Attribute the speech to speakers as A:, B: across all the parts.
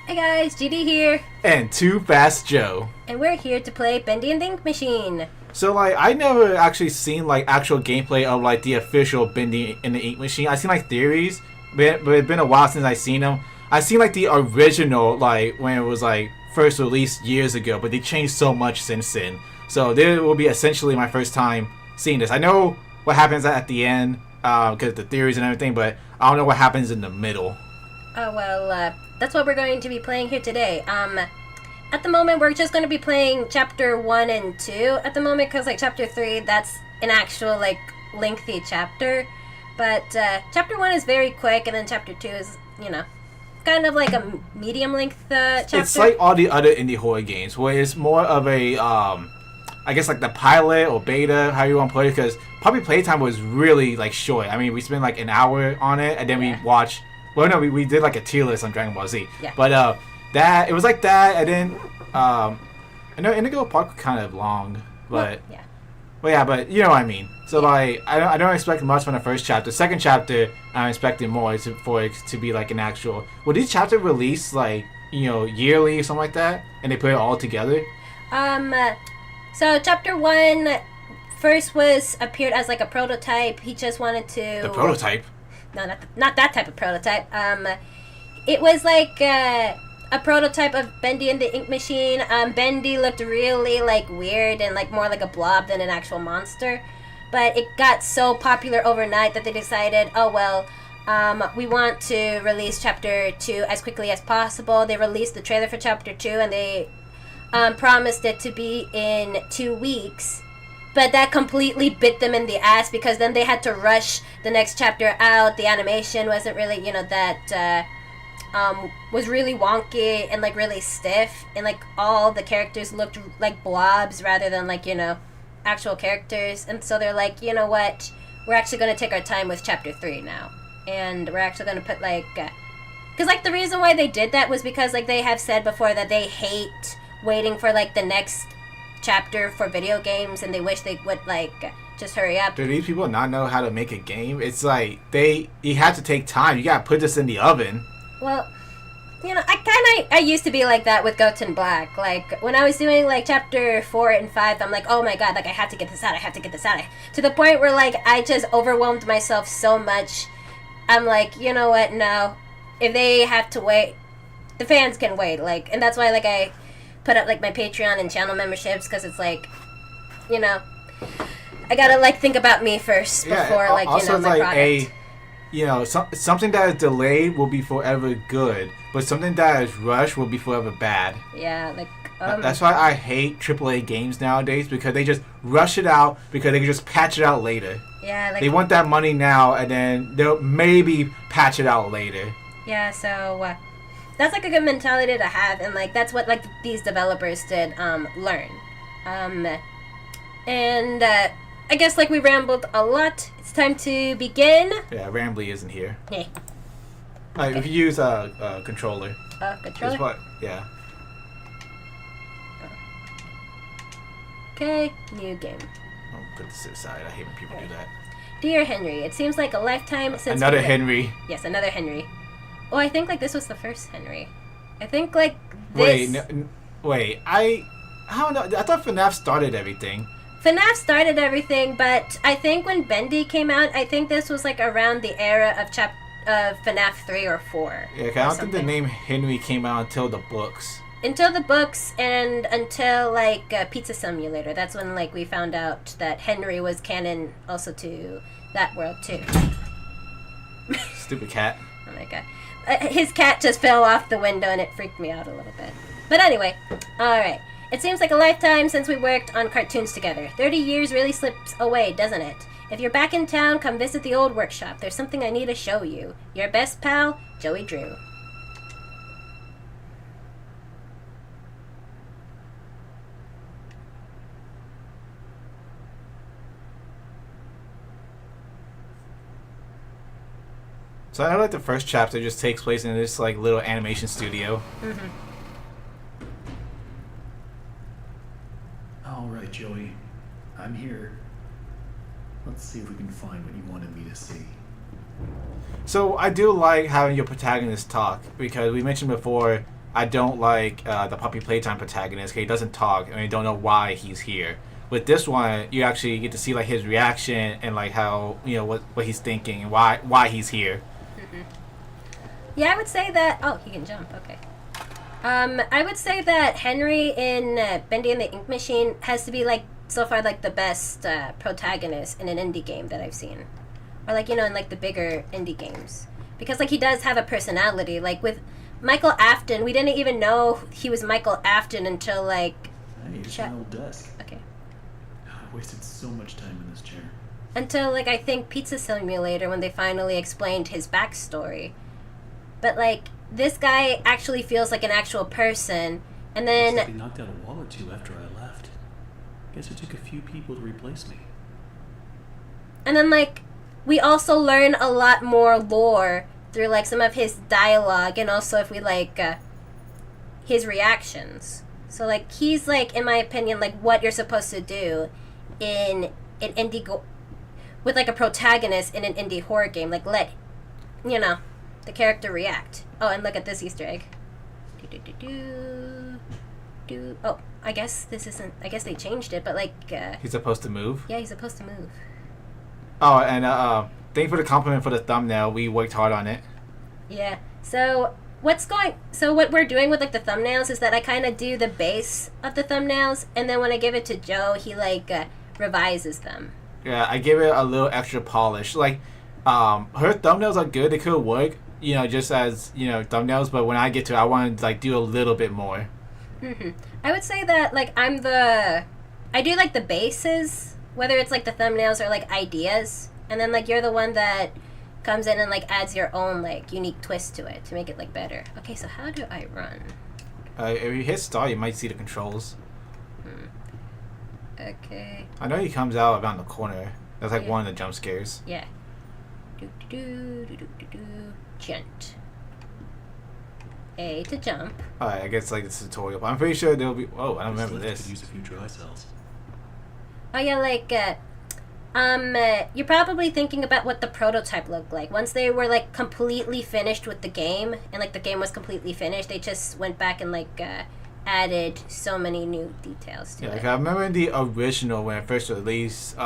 A: Hey guys, GD here.
B: And Too Fast Joe.
A: And we're here to play Bendy and the Ink Machine.
B: So, I never actually seen, actual gameplay of, the official Bendy and the Ink Machine. I've seen, theories, but it's been a while since I've seen them. I've seen, the original, when it was, first released years ago, but they changed so much since then. So, this will be essentially my first time seeing this. I know what happens at the end, because the theories and everything, but I don't know what happens in the middle.
A: Oh, well, that's what we're going to be playing here today. At the moment, we're just going to be playing Chapter 1 and 2 at the moment, because, Chapter 3, that's an actual, lengthy chapter. But, Chapter 1 is very quick, and then Chapter 2 is, kind of like a medium-length chapter.
B: It's like all the other indie horror games, where it's more of a, I guess, the pilot or beta, how you want to play it, because probably playtime was really, short. I mean, we spent, an hour on it, and then we watched... Well, no, we did a tier list on Dragon Ball Z.
A: Yeah.
B: But it was like that, and then I know Indigo Park was kind of long, but but you know what I mean. So I don't expect much from the first chapter. Second chapter, I'm expecting more for it to be an actual. Will these chapters release yearly or something like that, and they put it all together?
A: So chapter 1 first was appeared as like a prototype. He just wanted to.
B: The prototype.
A: No, not that type of prototype. It was like a prototype of Bendy and the Ink Machine. Bendy looked really like weird and like more like a blob than an actual monster. But it got so popular overnight that they decided, oh well, we want to release chapter 2 as quickly as possible. They released the trailer for chapter 2 and they promised it to be in 2 weeks. But that completely bit them in the ass because then they had to rush the next chapter out. The animation wasn't really, that was really wonky and like really stiff. And like all the characters looked like blobs rather than like, actual characters. And so they're like, you know what? We're actually going to take our time with chapter 3 now. And we're actually going to put like... Because like the reason why they did that was because like they have said before that they hate waiting for like the next chapter for video games and they wish they would like just hurry up.
B: Do these people not know how to make a game? It's like you have to take time. You gotta put this in the oven.
A: Well, I used to be like that with Goats and Black. Like when I was doing like chapter 4 and 5, I'm like, oh my god, like I have to get this out. To the point where like I just overwhelmed myself so much. I'm like, you know what? No, if they have to wait, the fans can wait. Like, and that's why like I put up like my Patreon and channel memberships because it's like, I gotta like think about me first before like
B: also
A: my
B: like
A: product.
B: Something that is delayed will be forever good, but something that is rushed will be forever bad.
A: Yeah, like
B: that's why I hate AAA games nowadays because they just rush it out because they can just patch it out later.
A: Yeah, like
B: they want that money now and then they'll maybe patch it out later.
A: Yeah, so that's like a good mentality to have, and like that's what like these developers did learn. And I guess like we rambled a lot. It's time to begin.
B: Yeah, Rambly isn't here.
A: Hey.
B: Okay. If you use a controller.
A: Controller?
B: What? Yeah.
A: Okay, new game.
B: I'll put this aside. I hate when people do that.
A: Dear Henry, it seems like a lifetime since...
B: Another Henry.
A: Yes, another Henry. Oh, I think like this was the first Henry. I think like this...
B: Wait, I don't know. I thought FNAF started everything.
A: FNAF started everything, but I think when Bendy came out, I think this was like around the era of FNAF 3 or 4.
B: Yeah, I don't think the name Henry came out until the books.
A: Until the books and until like Pizza Simulator. That's when like we found out that Henry was canon also to that world too.
B: Stupid cat.
A: Oh my god. His cat just fell off the window and it freaked me out a little bit. But anyway, alright. It seems like a lifetime since we worked on cartoons together. 30 years really slips away, doesn't it? If you're back in town, come visit the old workshop. There's something I need to show you. Your best pal, Joey Drew.
B: So I know like the first chapter just takes place in this like little animation studio.
A: Mm-hmm.
C: All right, Joey. I'm here. Let's see if we can find what you wanted me to see.
B: So I do like having your protagonist talk because we mentioned before I don't like the Puppy Playtime protagonist because he doesn't talk and we don't know why he's here. With this one, you actually get to see like his reaction and like how what he's thinking and why he's here.
A: Yeah, I would say that... Oh, he can jump. Okay. I would say that Henry in Bendy and the Ink Machine has to be, like, so far, like, the best protagonist in an indie game that I've seen. Or, like, in, like, the bigger indie games. Because, like, he does have a personality. Like, with Michael Afton, we didn't even know he was Michael Afton until, like...
C: Hey, it's my old desk.
A: Okay.
C: I wasted so much time in this chair.
A: Until, like, I think Pizza Simulator when they finally explained his backstory. But, like, this guy actually feels like an actual person, and then...
C: Looks like they knocked out a wall or two after I left. Guess it took a few people to replace me.
A: And then, like, we also learn a lot more lore through, like, some of his dialogue, and also if we, like, his reactions. So, like, he's, like, in my opinion, like, what you're supposed to do in an indie... with, like, a protagonist in an indie horror game. Like, let, the character react. Oh, and look at this Easter egg. Oh, I guess this isn't. I guess they changed it, but like.
B: He's supposed to move.
A: Yeah, he's supposed to move.
B: Oh, and thank you for the compliment for the thumbnail. We worked hard on it.
A: Yeah. So what we're doing with like the thumbnails is that I kind of do the base of the thumbnails, and then when I give it to Joe, he like revises them.
B: Yeah, I give it a little extra polish. Like, her thumbnails are good. They could work, just as thumbnails. But when I get to it, I want to like do a little bit more.
A: I would say that like I do like the bases, whether it's like the thumbnails or like ideas, and then like you're the one that comes in and like adds your own like unique twist to it to make it like better. Okay, so how do I run?
B: If you hit start, you might see the controls.
A: Okay.
B: I know he comes out around the corner. That's like one of the jump scares.
A: Yeah. Jump. A to jump.
B: Alright, I guess like the tutorial. But I'm pretty sure there'll be. Oh, I don't remember this.
C: Could use a few dry cells.
A: Oh yeah, like you're probably thinking about what the prototype looked like. Once they were like completely finished with the game, and like the game was completely finished, they just went back and like added so many new details to it.
B: Like I remember in the original when it first released,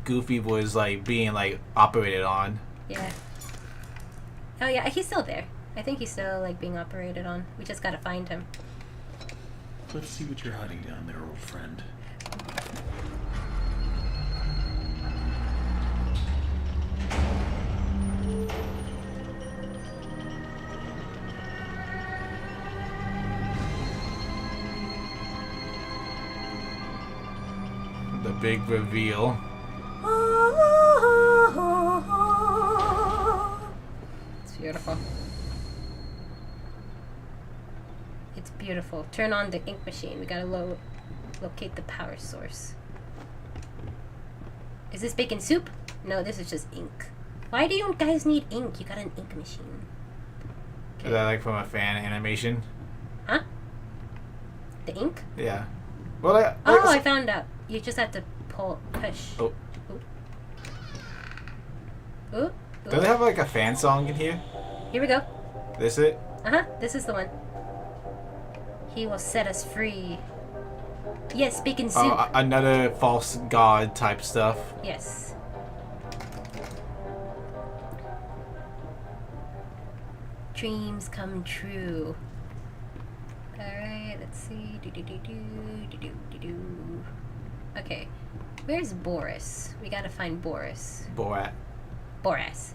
B: Goofy was like being like operated on.
A: Yeah. Oh yeah, he's still there. I think he's still like being operated on. We just gotta find him.
C: Let's see what you're hiding down there, old friend.
B: The big reveal.
A: It's beautiful. It's beautiful. Turn on the ink machine. We gotta locate the power source. Is this bacon soup? No, this is just ink. Why do you guys need ink? You got an ink machine.
B: Is that like from a fan animation?
A: Huh? The ink?
B: Yeah. Well,
A: I found out. You just have to push.
B: Oh.
A: Ooh. Ooh.
B: Does it have like a fan song in here?
A: Here we go.
B: This it?
A: This is the one. He will set us free. Yes, bacon soup.
B: Another false god type stuff.
A: Yes. Dreams come true. Alright, let's see. Okay. Where's Boris? We gotta find Boris.
B: Borat.
A: Boris.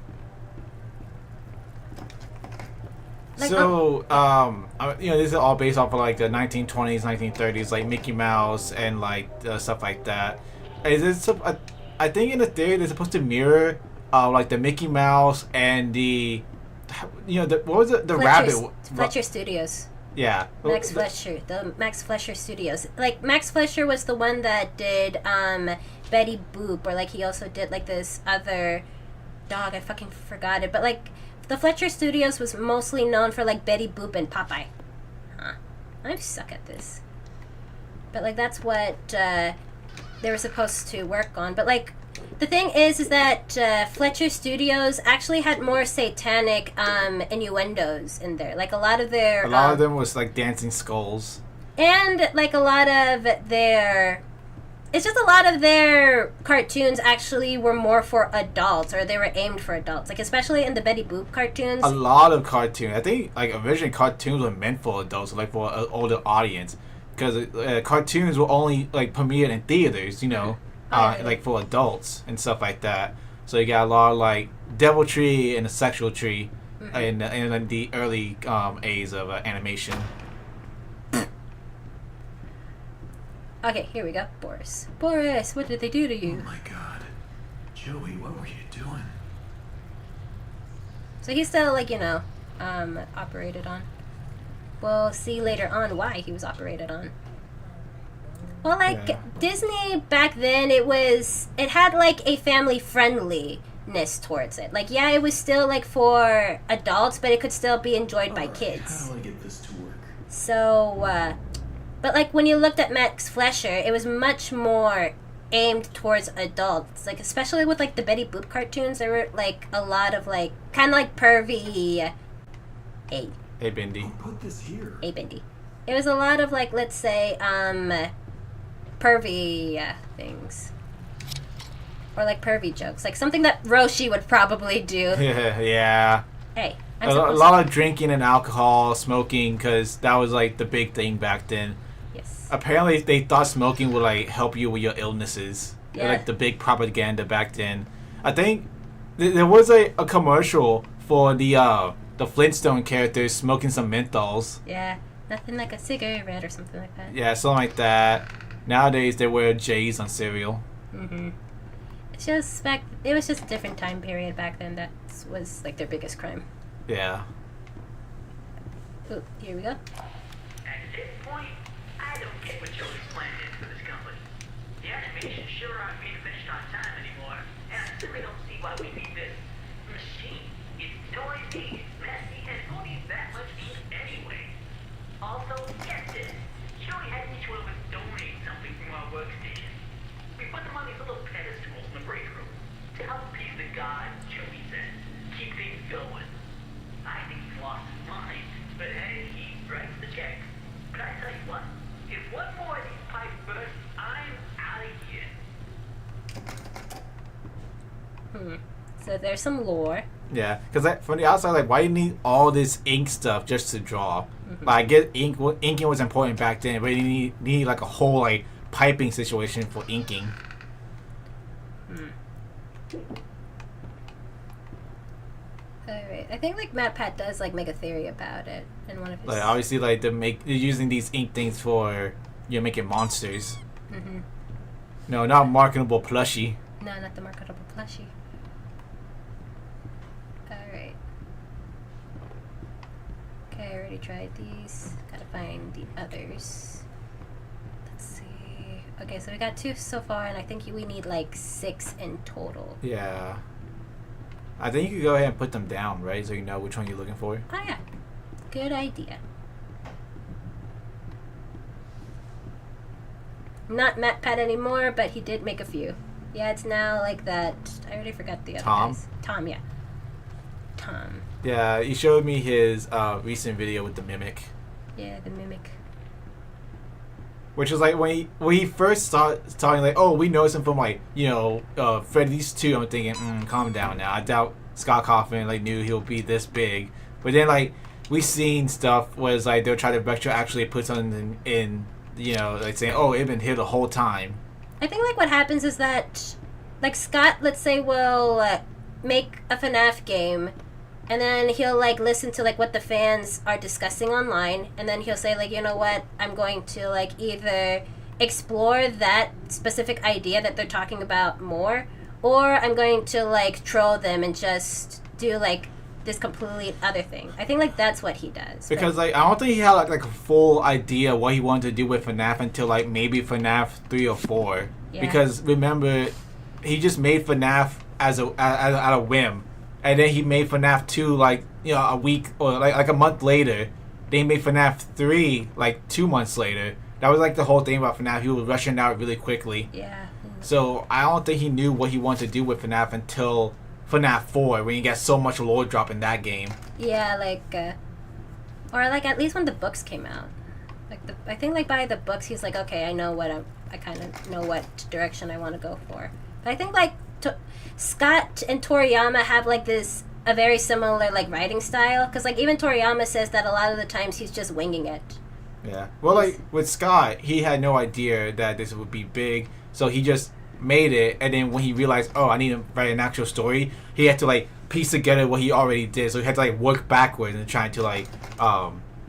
B: This is all based off of like the 1920s, 1930s, like Mickey Mouse and like stuff like that. Is it? I think in the theory they're supposed to mirror like the Mickey Mouse and the what was it? The rabbit.
A: Fletcher Studios.
B: Yeah.
A: Max Fletcher. The Max Fletcher Studios. Like Max Fletcher was the one that did Betty Boop, or like he also did like this other dog. I fucking forgot it, but like. The Fletcher Studios was mostly known for like Betty Boop and Popeye. I suck at this. But like that's what they were supposed to work on. But like the thing is that Fletcher Studios actually had more satanic innuendos in there. Like a lot of them
B: was like dancing skulls.
A: And like a lot of their cartoons actually were more for adults, or they were aimed for adults. Like, especially in the Betty Boop cartoons.
B: A lot of cartoons. I think, like, originally cartoons were meant for adults, like, for an older audience. Because cartoons were only, like, premiered in theaters, like, for adults and stuff like that. So you got a lot of, like, deviltry and a sexual tree in the early A's of animation.
A: Okay, here we go. Boris. Boris, what did they do to you?
C: Oh my god. Joey, what were you doing?
A: So he's still, like, operated on. We'll see later on why he was operated on. Well, like, Disney back then, it had, like, a family friendliness towards it. Like, yeah, it was still, like, for adults, but it could still be enjoyed by kids.
C: How do I get this to work?
A: So, but, like, when you looked at Max Fletcher, it was much more aimed towards adults. Like, especially with, like, the Betty Boop cartoons, there were, like, a lot of, like, kind of like pervy...
B: Hey, Bendy.
C: Who put this here?
A: Hey, Bendy. It was a lot of like, let's say, pervy things. Or like pervy jokes. Like something that Roshi would probably do.
B: Yeah.
A: Hey,
B: A lot of drinking and alcohol, smoking, because that was like the big thing back then.
A: Yes.
B: Apparently, they thought smoking would like help you with your illnesses.
A: Yeah.
B: Like the big propaganda back then. I think there was a commercial for the Flintstone characters smoking some menthols.
A: Yeah. Nothing like a cigarette or something like that.
B: Yeah, something like that. Nowadays, they wear J's on cereal.
A: Mm-hmm. It's just it was just a different time period back then. That was like their biggest crime.
B: Yeah.
A: Ooh, here we go.
D: At this point, I don't get what Joey's plan is for this company. The animation sure aren't being finished on time anymore, and I simply don't see why we need this machine. It's noisy, it's messy, and it only needs that much ink anyway. Also, get this. Joey had each one of us donate something from our workstation. We put them on these little pedestals in the break room to help appease the gods, Joey said. Keep things going. I think he's lost his mind, but hey, he writes the checks. But I tell you what, if one more of these pipes burst, I'm out of here.
A: So there's some lore.
B: Yeah, because from the outside, like, why do you need all this ink stuff just to draw?
A: Mm-hmm.
B: Like, I get inking was important back then, but you need like a whole like piping situation for inking.
A: Alright, I think like MatPat does like make a theory about it in one of his.
B: Like, obviously, like they're using these ink things for making monsters.
A: Mm-hmm.
B: No, not marketable plushie.
A: No, not the marketable plushie. Alright. Okay, I already tried these. Gotta find the others. Let's see. Okay, so we got 2 so far, and I think we need like 6 in total.
B: Yeah. I think you could go ahead and put them down, right? So you know which one you're looking for.
A: Oh yeah. Good idea. Not MatPat anymore, but he did make a few. Yeah, it's now like that. I already forgot the other
B: Tom?
A: guys. Tom, yeah. Tom.
B: Yeah, he showed me his recent video with the Mimic.
A: Yeah, the Mimic.
B: Which is like when he first started talking like, oh, we know him from like, Freddy's 2. I'm thinking, calm down now. I doubt Scott Kaufman like knew he'll be this big. But then like we seen stuff was like they'll try to retro actually put something in like saying, oh, it's been here the whole time.
A: I think like what happens is that like Scott, let's say, will make a FNAF game, and then he'll like listen to like what the fans are discussing online, and then he'll say like, you know what, I'm going to like either explore that specific idea that they're talking about more, or I'm going to like troll them and just do like this completely other thing. I think like that's what he does.
B: Because like I don't think he had like a full idea what he wanted to do with FNAF until like maybe FNAF 3 or 4.
A: Yeah.
B: Because remember, he just made FNAF as a whim. And then he made FNAF 2 like a week or like a month later. Then he made FNAF 3 like 2 months later. That was like the whole thing about FNAF. He was rushing out really quickly.
A: Yeah.
B: So I don't think he knew what he wanted to do with FNAF until FNAF 4 when you get so much lore drop in that game.
A: Yeah, like or like at least when the books came out. Like I think like by the books he's like, okay, I kind of know what direction I want to go for. But I think like Scott and Toriyama have like a very similar like writing style, because like even Toriyama says that a lot of the times he's just winging it.
B: Yeah. Well, like with Scott, he had no idea that this would be big, so he just made it, and then when he realized, oh, I need to write an actual story, he had to like piece together what he already did. So he had to like work backwards and trying to like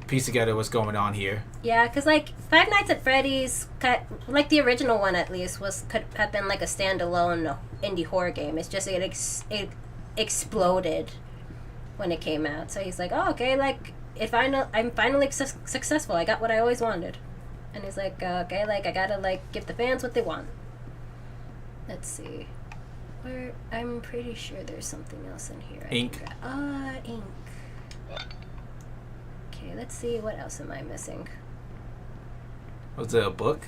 B: piece together what's going on here.
A: Yeah, because like Five Nights at Freddy's, like the original one at least, could have been like a standalone indie horror game. It's just it exploded when it came out. So he's like, oh, okay, like I'm finally successful. I got what I always wanted. And he's like, okay, like I gotta like give the fans what they want. Let's see. I'm pretty sure there's something else in here.
B: Ink.
A: Ink. Okay, let's see. What else am I missing?
B: Was it a book?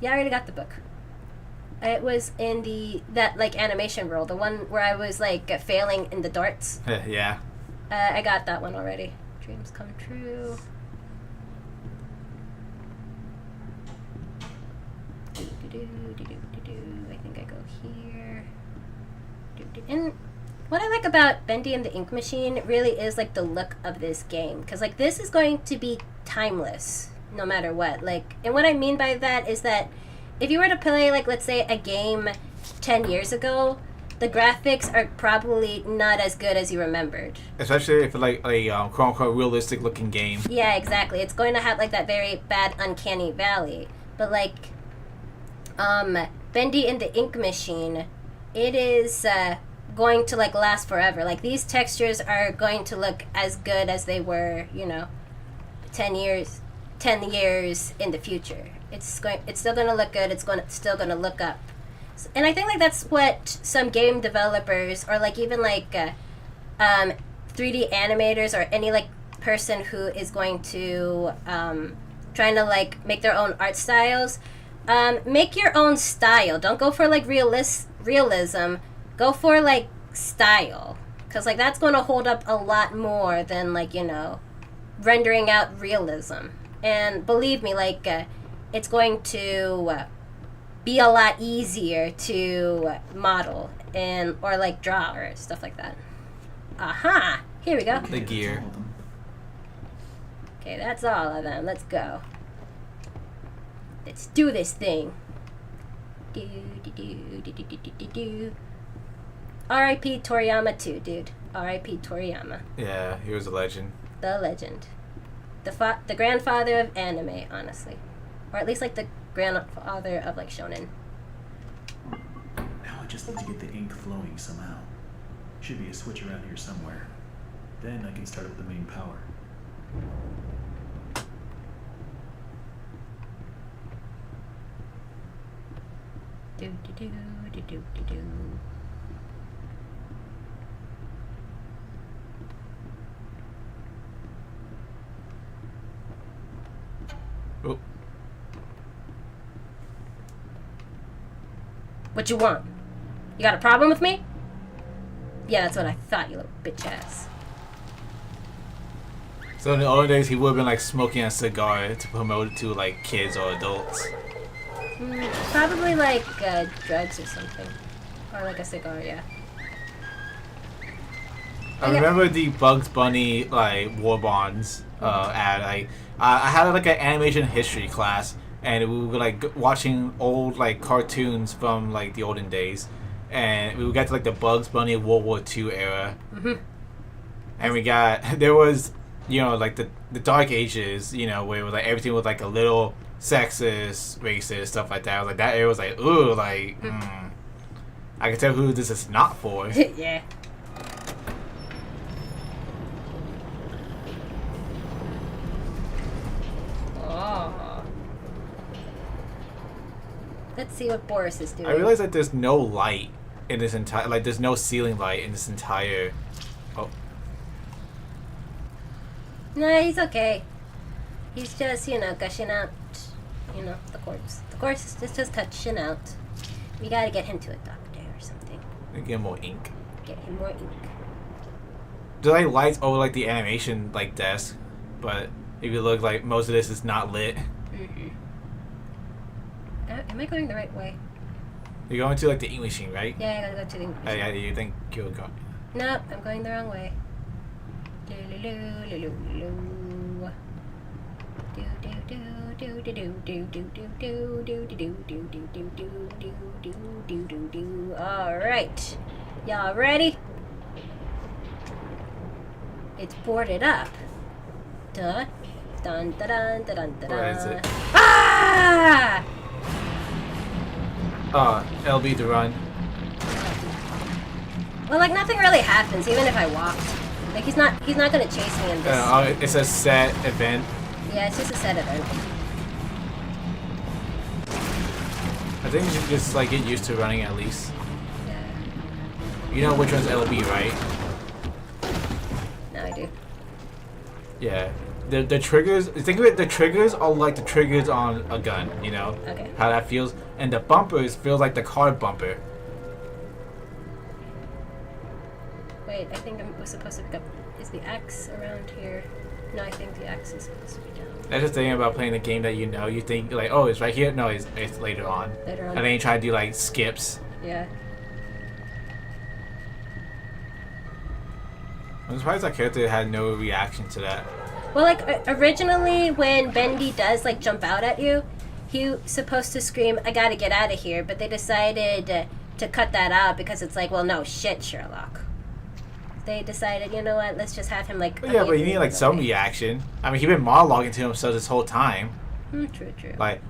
A: Yeah, I already got the book. It was in that like animation role, the one where I was like failing in the darts.
B: Yeah.
A: I got that one already. Dreams come true. I think I go here. And what I like about Bendy and the Ink Machine really is like the look of this game, because like this is going to be timeless no matter what. Like, and what I mean by that is that if you were to play like, let's say, a game 10 years ago, the graphics are probably not as good as you remembered.
B: Especially if it's like a quote unquote realistic looking game.
A: Yeah, exactly. It's going to have like that very bad uncanny valley. But like Bendy and the Ink Machine, it is going to like last forever. Like these textures are going to look as good as they were, 10 years in the future. It's still going to look good. It's still going to look up. And I think like that's what some game developers, or like even like 3D animators, or any like person who is going to trying to like make their own art styles, make your own style. Don't go for like realism. Go for like style, because like that's going to hold up a lot more than like rendering out realism. And believe me, like it's going to be a lot easier to model and or like draw or stuff like that. Aha! Here we go.
B: The gear.
A: Okay, that's all of them. Let's go. Let's do this thing. R.I.P. Toriyama too, dude. R.I.P. Toriyama.
B: Yeah, he was a legend.
A: The legend. The grandfather of anime, honestly. Or at least like the grandfather of like shonen.
C: Now I just need to get the ink flowing somehow. Should be a switch around here somewhere. Then I can start up the main power.
A: Do do do do do do do.
B: Oh.
A: What you want? You got a problem with me? Yeah, that's what I thought, you little bitch ass.
B: So in the olden days, he would have been like smoking a cigar to promote it to like kids or adults.
A: Probably like drugs or something. Or like a cigar, yeah.
B: I remember the Bugs Bunny like War Bonds ad. I had like an animation history class, and we were like watching old like cartoons from like the olden days, and we got to like the Bugs Bunny World War II era, and there was like the Dark Ages, where it was like everything was like a little sexist, racist, stuff like that. I was like, that era was like, ooh, like I can tell who this is not for.
A: Yeah. Let's see what Boris is doing.
B: I realize that there's no light in this entire, like there's no ceiling light in this entire. Oh.
A: No, he's okay. He's just, gushing out, the corpse. The corpse is just gushing out. We gotta get him to a doctor or something.
B: Get him more ink.
A: Get him more ink.
B: There's like lights over like the animation like desk, but if you look, like most of this is not lit.
A: Am I going the right way?
B: You're going to like the ink machine, right?
A: Yeah, I gotta go to the ink machine.
B: Yeah, you think you'll go?
A: Nope, I'm going the wrong way. Alright. Y'all ready? It's boarded up. Duh. Dun dun dun dun dun dun.
B: Where is it?
A: Ah!
B: LB to run.
A: Well, like nothing really happens, even if I walked. Like he's not gonna chase me in this.
B: It's a set event.
A: Yeah, it's just a set event.
B: I think you should just like get used to running at least.
A: Yeah.
B: You know which one's LB, right?
A: No, I do.
B: Yeah. The triggers, think of it, the triggers are like the triggers on a gun,
A: Okay.
B: How that feels. And the bumpers feel like the car bumper.
A: Wait, I think I was supposed to pick up. Is the X around here? No, I think the X is supposed to be down.
B: That's the thing about playing a game that you know. You think like, oh, it's right here. No, it's later on.
A: Later on.
B: And then you try to do like skips.
A: Yeah.
B: I'm surprised that character had no reaction to that.
A: Well, like, originally when Bendy does, like, jump out at you, he's supposed to scream, I gotta get out of here, but they decided to cut that out because it's like, well, no, shit, Sherlock. They decided, you know what, let's just have him, like...
B: Yeah, but you need, like, some reaction. I mean, he's been monologuing to himself this whole time.
A: True.
B: Like,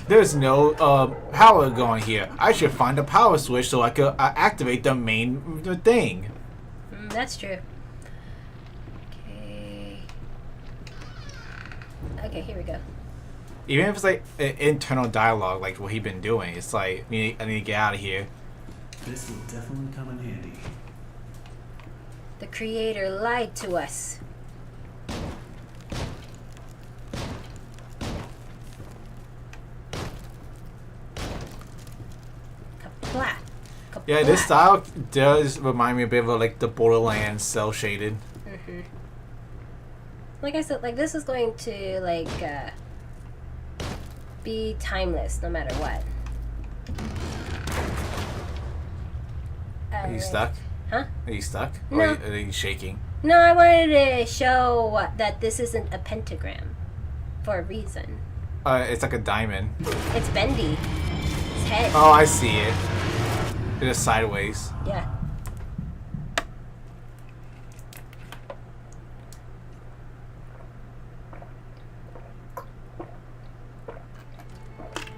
B: there's no power going here. I should find a power switch so I could activate the main thing.
A: That's true. Okay, here we go.
B: Even if it's like an internal dialogue, like what he's been doing, it's like, I need to get out of here.
C: This will definitely come in handy.
A: The creator lied to us. Kapla.
B: Yeah, this style does remind me a bit of like the Borderlands cell shaded.
A: Like I said, like this is going to like be timeless no matter what.
B: Are you stuck?
A: Huh?
B: Are you stuck?
A: No.
B: Or are you shaking?
A: No, I wanted to show that this isn't a pentagram for a reason.
B: It's like a diamond.
A: It's Bendy. His head.
B: Oh, I see it. It's sideways.
A: Yeah.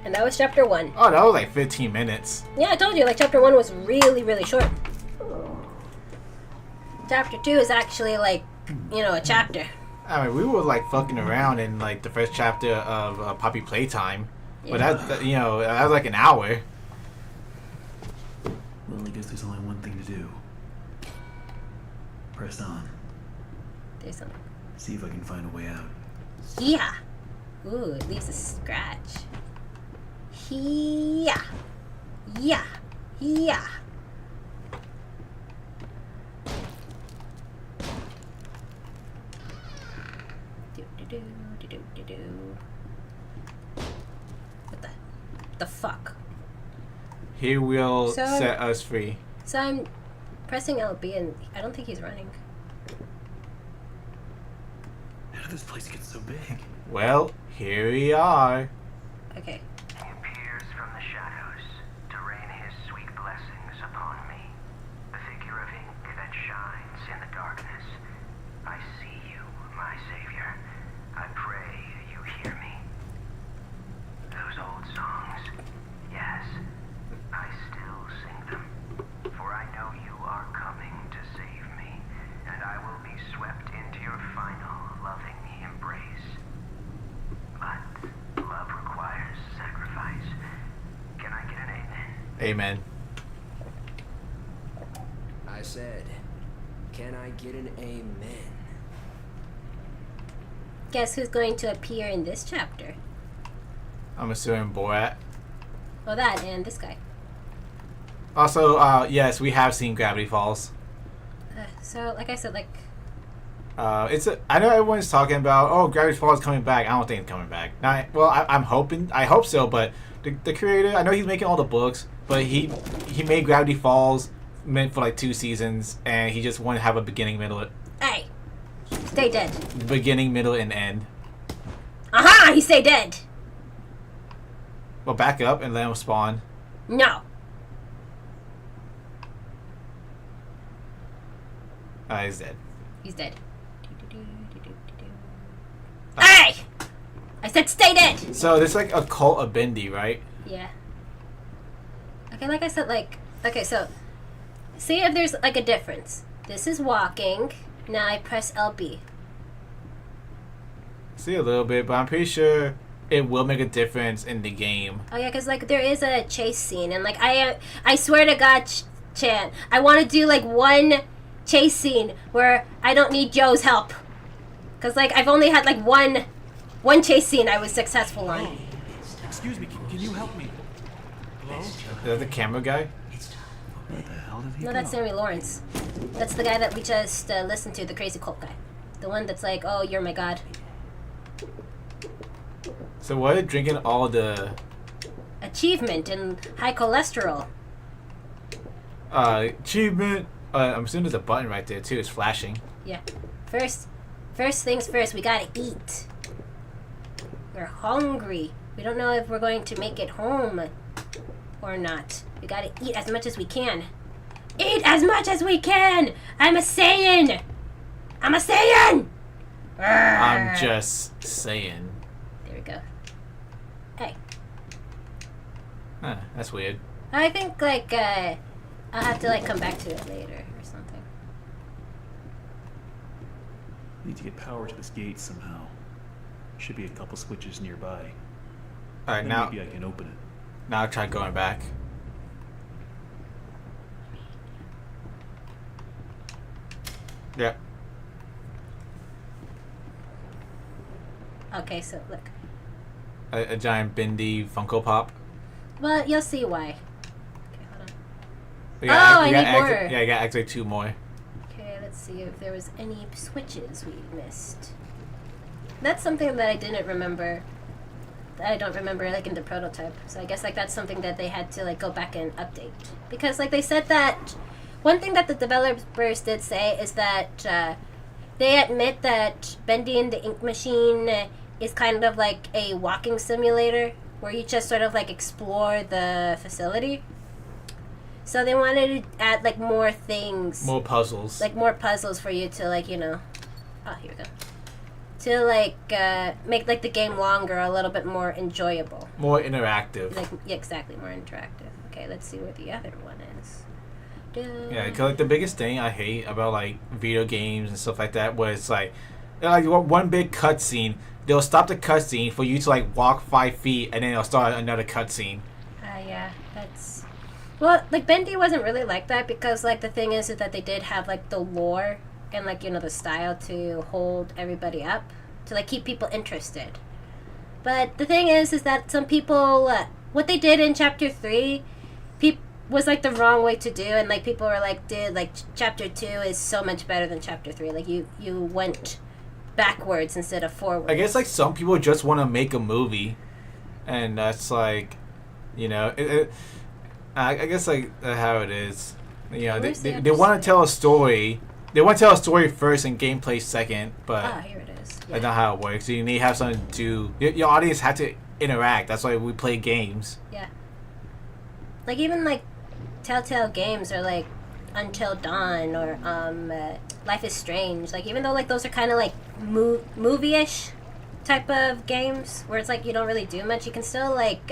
A: And that was chapter 1.
B: Oh, that was like 15 minutes.
A: Yeah, I told you, like chapter 1 was really, really short. Chapter 2 is actually like, you know, a chapter.
B: I mean, we were like fucking around in like the first chapter of Poppy Playtime.
A: Yeah.
B: But that, you know, that was like an hour.
C: Well, I guess there's only one thing to do. Press on.
A: There's some.
C: See if I can find a way out.
A: Yeah. Ooh, it leaves a scratch. Yeah. Yeah. Yeah. What the fuck?
B: He will
A: So-
B: set us free.
A: So I'm pressing LB and I don't think he's running.
C: How did this place get so big?
B: Well, here we are.
A: Okay.
D: He appears from the shadows to rain his sweet blessings upon me. The figure of ink that shines in the darkness. I see you, my savior. I pray you hear me. Those old songs, yes, I still sing them. For I know you are coming to save me, and I will be swept into your final loving embrace. But love requires sacrifice. Can I get an amen?
B: Amen.
E: I said, can I get an amen?
A: Guess who's going to appear in this chapter?
B: I'm assuming Borat.
A: Well, that and this guy.
B: Also, yes, we have seen Gravity Falls.
A: So, like I said, like...
B: I know everyone's talking about, oh, Gravity Falls is coming back. I don't think it's coming back. Now, well, I'm hoping, I hope so, but the creator, I know he's making all the books, but he made Gravity Falls meant for like 2 seasons, and he just wanted to have a beginning, middle,
A: Hey! Stay dead.
B: beginning, middle, and end.
A: Aha! He stay dead!
B: Well, back up and let him spawn.
A: No.
B: He's dead.
A: He's dead. Hey! I said stay dead!
B: So there's like a cult of Bendy, right?
A: Yeah. Okay, like I said, like... Okay, so... See if there's, like, a difference. This is walking. Now I press LB.
B: See a little bit, but I'm pretty sure it will make a difference in the game.
A: Oh, yeah, because, like, there is a chase scene. And, like, I swear to God, Chan, I want to do, like, one chase scene where I don't need Joe's help. Because, like, I've only had, like, one chase scene I was successful on.
C: Excuse me, can you help me? Hello?
B: Is that the camera guy?
C: Where the hell did he
A: No,
C: go?
A: that's Sammy Lawrence. That's the guy that we just listened to, the crazy cult guy. The one that's like, oh, you're my god.
B: So what are drinking all the
A: Achievement and high cholesterol.
B: achievement? I'm assuming there's a button right there too. It's flashing.
A: Yeah. First things first, we gotta eat. We're hungry. We don't know if we're going to make it home or not. We gotta eat as much as we can. Eat as much as we can! I'm a Saiyan! I'm a Saiyan!
B: I'm just saying.
A: There we go. Hey.
B: Huh, that's weird.
A: I think, like, I'll have to, like, come back to it later or something.
C: Need to get power to this gate somehow. Should be a couple switches nearby.
B: Alright,
C: Then
B: now
C: maybe I can open it.
B: I'll try going back. Yep.
A: Okay, so, look.
B: A giant Bendy Funko Pop.
A: Well, you'll see why. Okay, hold on.
B: I
A: need more.
B: Yeah, I got actually 2 more.
A: Okay, let's see if there was any switches we missed. That's something that I didn't remember. That I don't remember, like, in the prototype. So I guess, like, that's something that they had to, like, go back and update. Because, like, they said that... One thing that the developers did say is that they admit that Bendy and the Ink Machine is kind of like a walking simulator where you just sort of, like, explore the facility. So they wanted to add, like, more things.
B: More puzzles.
A: Like, more puzzles for you to, like, you know... Oh, here we go. To, like, make, like, the game longer, a little bit more enjoyable.
B: More interactive.
A: Like, yeah, exactly, more interactive. Okay, let's see what the other one is.
B: Yeah, because, like, the biggest thing I hate about, like, video games and stuff like that was, like one big cutscene. They'll stop the cutscene for you to, like, walk 5 feet, and then they'll start another cutscene.
A: Yeah, that's... Well, like, Bendy wasn't really like that because, like, the thing is that they did have, like, the lore and, like, you know, the style to hold everybody up, to, like, keep people interested. But the thing is that some people... what they did in Chapter 3... was like the wrong way to do, and like people were like, dude, like chapter 2 is so much better than chapter 3. Like you went backwards instead of forwards.
B: I guess like some people just want to make a movie, and that's like, you know, I guess like how it is. You know, they want to tell a story. They want to tell a story first and gameplay second, but
A: here it is.
B: That's not how it works. You need to have something to do. Your audience have to interact. That's why we play games.
A: Yeah. Like even like Telltale games or like Until Dawn or Life is Strange. Like even though like those are kind of like movie-ish type of games where it's like you don't really do much, you can still like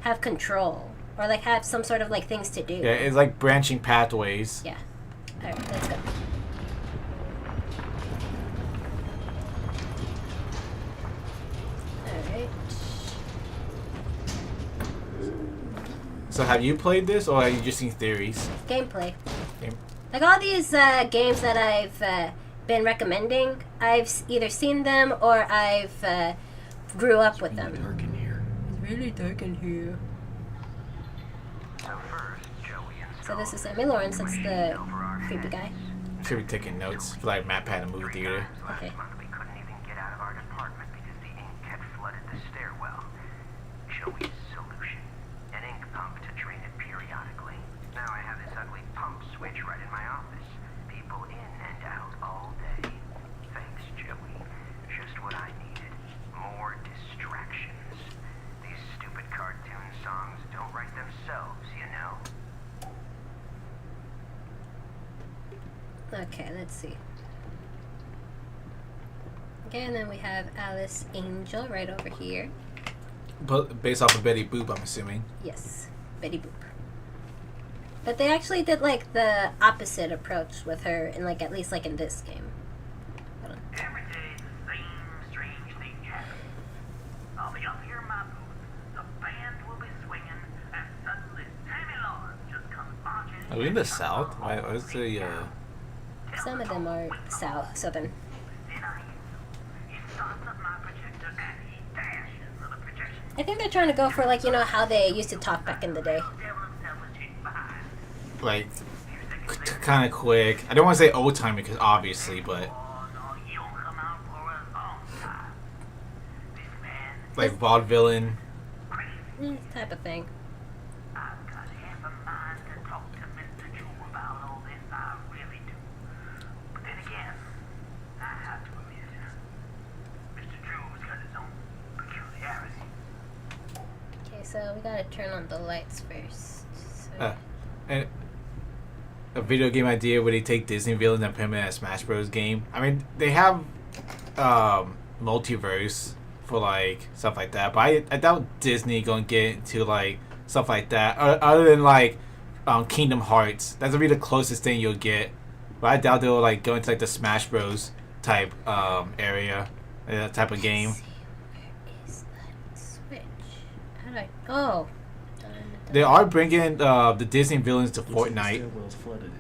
A: have control or like have some sort of like things to do.
B: Yeah, it's like branching pathways.
A: Yeah. All right, let's go.
B: So have you played this, or have you just seen theories?
A: Gameplay. Like all these games that I've been recommending, I've either seen them or I've grew up with them.
C: It's really dark in here.
A: It's really dark in here. So this is Sammy Lawrence. That's the creepy guy.
B: Should be taking notes for like Matt Pat in movie theater.
A: Okay.
F: We couldn't even get out of our department because the ink had flooded the stairwell. Joey's solution: an ink pump to drain it periodically. Now I have this ugly pump switch right in my office. People in and out all day. Thanks, Joey. Just what I needed. More distractions. These stupid cartoon songs don't write themselves, you know?
A: Okay, let's see. Okay, and then we have Alice Angel right over here.
B: But based off of Betty Boop, I'm assuming.
A: Yes, Betty Boop. But they actually did like the opposite approach with her in like at least like in this game. Hold on.
D: Every day the same strange thing happens. I'll be up here in my booth, the band will be swinging, and suddenly Sammy Lawrence just comes marching.
B: Are we in the South? Why is the
A: Some of them are southern. I think they're trying to go for like, you know, how they used to talk back in the day.
B: like kind of quick? I don't want to say old time because obviously, but like vaudevillain.
A: Type of thing.
D: I've got half a mind to talk to Mr. Drew about all this, I really do. But then again, I have to admit, Mr. Drew's got his own peculiarity.
A: Okay, so we gotta turn on the lights first. So.
B: And a video game idea where they take Disney villains and put them in a Smash Bros. Game. I mean, they have multiverse for like stuff like that, but I doubt Disney gonna get into like stuff like that other than like Kingdom Hearts. That's gonna be the closest thing you'll get, but I doubt they'll like go into like the Smash Bros. Type area, type of game.
A: Let's see, where is that switch? How do I? Oh.
B: They are bringing the Disney villains to
C: Looks like the
B: Fortnite.
C: stairwell's flooded.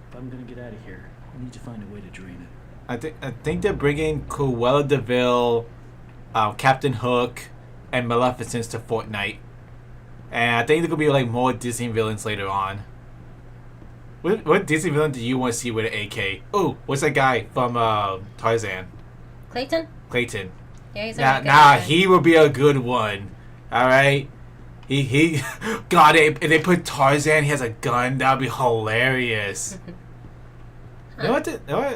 C: If I'm gonna get out of here, I need to find a way to drain it.
B: I think they're bringing Cruella de Vil, Captain Hook, and Maleficent to Fortnite, and I think there could be like more Disney villains later on. What Disney villain do you want to see with an AK? Oh, what's that guy from Tarzan?
A: Clayton?
B: Clayton.
A: Yeah, he's
B: Nah,
A: already good.
B: he would be a good one. All right. He God, if they put Tarzan, he has a gun, that would be hilarious. You know what?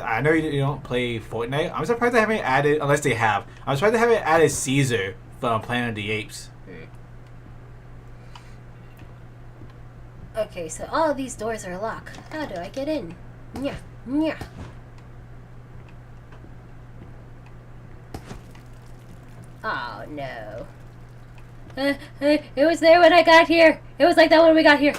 B: I know you don't play Fortnite. I'm surprised they haven't added, unless they have. I'm surprised they haven't added Caesar from Planet of the Apes.
A: Okay, so all of these doors are locked. How do I get in? Yeah, yeah. Oh no. It was there when I got here. It was like that when we got here.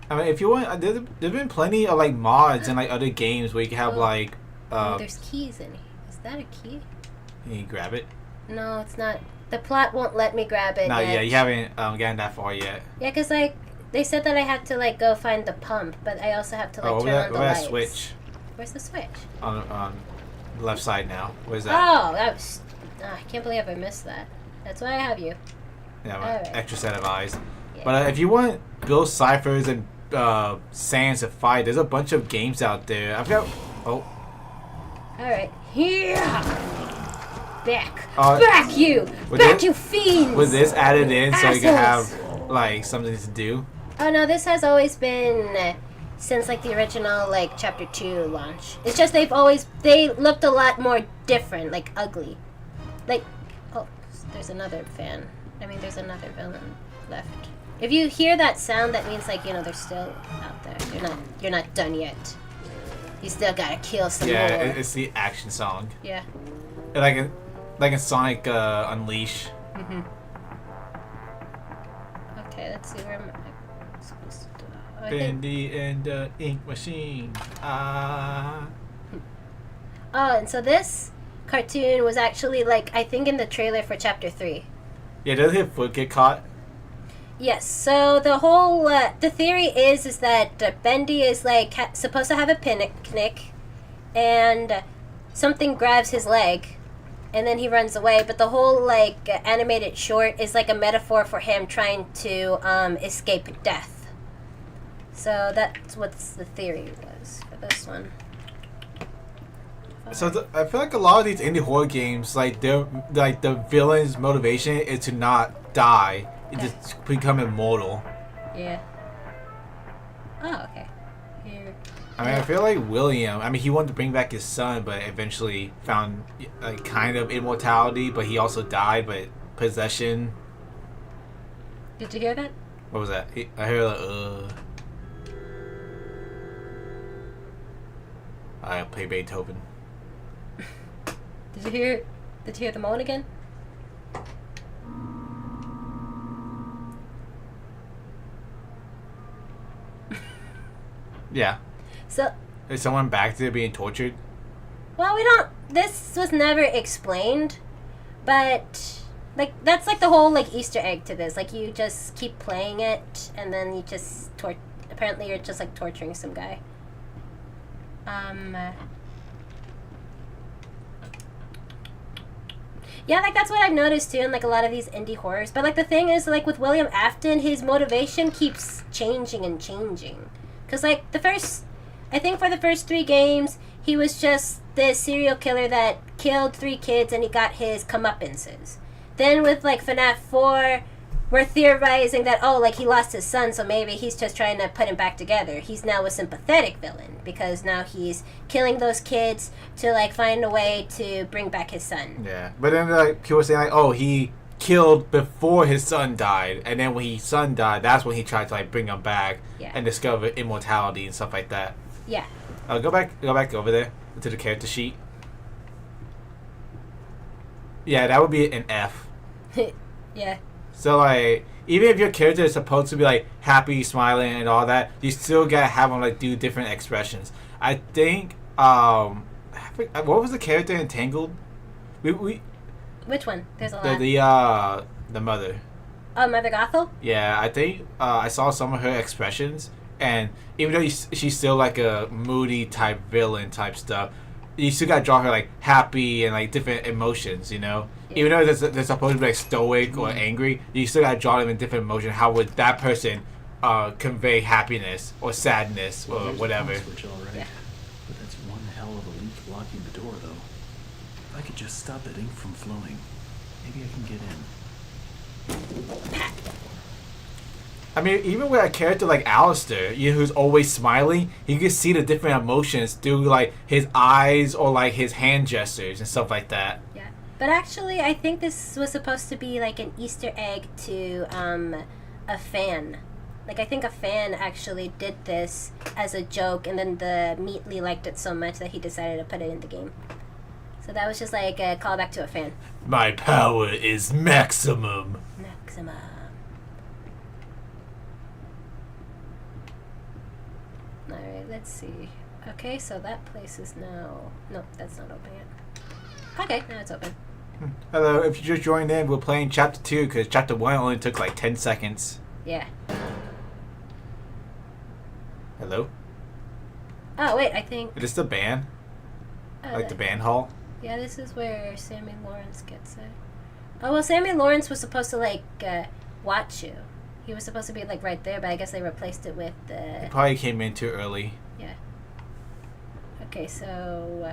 B: I mean, if you want, there's been plenty of like mods and like other games where you can have like.
A: There's keys in here. Is that a key?
B: Can you grab it?
A: No, it's not. The plot won't let me grab it.
B: No,
A: yet.
B: yeah, you haven't gotten that far yet.
A: Yeah, cause like they said that I have to like go find the pump, but I also have to like turn on the
B: where's
A: lights.
B: that switch?
A: Where's the switch?
B: On the left side now. Where's that?
A: Oh, that was. I can't believe I missed that. That's why I have you.
B: Yeah,
A: Alright.
B: extra set of eyes.
A: Yeah.
B: But if you want Bill Cyphers and Sans to fight, there's a bunch of games out there. I've got. Oh.
A: All right, here. Back,
B: Uh,
A: back you,
B: with
A: back
B: this-
A: you fiends.
B: Was this added in so you can
A: Assholes.
B: have like something to do?
A: Oh no, this has always been since like the original like chapter 2 launch. It's just they looked a lot more different, like ugly. Like, oh, there's another fan. I mean, there's another villain left. If you hear that sound, that means like they're still out there. You're not done yet. You still gotta kill some
B: Yeah,
A: more.
B: it's the action song.
A: Yeah.
B: Like in Sonic Unleash.
A: Mhm. Okay, let's see where am I supposed to do. I think.
B: Bendy and the Ink Machine. Ah.
A: Oh, and so this cartoon was actually like I think in the trailer for chapter 3.
B: Yeah, does his foot get caught?
A: Yes. So the whole the theory is that Bendy is like supposed to have a picnic, and something grabs his leg, and then he runs away. But the whole like animated short is like a metaphor for him trying to escape death. So that's what the theory was for this one.
B: So I feel like a lot of these indie horror games, like the villain's motivation is to not die, it just become immortal.
A: Yeah. Oh, okay. Here.
B: I mean, I feel like William. I mean, he wanted to bring back his son, but eventually found like kind of immortality. But he also died. But possession.
A: Did you hear that?
B: What was that? I heard I play Beethoven.
A: Did you hear the moan again?
B: Yeah.
A: So,
B: Is someone back there being tortured?
A: well, we don't. This was never explained, but like that's like the whole like Easter egg to this. Like you just keep playing it, and then you just apparently you're just like torturing some guy. Yeah, like that's what I've noticed too in like a lot of these indie horrors. But like the thing is, like with William Afton, his motivation keeps changing and changing. Cause like I think for the first 3 games, he was just this serial killer that killed 3 kids and he got his comeuppances. Then with like FNAF 4, we're theorizing that, oh, like he lost his son, so maybe he's just trying to put him back together. He's now a sympathetic villain because now he's killing those kids to like find a way to bring back his son.
B: Yeah, but then like people were saying like, oh, he killed before his son died, and then when his son died, that's when he tried to like bring him back and discover immortality and stuff like that.
A: Yeah.
B: Go back over there to the character sheet. Yeah, that would be an F.
A: Yeah.
B: So like, even if your character is supposed to be like happy, smiling, and all that, you still gotta have them like do different expressions. I think what was the character in Tangled? We
A: Which one? There's a lot.
B: The mother.
A: Oh, Mother Gothel?
B: Yeah, I think I saw some of her expressions, and even though she's still like a moody type villain type stuff, you still gotta draw her like happy and like different emotions, you know. Yeah. Even though they're supposed to be like stoic or angry, you still gotta draw them in different emotions. How would that person convey happiness or sadness or whatever?
C: Switch, all right. But that's one hell of a leak blocking the door, though. If I could just stop that ink from flowing, maybe I can get in.
B: I mean, even with a character like Alistair, who's always smiling, you can see the different emotions through like his eyes or like his hand gestures and stuff like that.
A: Yeah, but actually, I think this was supposed to be like an Easter egg to a fan. Like, I think a fan actually did this as a joke, and then the Meatly liked it so much that he decided to put it in the game. So that was just like a callback to a fan.
B: My power is maximum.
A: Maximum. Alright, let's see. Okay, so that place is now... Nope, that's not open yet. Okay, now it's open.
B: Hello, if you just joined in, we're playing Chapter 2, because Chapter 1 only took like 10 seconds.
A: Yeah.
B: Hello?
A: Oh, wait, I think...
B: Is this the band? Like the band hall?
A: Yeah, this is where Sammy Lawrence gets it. Oh, well, Sammy Lawrence was supposed to, like, watch you. He was supposed to be, like, right there, but I guess they replaced it with the...
B: He probably came in too early.
A: Yeah. Okay, so...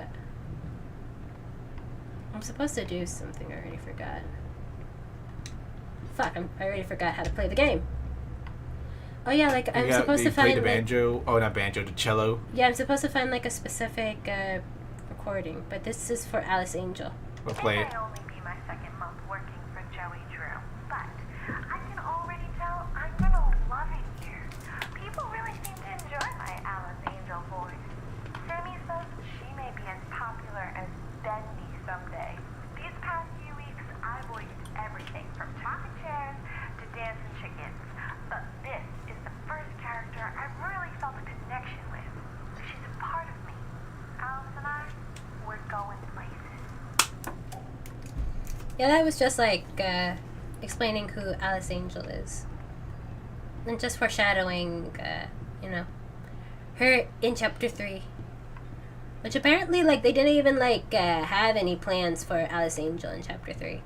A: I'm supposed to do something I already forgot. Fuck, I already forgot how to play the game. Oh, yeah, like, I'm supposed to find...
B: play the banjo. Oh, not banjo, the cello.
A: Yeah, I'm supposed to find, like, a specific recording, but this is for Alice Angel.
B: We'll play it.
G: It may only be my second month working for Joey Drew, but I can already tell I'm gonna love it here. People really seem to enjoy my Alice Angel voice. Sammy says she may be as popular as Bendy someday. These past few weeks, I voiced everything from talking chairs to dancing chickens, but this is the first character I've really felt a connection with. She's a part of me. Alice and I, we're going places.
A: Yeah, that was just like explaining who Alice Angel is. And just foreshadowing, her in Chapter 3. Which apparently, like, they didn't even, like, have any plans for Alice Angel in Chapter 3.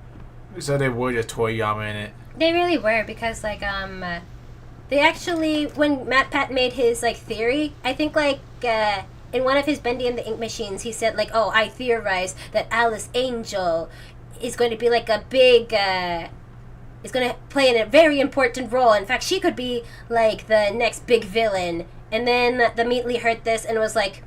B: So they were just Toriyama in it.
A: They really were, because, like, they actually, when Matt Pat made his, like, theory, I think, like, in one of his Bendy and the Ink Machines, he said, like, oh, I theorized that Alice Angel is going to be, like, a big, is going to play a very important role. In fact, she could be, like, the next big villain. And then the Meatly heard this and was like,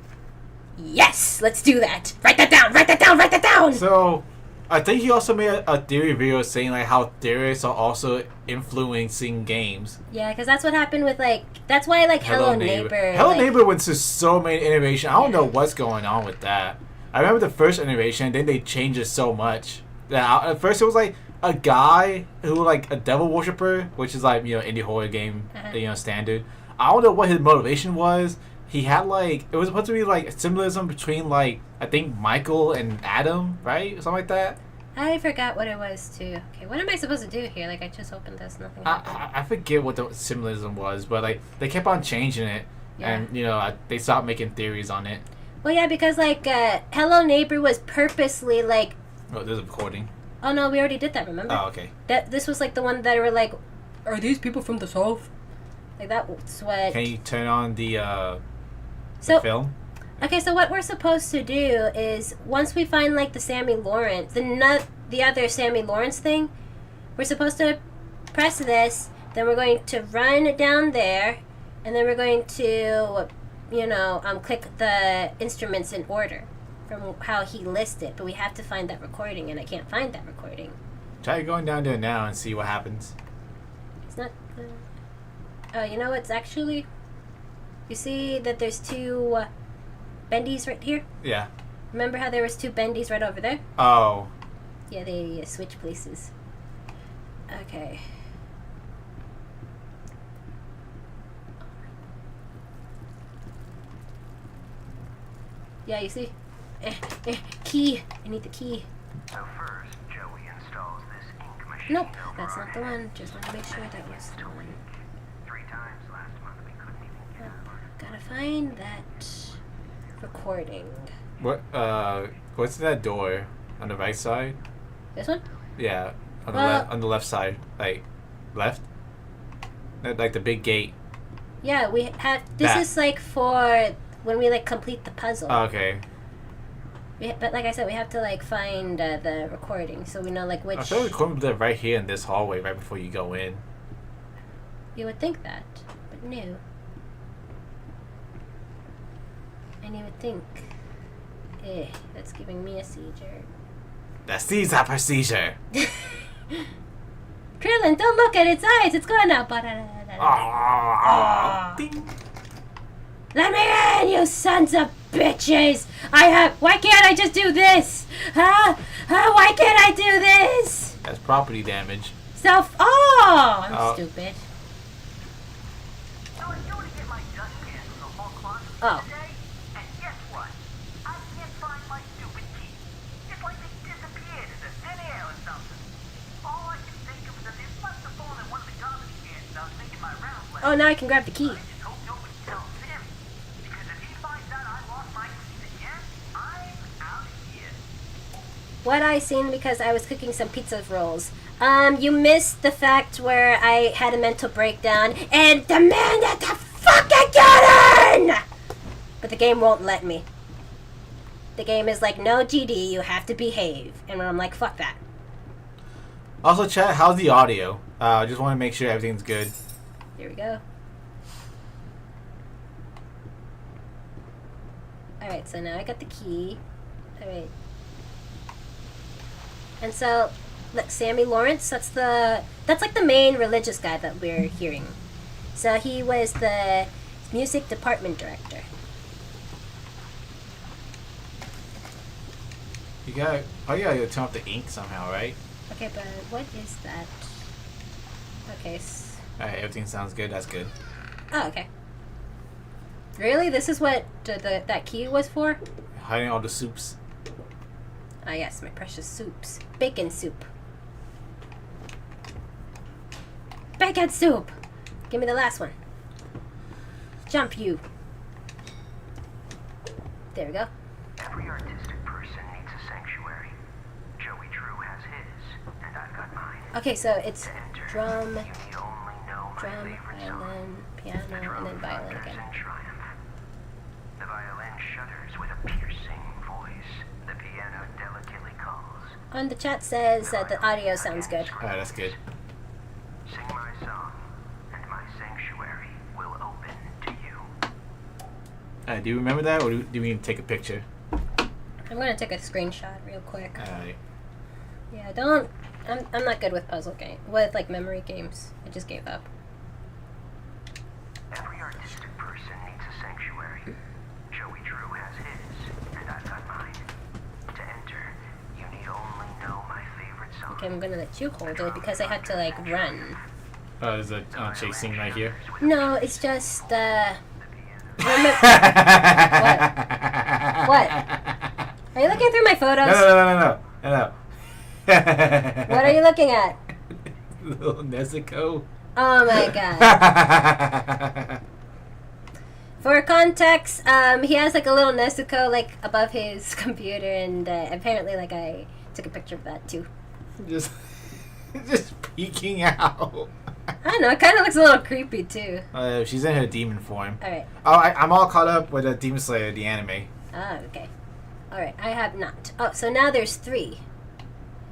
A: yes, let's do that. Write that down, write that down, write that down.
B: So, I think he also made a theory video saying, like, how theorists are also influencing games.
A: Yeah, because that's what happened with, like, that's why, like, Hello Neighbor.
B: Hello
A: like,
B: Neighbor went to so many innovations. I don't know what's going on with that. I remember the first innovation, then they changed it so much. That at first it was, like, a guy who, like, a devil worshiper, which is, like, indie horror game, standard. I don't know what his motivation was. He had, like, it was supposed to be, like, symbolism between, like, I think Michael and Adam, right? Something like that.
A: I forgot what it was, too. Okay, what am I supposed to do here? Like, I just opened this, nothing happened.
B: I forget what the symbolism was, but, like, they kept on changing it. Yeah. And, they stopped making theories on it.
A: Well, yeah, because, like, Hello Neighbor was purposely, like...
B: Oh, there's a recording.
A: Oh, no, we already did that, remember?
B: Oh, okay.
A: This was, like, the one that were, like, are these people from the South? Like, that's what...
B: Can you turn on the film?
A: Okay, so what we're supposed to do is once we find like the Sammy Lawrence, the other Sammy Lawrence thing, we're supposed to press this. Then we're going to run down there, and then we're going to, click the instruments in order from how he listed. But we have to find that recording, and I can't find that recording.
B: Try going down there now and see what happens.
A: It's not. You know what's actually? You see that there's two Bendys right here.
B: Yeah.
A: Remember how there was two Bendys right over there?
B: Oh.
A: Yeah, they switch places. Okay. Yeah, you see? Key. I need the key.
F: So first, Joey installs this ink machine.
A: Nope, that's not the one. Just want to make sure that was the one.
F: 3 times last month we couldn't even get
A: Oh, gotta find that recording.
B: What's that door on the right side?
A: This one?
B: Yeah, on the left side, like left, like the big gate.
A: Yeah, we have. This is like for when we like complete the puzzle.
B: Oh, okay.
A: But like I said, we have to like find the recording so we know like which.
B: I feel like the recording was right here in this hallway, right before you go in.
A: You would think that, but no. And you would think, that's giving me a seizure.
B: The Caesar procedure.
A: Krillin, don't look at its eyes. It's going up.
B: Ding.
A: Let me in, you sons of bitches! Why can't I just do this? Huh? Why can't I do this?
B: That's property damage.
A: I'm stupid.
F: So I go to get my dust cans from the hall closet
A: Oh.
F: today, and guess what? I can't find my stupid key. It's like they disappeared into thin air or something. All I can think of is that they left the phone in one of the garbage cans and I was making my rounds last
A: Oh, now I can grab the key.
F: I just hope nobody tells Sammy. Because if he finds out I lost my keys again, I'm out of here.
A: What I seen because I was cooking some pizza rolls. You missed the fact where I had a mental breakdown and demanded to fucking get in! But the game won't let me. The game is like, no GD, you have to behave. And I'm like, fuck that.
B: Also, chat, how's the audio? I just want to make sure everything's good.
A: Here we go. Alright, so now I got the key. Alright. And so, look, Sammy Lawrence, that's like the main religious guy that we're hearing. So he was the music department director.
B: You gotta turn off the ink somehow, right?
A: Okay, but what is that? Okay.
B: Alright, everything sounds good. That's good.
A: Oh, okay. Really? This is what that key was for?
B: Hiding all the soups.
A: Ah, yes, my precious soups. Bacon soup. Bacon soup! Give me the last one. Jump, you. There we go.
F: Every artistic person needs a sanctuary. Joey Drew has his, and I've got mine.
A: Okay, so it's
F: To enter,
A: drum,
F: you need only know my favorite song.
A: violin,
F: The
A: piano,
F: drum
A: and then violin
F: thunders
A: again.
F: in triumph. The violin shudders with a piercing voice. The piano delicately calls.
A: On the chat says that the audio sounds good.
B: Alright, that's good.
F: Sing my song, and my sanctuary will open to you.
B: Do you remember that, or do you mean take a picture?
A: I'm gonna take a screenshot real quick.
B: Alright.
A: Yeah, I'm not good with with like memory games. I just gave up.
F: Every artistic person needs a sanctuary. Joey Drew has his, and I've got mine. To enter, you need only know my favorite song.
A: Okay, I'm gonna let you hold it because I had to like run.
B: There's a chasing right here.
A: No, it's just
B: What?
A: What? Are you looking through my photos?
B: No.
A: What are you looking at?
B: Little Nezuko.
A: Oh my god. For context, he has like a little Nezuko like above his computer, and apparently like I took a picture of that too.
B: Just peeking out.
A: I don't know. It kind of looks a little creepy too.
B: She's in her demon form.
A: All right.
B: Oh, I'm all caught up with the Demon Slayer, the anime.
A: Oh, okay. All right. I have not. Oh, so now there's 3.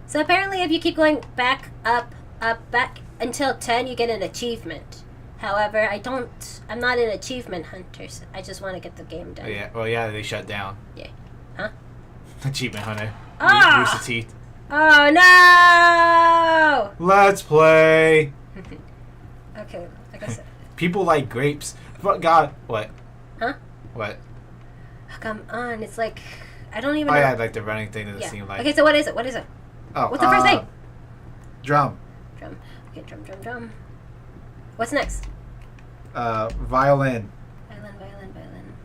A: So apparently, if you keep going back, up, back until 10, you get an achievement. However, I'm not an achievement hunter. So I just want to get the game done.
B: Oh, yeah. Well, yeah, they shut down.
A: Yeah. Huh?
B: Achievement hunter.
A: Ah!
B: Rooster Teeth.
A: Oh no!
B: Let's play.
A: Okay, like I said.
B: People like grapes. But God, what?
A: Huh?
B: What?
A: Come on, it's like I don't even
B: Oh
A: know.
B: yeah, like the running thing doesn't seem like.
A: Okay, so what is it? What is it?
B: Oh,
A: What's the first thing?
B: Drum.
A: Drum. Okay, drum. What's next?
B: Violin.
A: Violin.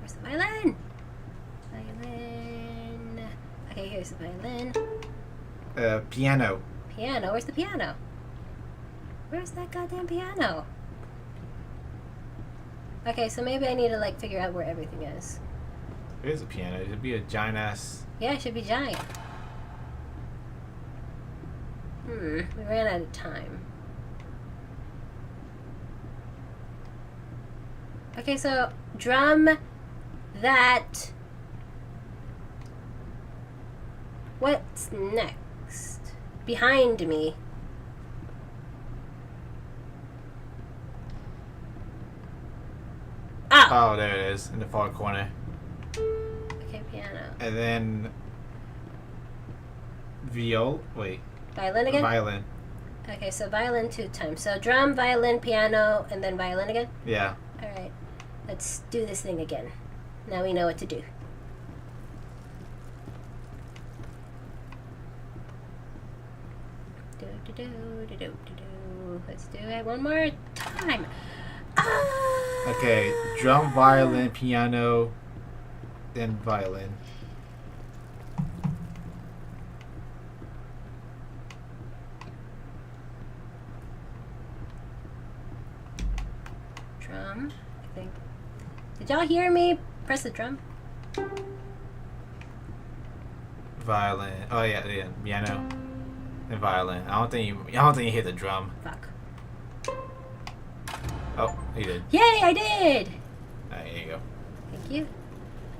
A: Where's the violin? Violin. Okay, here's the violin.
B: Piano.
A: Piano. Where's the piano? Where's that goddamn piano? Okay, so maybe I need to like figure out where everything is.
B: There's a piano. It'd be a giant ass.
A: Yeah, it should be giant. We ran out of time. Okay, so drum that. What's next? Behind me. Ah!
B: Oh, there it is in the far corner.
A: Okay, piano.
B: And then Wait.
A: Violin again?
B: Violin.
A: Okay, so violin 2 times. So drum, violin, piano, and then violin again?
B: Yeah.
A: Alright. Let's do this thing again. Now we know what to do. Let's do it one more time. Ah!
B: Okay. Drum, violin, piano, then violin.
A: Drum, I think. Did y'all hear me press the drum?
B: Violin. Oh yeah, piano and violin. I don't think you hit the drum.
A: Fuck.
B: Oh, you did.
A: Yay, I did!
B: There you go.
A: Thank you.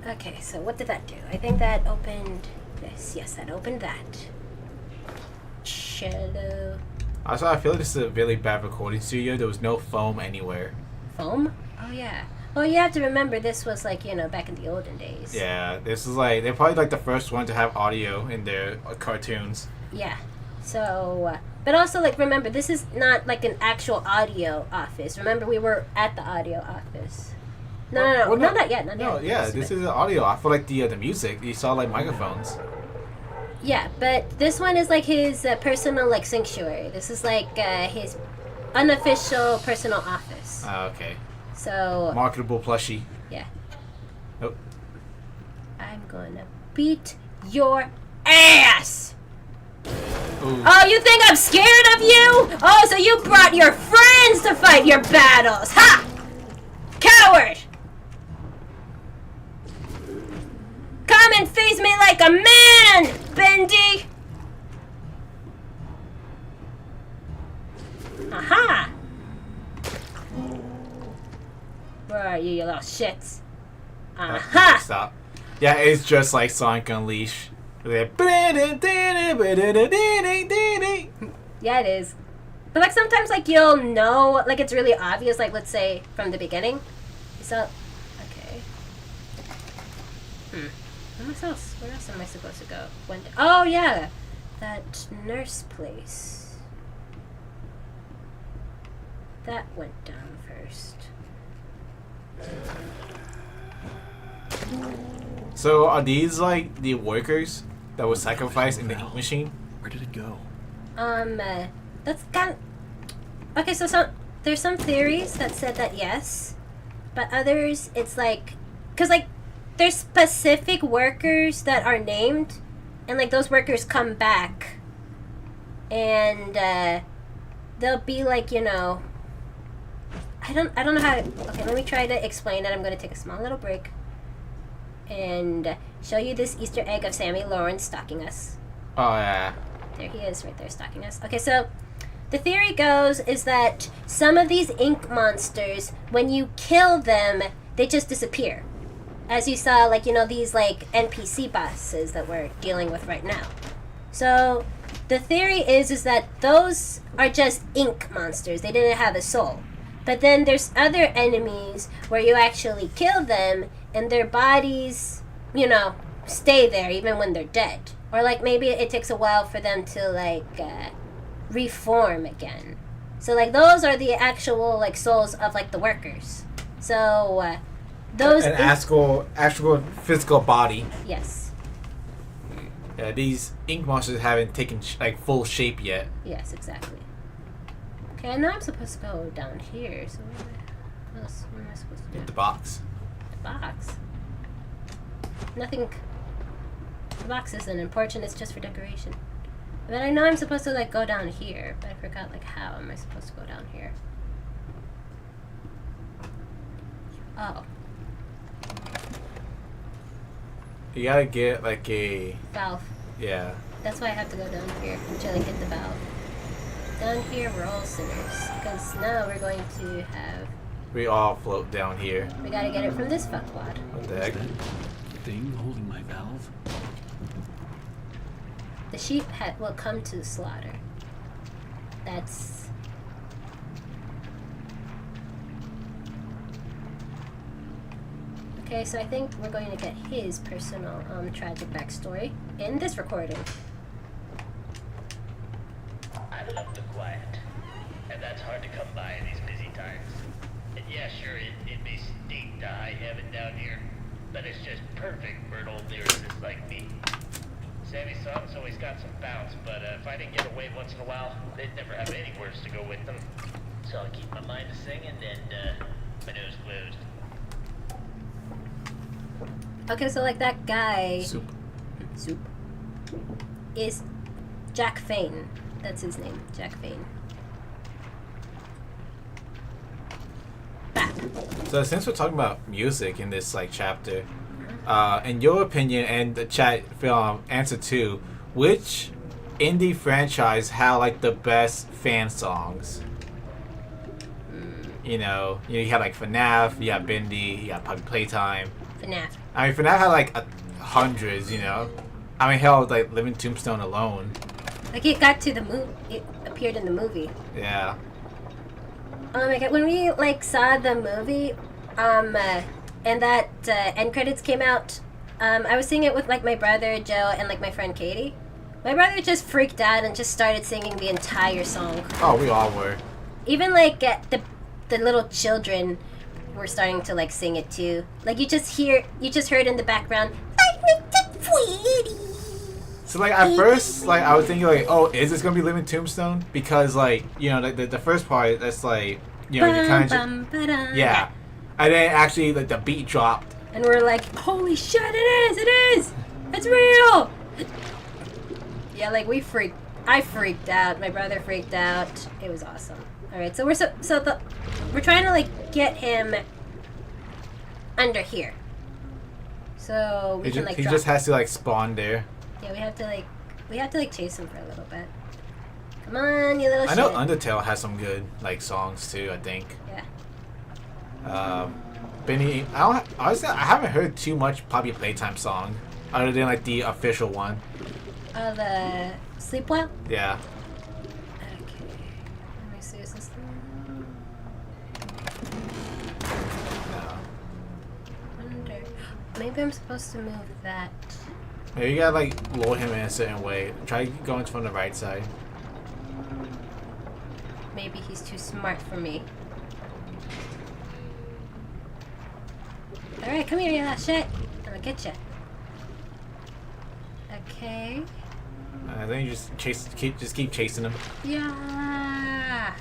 A: Okay, so what did that do? I think that opened this. Yes, that opened that. Cello.
B: Also, I feel like this is a really bad recording studio. There was no foam anywhere.
A: Foam? Oh, yeah. Well, you have to remember this was like, back in the olden days.
B: Yeah, this is like, they're probably like the first one to have audio in their cartoons.
A: Yeah. So, but also, like, remember, this is not like an actual audio office. Remember, we were at the audio office. No,
B: Well,
A: not yet.
B: No, yeah, this is an audio. I feel like the music, you saw like microphones.
A: Yeah, but this one is like his personal like sanctuary. This is like his unofficial personal office.
B: Okay.
A: So
B: Marketable plushie.
A: yeah,
B: Oh.
A: I'm gonna beat your ass.
B: Ooh.
A: Oh, you think I'm scared of you? Oh, so you brought your friends to fight your battles? Ha! Coward! Come and face me like a man, Bendy! Aha! Where are you little shits? Aha!
B: Stop. Yeah, it's just like Sonic Unleashed.
A: Yeah, it is. But like sometimes like you'll know, like it's really obvious, like let's say from the beginning. So, okay. Where else am I supposed to go? Oh yeah, that nurse place. That went down first.
B: So are these like the workers that were sacrificed in the ink machine?
C: Where did it go?
A: That's kind of... Okay, so there's some theories that said that yes, but others it's like, cause like there's specific workers that are named, and like those workers come back, and they'll be like I don't know how. Okay, let me try to explain it. I'm gonna take a small little break and show you this Easter egg of Sammy Lawrence stalking us.
B: Oh yeah.
A: There he is, right there, stalking us. Okay, so the theory goes is that some of these ink monsters, when you kill them, they just disappear. As you saw, like, you know, these, like, NPC bosses that we're dealing with right now. So, the theory is that those are just ink monsters. They didn't have a soul. But then there's other enemies where you actually kill them and their bodies, you know, stay there even when they're dead. Or, like, maybe it takes a while for them to, like, reform again. So, like, those are the actual, like, souls of, like, the workers. So, those...
B: An actual physical body.
A: Yes.
B: Yeah, these ink monsters haven't taken, like, full shape yet.
A: Yes, exactly. Okay, and now I'm supposed to go down here, so what else am I supposed to do?
B: The box.
A: The box? Nothing... The box isn't important, it's just for decoration. But I know I'm supposed to, like, go down here, but I forgot, like, how am I supposed to go down here? Oh.
B: You gotta get, like, a...
A: Valve.
B: Yeah.
A: That's why I have to go down here until I get the valve. Down here, we're all sinners. Because now we're going to have...
B: We all float down here.
A: We gotta get it from this fuckwad.
B: What the heck?
C: That thing holding my valve?
A: The sheep will come to the slaughter. That's... Okay, so I think we're going to get his personal tragic backstory in this recording.
H: I love the quiet, and that's hard to come by in these busy times. And yeah, sure, it may stink to high heaven down here, but it's just perfect for an old lyricist like me. Sammy's songs always got some bounce, but if I didn't get away once in a while, they'd never have any words to go with them. So I'll keep my mind to singing and my nose closed.
A: Okay, so like that guy...
B: Soup.
A: Is Jack Fane. That's his name, Jack Fane. Back.
B: So since we're talking about music in this, like, chapter, in your opinion and the chat film answer 2, which indie franchise had, like, the best fan songs? You know, you had, like, FNAF, you had Bendy, you had Puppy Playtime.
A: FNAF.
B: I mean, FNAF had, like, hundreds, you know? I mean, hell, like, Living Tombstone alone.
A: Like it got to the movie. It appeared in the movie.
B: Yeah.
A: Oh my god! When we like saw the movie, and that end credits came out, I was seeing it with like my brother Joe and like my friend Katie. My brother just freaked out and just started singing the entire song.
B: Oh, we all were.
A: Even like the little children were starting to like sing it too. Like you just heard in the background.
B: So, like, at first, like, I was thinking, like, oh, is this gonna be Living Tombstone? Because, like, you know, the first part, that's, like, you know, you kind of... Yeah. And then, actually, like, the beat dropped.
A: And we're like, holy shit, it is! It's real! Yeah, like, I freaked out. My brother freaked out. It was awesome. Alright, so we're trying to, like, get him under here. So we can, like,
B: he
A: drop
B: just has to, like, spawn there.
A: Yeah, we have to like chase him for a little bit. Come on, you little shit.
B: I know Undertale has some good, like, songs too, I think.
A: Yeah.
B: Benny, honestly, I haven't heard too much Poppy Playtime song other than, like, the official one.
A: Oh, the Sleep Well?
B: Yeah.
A: Okay. Let me see, is this the one? Wonder. Maybe I'm supposed to move that.
B: Maybe you gotta, like, lure him in a certain way. Try going from the right side.
A: Maybe he's too smart for me. Alright, come here, you little shit. I'm gonna get you. Okay.
B: Then you just keep chasing him.
A: Yeah.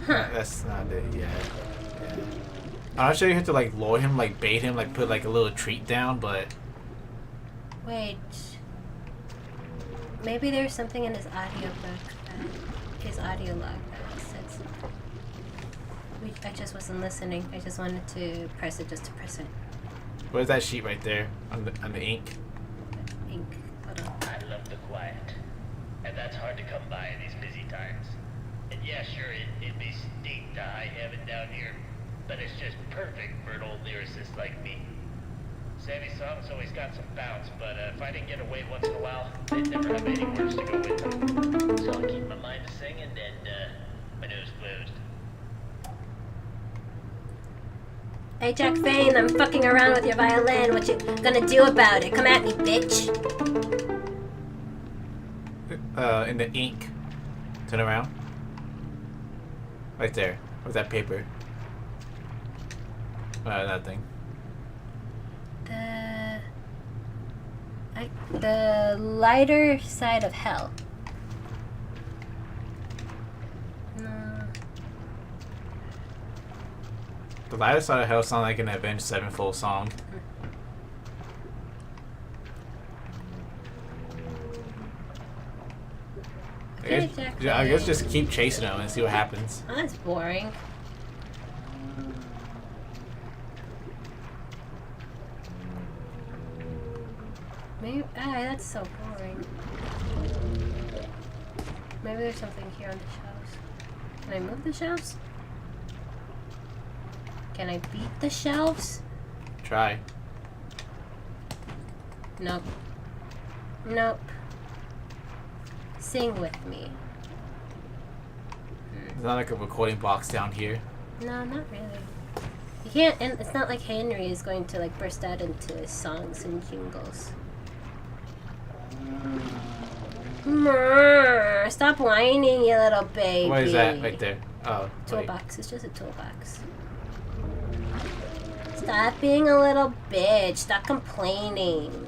A: Huh.
B: That's not it yet. Yeah. I'm not sure you have to, like, lure him, like, bait him, like, put, like, a little treat down, but...
A: Wait. Maybe there's something in this audiobook that... his audio log that said something. I just wasn't listening. I just wanted to press it just to press it.
B: Where's that sheet right there on the ink?
A: Ink. Hold on.
H: I love the quiet. And that's hard to come by in these busy times. And yeah, sure, it may stink to high heaven down here, but it's just perfect for an old lyricist like me. Sammy's songs always got some bounce, but if I didn't get away once in a while, they'd never have any words to go with them. So I'll keep my mind to singing and my nose closed.
A: Hey, Jack Fane, I'm fucking around with your violin. What you gonna do about it? Come at me, bitch.
B: In the ink. Turn around. Right there. Where's that paper? That thing.
A: The lighter side of hell. No.
B: The lighter side of hell sounds like an Avenged Sevenfold song.
A: Okay,
B: I guess just keep chasing them and see what happens.
A: Oh, that's boring. Maybe that's so boring. Maybe there's something here on the shelves. Can I move the shelves? Can I beat the shelves?
B: Try.
A: Nope. Nope. Sing with me.
B: It's not like a recording box down here.
A: No, not really. You can't, and it's not like Henry is going to like burst out into his songs and jingles. Stop whining, you little baby.
B: What is that right there? Oh,
A: toolbox. It's just a toolbox. Stop being a little bitch. Stop complaining.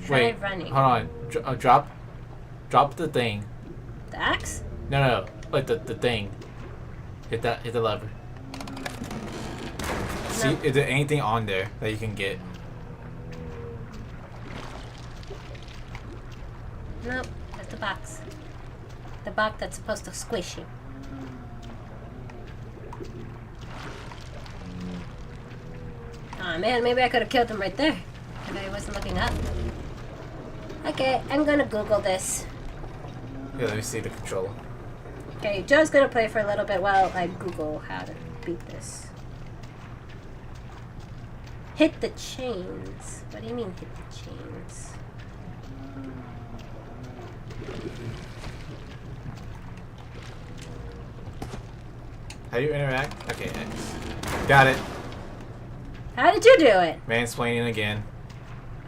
A: Try running.
B: Hold on. Drop the thing.
A: The axe?
B: No. Like the thing. Hit the lever. See, is there anything on there that you can get?
A: Nope, that's the box. The box that's supposed to squish you. Aw, man, maybe I could have killed him right there if I wasn't looking up. Okay, I'm gonna Google this.
B: Yeah, let me see the controller.
A: Okay, Joe's gonna play for a little bit while I Google how to beat this. Hit the chains. What do you mean hit the chains?
B: How do you interact? Okay, X. Got it.
A: How did you do it?
B: Mansplaining again.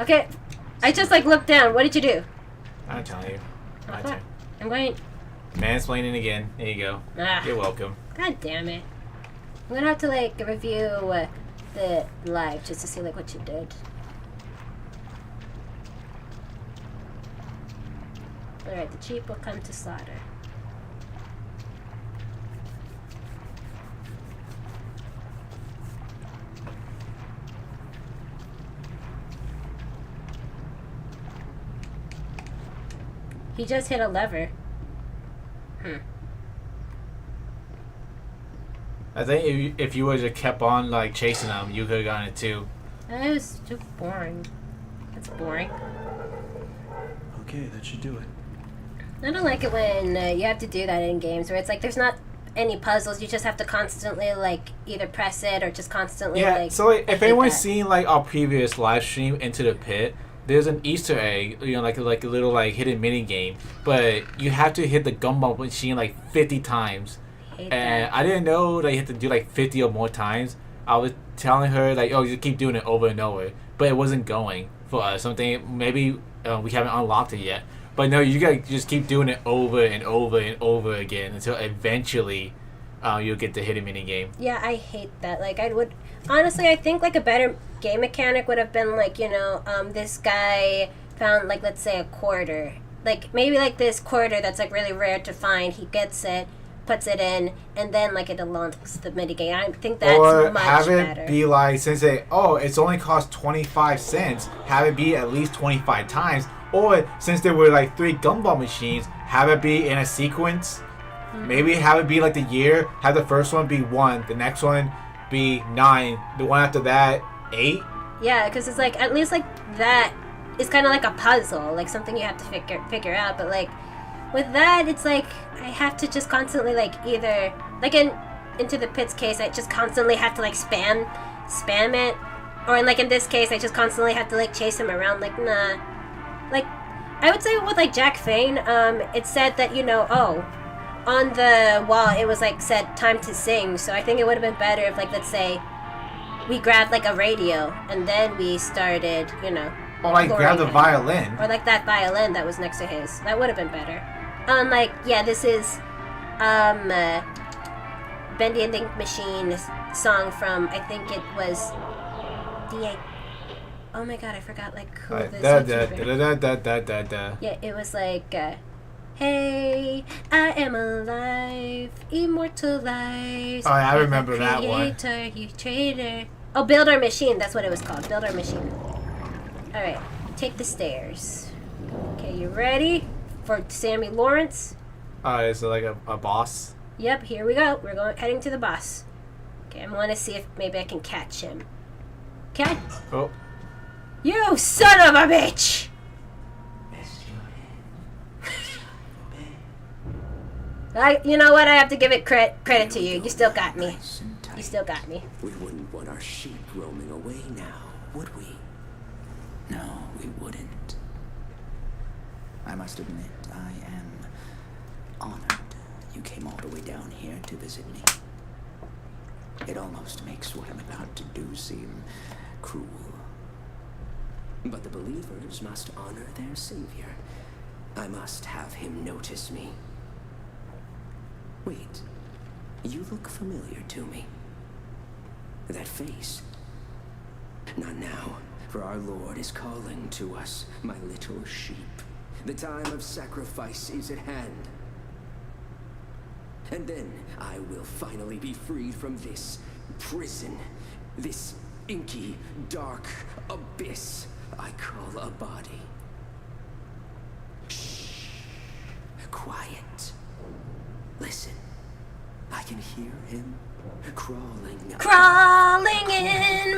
A: Okay, I just like looked down. What did you do?
B: I'm telling you. My turn.
A: I'm going.
B: Mansplaining again. There you go.
A: Ah,
B: You're welcome.
A: God damn it. I'm gonna have to like review the live just to see like what you did. Alright, the cheap will come to slaughter. He just hit a lever.
B: I think if you would have kept on like chasing them, you could have gotten it too.
A: That was too boring. That's boring.
C: Okay, that should do it.
A: I don't like it when you have to do that in games where it's like there's not any puzzles. You just have to constantly like either press it or just constantly like.
B: So like, if anyone's seen like our previous live stream Into the Pit, there's an Easter egg, you know, like a little like hidden mini game, but you have to hit the gumball machine like 50 times. And I didn't know that you had to do like 50 or more times. I was telling her like, oh, you keep doing it over and over, but it wasn't going for us. Something maybe we haven't unlocked it yet. But no, you gotta just keep doing it over and over and over again until eventually you'll get the hidden mini game.
A: Yeah, I hate that. Like, I would honestly, I think like a better game mechanic would have been like, you know, this guy found like, let's say a quarter, like maybe like this quarter that's like really rare to find. He gets it, puts it in, and then like it unlocks the mini game. I think that's
B: or
A: much
B: have it
A: better.
B: be like, since it's only cost 25 cents, have it be at least 25 times. Or since there were like 3 gumball machines, have it be in a sequence. Maybe have it be like the year. Have the first one be 1, the next one be 9, the one after that 8.
A: Yeah, because it's like at least like that is kind of like a puzzle, like something you have to figure out. But like with that, it's like I have to just constantly like either like into the Pit's case, I just constantly have to like spam it, or in this case, I just constantly have to like chase him around. Like nah, like I would say with like Jack Fane, it said that on the wall it was like said time to sing. So I think it would have been better if like let's say we grabbed like a radio and then we started
B: Or like grab the violin.
A: or like that violin that was next to his. That would have been better. This is Bendy and the Ink Machine song from, I think it was oh my god, I forgot like who this YouTuber. Yeah, it was like hey, I am alive, immortalized.
B: Oh, I remember that one.
A: Creator, you traitor. Oh, Build Our Machine, that's what it was called. Build Our Machine. Alright, take the stairs. Okay, you ready for Sammy Lawrence?
B: Is it like a boss?
A: Yep, here we go. We're heading to the boss. Okay, I want to see if maybe I can catch him. Okay?
B: Oh.
A: You son of a bitch! You know what? I have to give it credit to you. You still got me. You still got me.
E: We wouldn't want our sheep roaming away now, would we?
C: No, we wouldn't. I must admit, I am honored you came all the way down here to visit me. It almost makes what I'm about to do seem cruel.
E: But the believers must honor their savior. I must have him notice me. Wait, you look familiar to me. That face. Not now, for our Lord is calling to us, my little sheep. The time of sacrifice is at hand. And then I will finally be freed from this prison, this inky, dark abyss I call a body. Shh. Quiet. Listen. I can hear him crawling
A: in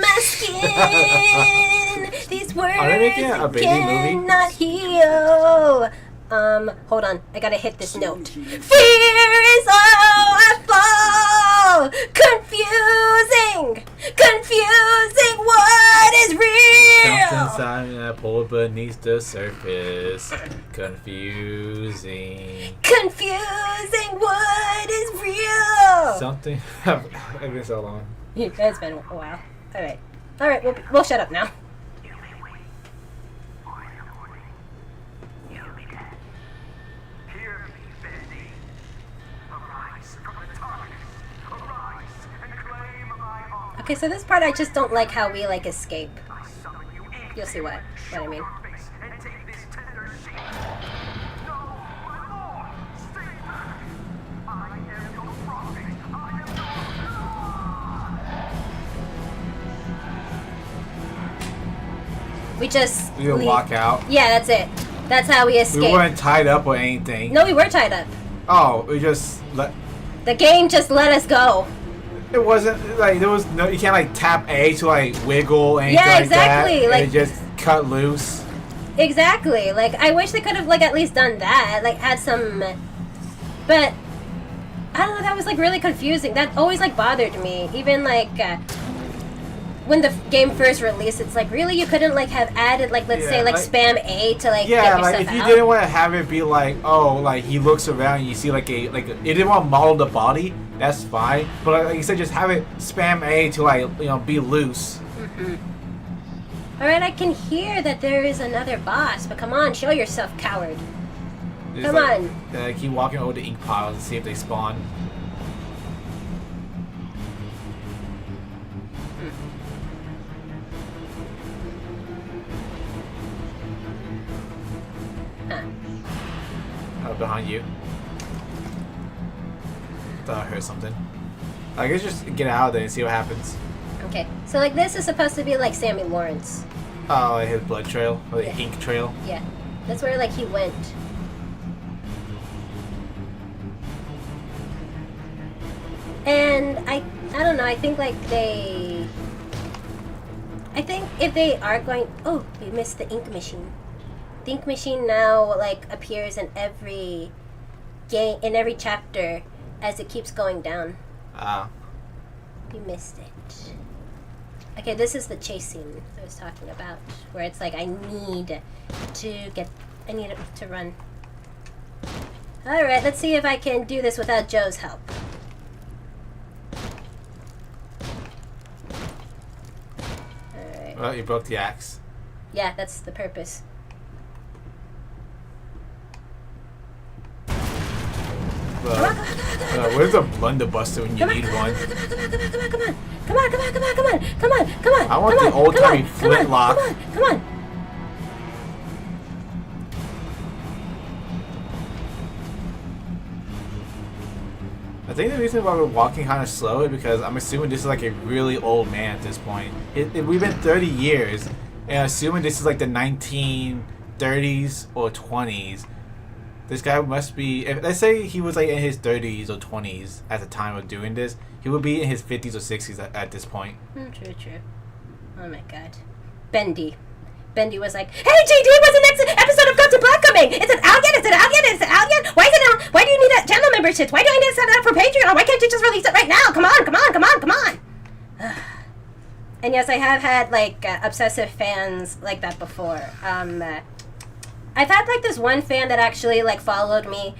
A: my skin. These words
B: Are they making a Bendy movie?
A: cannot heal. Hold on. I gotta hit this note. Fear is all I fall. Confusing what is real.
B: Something's inside that pull beneath the surface. Confusing
A: what is real.
B: something. It's been so long.
A: It's been a while. All right. We'll shut up now.
F: Hear me, Bendy. Arise from the darkness. Arise and claim my honor.
A: Okay, so this part I just don't like how we like escape.
F: I summon you in.
A: You'll see what I mean.
F: Face and take this tender sheep. No, my lord, stay back. I am your prophet. I am your
A: We just
B: We would walk out.
A: Yeah, that's it. That's how we escape.
B: We weren't tied up or anything.
A: No, we were tied up.
B: Oh, we just let.
A: The game just let us go.
B: It wasn't like there was no. You can't like tap A to like wiggle or anything
A: Yeah, exactly,
B: like that.
A: like-
B: It just cut loose.
A: Exactly. Like I wish they could have like at least done that. Like had some, but I don't know. That was like really confusing. That always like bothered me. Even like when the game first released, it's like really you couldn't like have added like let's
B: Yeah,
A: say like
B: like-
A: spam A to like
B: Yeah,
A: get your
B: like
A: stuff
B: if you
A: out.
B: didn't want to have it be like, oh, like he looks around and you see like you didn't want to model the body, that's fine. But like you said, just have it spam A to like be loose.
A: All right, I can hear that there is another boss, but come on, show yourself, coward.
B: Just,
A: Come
B: like,
A: on.
B: keep walking over the ink piles and see if they spawn. Behind you. Thought I heard something. I guess just get out of there and see what happens.
A: Okay, so like this is supposed to be like Sammy Lawrence.
B: Oh, like his blood trail or the
A: Yeah.
B: ink trail.
A: Yeah. That's where like he went. And I don't know, I think like I think if they are going... Oh, we missed the ink machine. The ink machine now like appears in every game, in every chapter as it keeps going down.
B: Ah.
A: We missed it. Okay, this is the chase scene I was talking about, where it's like I need to run. Alright, let's see if I can do this without Joe's help. Alright.
B: Well, you broke the axe.
A: Yeah, that's the purpose.
B: Where's the blunderbuster when you need one?
A: Come on.
B: I want the old-timey flintlock.
A: Come on.
B: I think the reason why we're walking kind of slow is because I'm assuming this is like a really old man at this point. We've been 30 years, and assuming this is like the 1930s or 20s. This guy must be, let's say he was like in his 30s or 20s at the time of doing this. He would be in his 50s or 60s at this point.
A: True. Oh my god. Bendy was like, "Hey JD, when's the next episode of Go to Black coming? Is it out yet? Why is it out? Why do you need a channel membership? Why do I need to sign up for Patreon? Why can't you just release it right now? Come on. And yes, I have had like obsessive fans like that before. I've had like this one fan that actually like followed me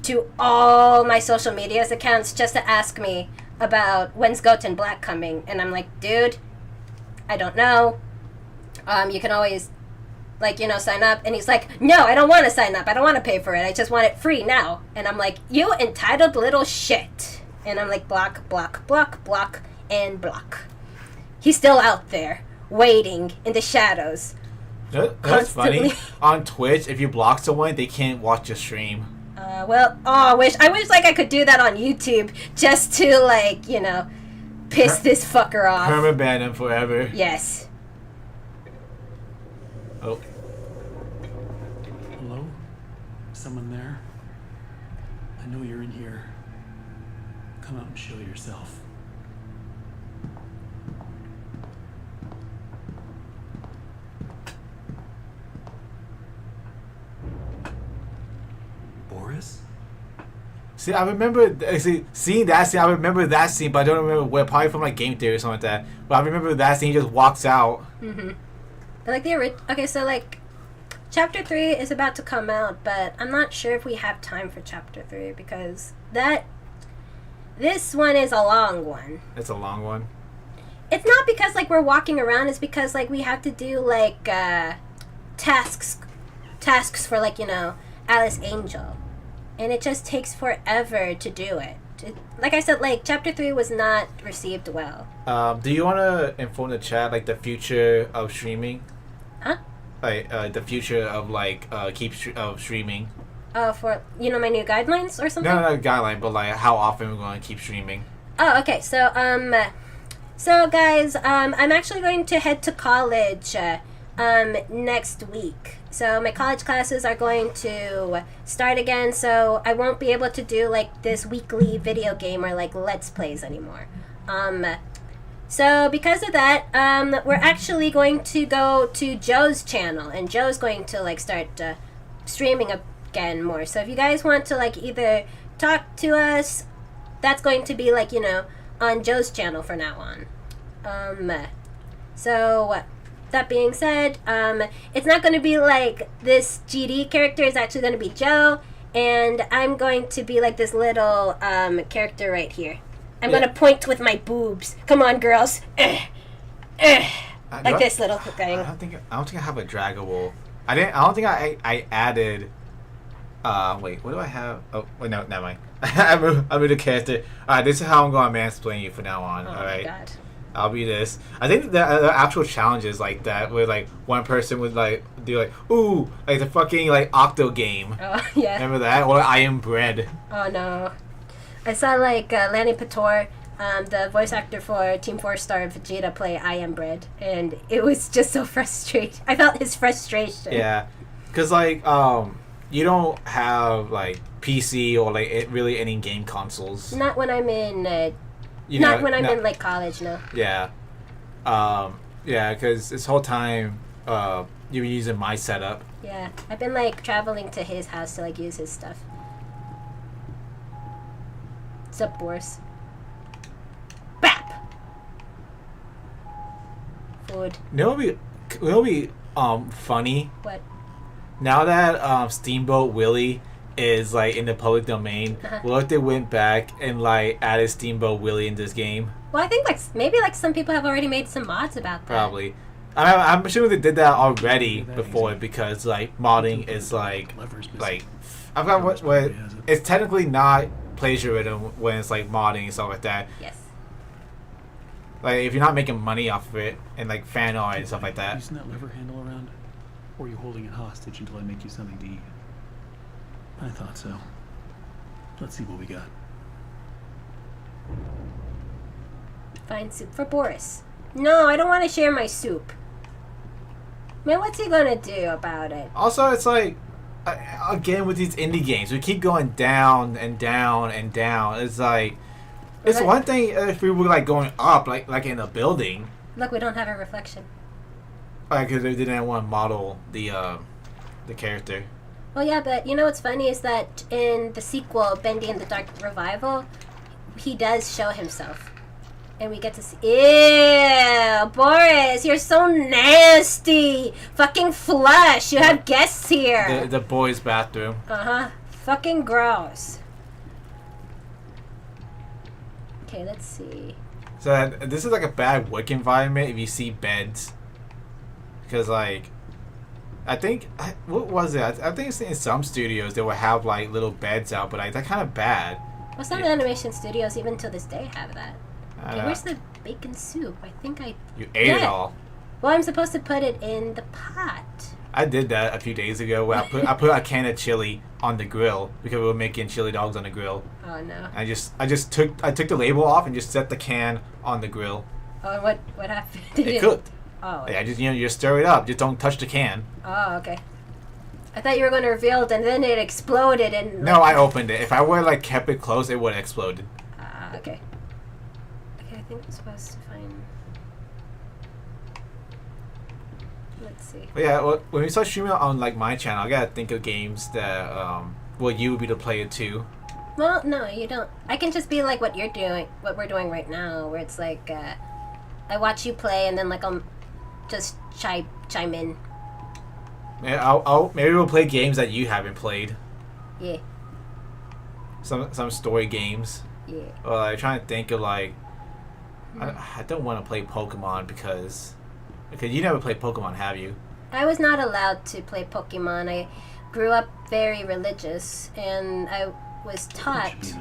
A: to all my social media accounts just to ask me about when's Goten Black coming, and I'm like, dude, I don't know. You can always like, sign up. And he's like, no, I don't want to sign up. I don't want to pay for it. I just want it free now. And I'm like, you entitled little shit. And I'm like, block, and block. He's still out there waiting in the shadows.
B: That's funny. On Twitch, if you block someone, they can't watch your stream.
A: I wish like I could do that on YouTube just to like, piss this fucker off.
B: Permaban him forever.
A: Yes.
B: Oh.
I: Hello? Someone there? I know you're in here. Come out and show yourself. Boris?
B: See, I remember seeing that scene. I remember that scene, but I don't remember where. Probably from like Game Theory or something like that. But I remember that scene. He just walks out.
A: Mm-hmm. But like okay, so like, Chapter 3 is about to come out, but I'm not sure if we have time for Chapter 3 because this one is a long one.
B: It's a long one.
A: It's not because like we're walking around. It's because like we have to do like tasks for like Alice Angel. And it just takes forever to do it. Like I said, like, Chapter 3 was not received well.
B: Do you want to inform the chat, like, the future of streaming?
A: Huh?
B: Like, the future of, like, of streaming.
A: For, my new guidelines or something?
B: No, not a guideline, but, like, how often we're going to keep streaming.
A: Oh, okay. So, guys, I'm actually going to head to college, next week. So my college classes are going to start again, so I won't be able to do like this weekly video game or like Let's Plays anymore. So because of that, we're actually going to go to Joe's channel, and Joe's going to like start streaming again more. So if you guys want to like either talk to us, that's going to be like, on Joe's channel for now on. So that being said, it's not going to be like this GD character. It's actually going to be Joe, and I'm going to be like this little character right here. I'm going to point with my boobs. Come on, girls. Like this little thing.
B: I don't think I have a Dragawol. I don't think I added. Wait, what do I have? Oh, wait, no, never mind. I'm in the character. Alright, this is how I'm going to mansplain you from now on.
A: Oh
B: alright.
A: my god.
B: I'll be this. I think the actual challenges like that, where like one person would like do like ooh, like the fucking like Octo game.
A: Oh yeah.
B: Remember that? Or I Am Bread.
A: Oh no. I saw like Lanny Pator, the voice actor for Team 4-Star Vegeta, play I Am Bread, and it was just so frustrating. I felt his frustration.
B: Yeah, Cause like you don't have like PC or like really any game consoles.
A: Not when I'm in.
B: You
A: not
B: know,
A: when I'm in like college. No.
B: Yeah. Yeah, because this whole time you were using my setup.
A: Yeah, I've been like traveling to his house to like use his stuff. What's up, Boris? Bap. Food.
B: It'll be funny.
A: What?
B: Now that Steamboat Willie is like in the public domain, what if they went back and like added Steamboat Willie in this game?
A: Well, I think like maybe like some people have already made some mods about that.
B: Probably. I'm assuming they did that already before because like modding is like I forgot what it's technically not plagiarism when it's like modding and stuff like that.
A: Yes.
B: Like if you're not making money off of it and like fan art and stuff like that.
I: Using that lever handle around, or are you holding it hostage until I make you something to eat? I thought so. Let's see what we got.
A: Find soup for Boris. No, I don't want to share my soup. Man, what's he gonna do about it?
B: Also, it's like again with these indie games, we keep going down and down and down. It's like it's one thing if we were like going up, like in a building.
A: Look, we don't have a reflection.
B: Because they didn't want to model the character.
A: Well, yeah, but you know what's funny is that in the sequel, Bendy and the Dark Revival, he does show himself. And we get to see... Ew! Boris, you're so nasty! Fucking flush! You have guests here!
B: The boys' bathroom.
A: Uh-huh. Fucking gross. Okay, let's see.
B: So this is like a bad work environment if you see beds. Because like... I think... What was it? I think in some studios they will have like little beds out, but like, that's kind of bad.
A: Well, some animation studios even to this day have that. Okay,
B: know.
A: where's the bacon soup? I think I...
B: You ate it all.
A: Well, I'm supposed to put it in the pot.
B: I did that a few days ago where I put a can of chili on the grill because we were making chili dogs on the grill.
A: Oh no.
B: I took the label off and just set the can on the grill.
A: Oh, what happened?
B: It cooked.
A: Oh.
B: Yeah, you stir it up. Just don't touch the can.
A: Oh, okay. I thought you were going to reveal it and then it exploded and...
B: No, I opened it. If I would like kept it closed, it would have exploded.
A: Ah, okay. Okay, I think I'm supposed to find... Let's see.
B: But yeah, when we start streaming on like my channel, I gotta think of games that you would be the player too.
A: Well, no, you don't. I can just be like what you're doing, what we're doing right now, where it's like I watch you play and then like I'll just chime in.
B: Yeah, maybe we'll play games that you haven't played.
A: Yeah.
B: Some story games.
A: Yeah.
B: Or like trying to think of like I don't want to play Pokemon because you never played Pokemon, have you?
A: I was not allowed to play Pokemon. I grew up very religious, and I was taught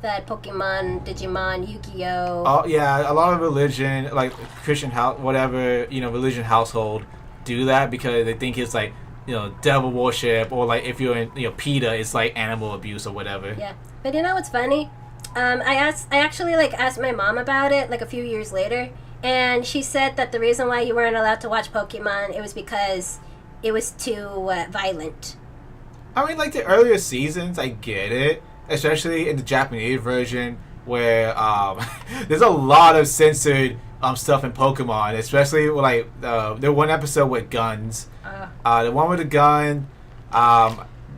A: that Pokemon, Digimon, Yu-Gi-Oh.
B: Oh yeah, a lot of religion, like Christian religion household, do that because they think it's like devil worship, or like if you're in PETA, it's like animal abuse or whatever.
A: Yeah, but you know what's funny? I actually asked my mom about it like a few years later, and she said that the reason why you weren't allowed to watch Pokemon, it was because it was too violent.
B: I mean, like the earlier seasons, I get it, especially in the Japanese version where there's a lot of censored stuff in Pokemon, especially with, like the one episode with guns. The one with the gun,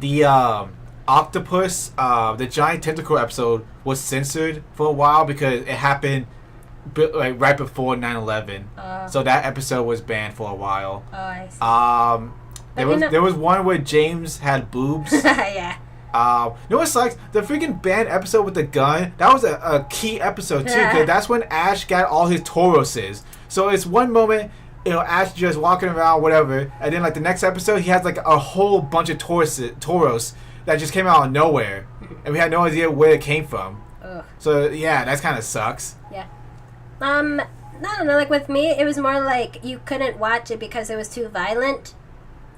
B: the octopus, the giant tentacle episode was censored for a while because it happened right before 9/11. So that episode was banned for a while.
A: Oh, I see.
B: There was one where James had boobs.
A: Yeah.
B: You know what sucks? The freaking banned episode with the gun, that was a key episode too, because that's when Ash got all his Tauroses. So it's one moment, Ash just walking around, whatever, and then like the next episode, he has like a whole bunch of Tauros that just came out of nowhere, and we had no idea where it came from.
A: Ugh.
B: So yeah, that kind of sucks.
A: Yeah. I don't know, like with me, it was more like you couldn't watch it because it was too violent.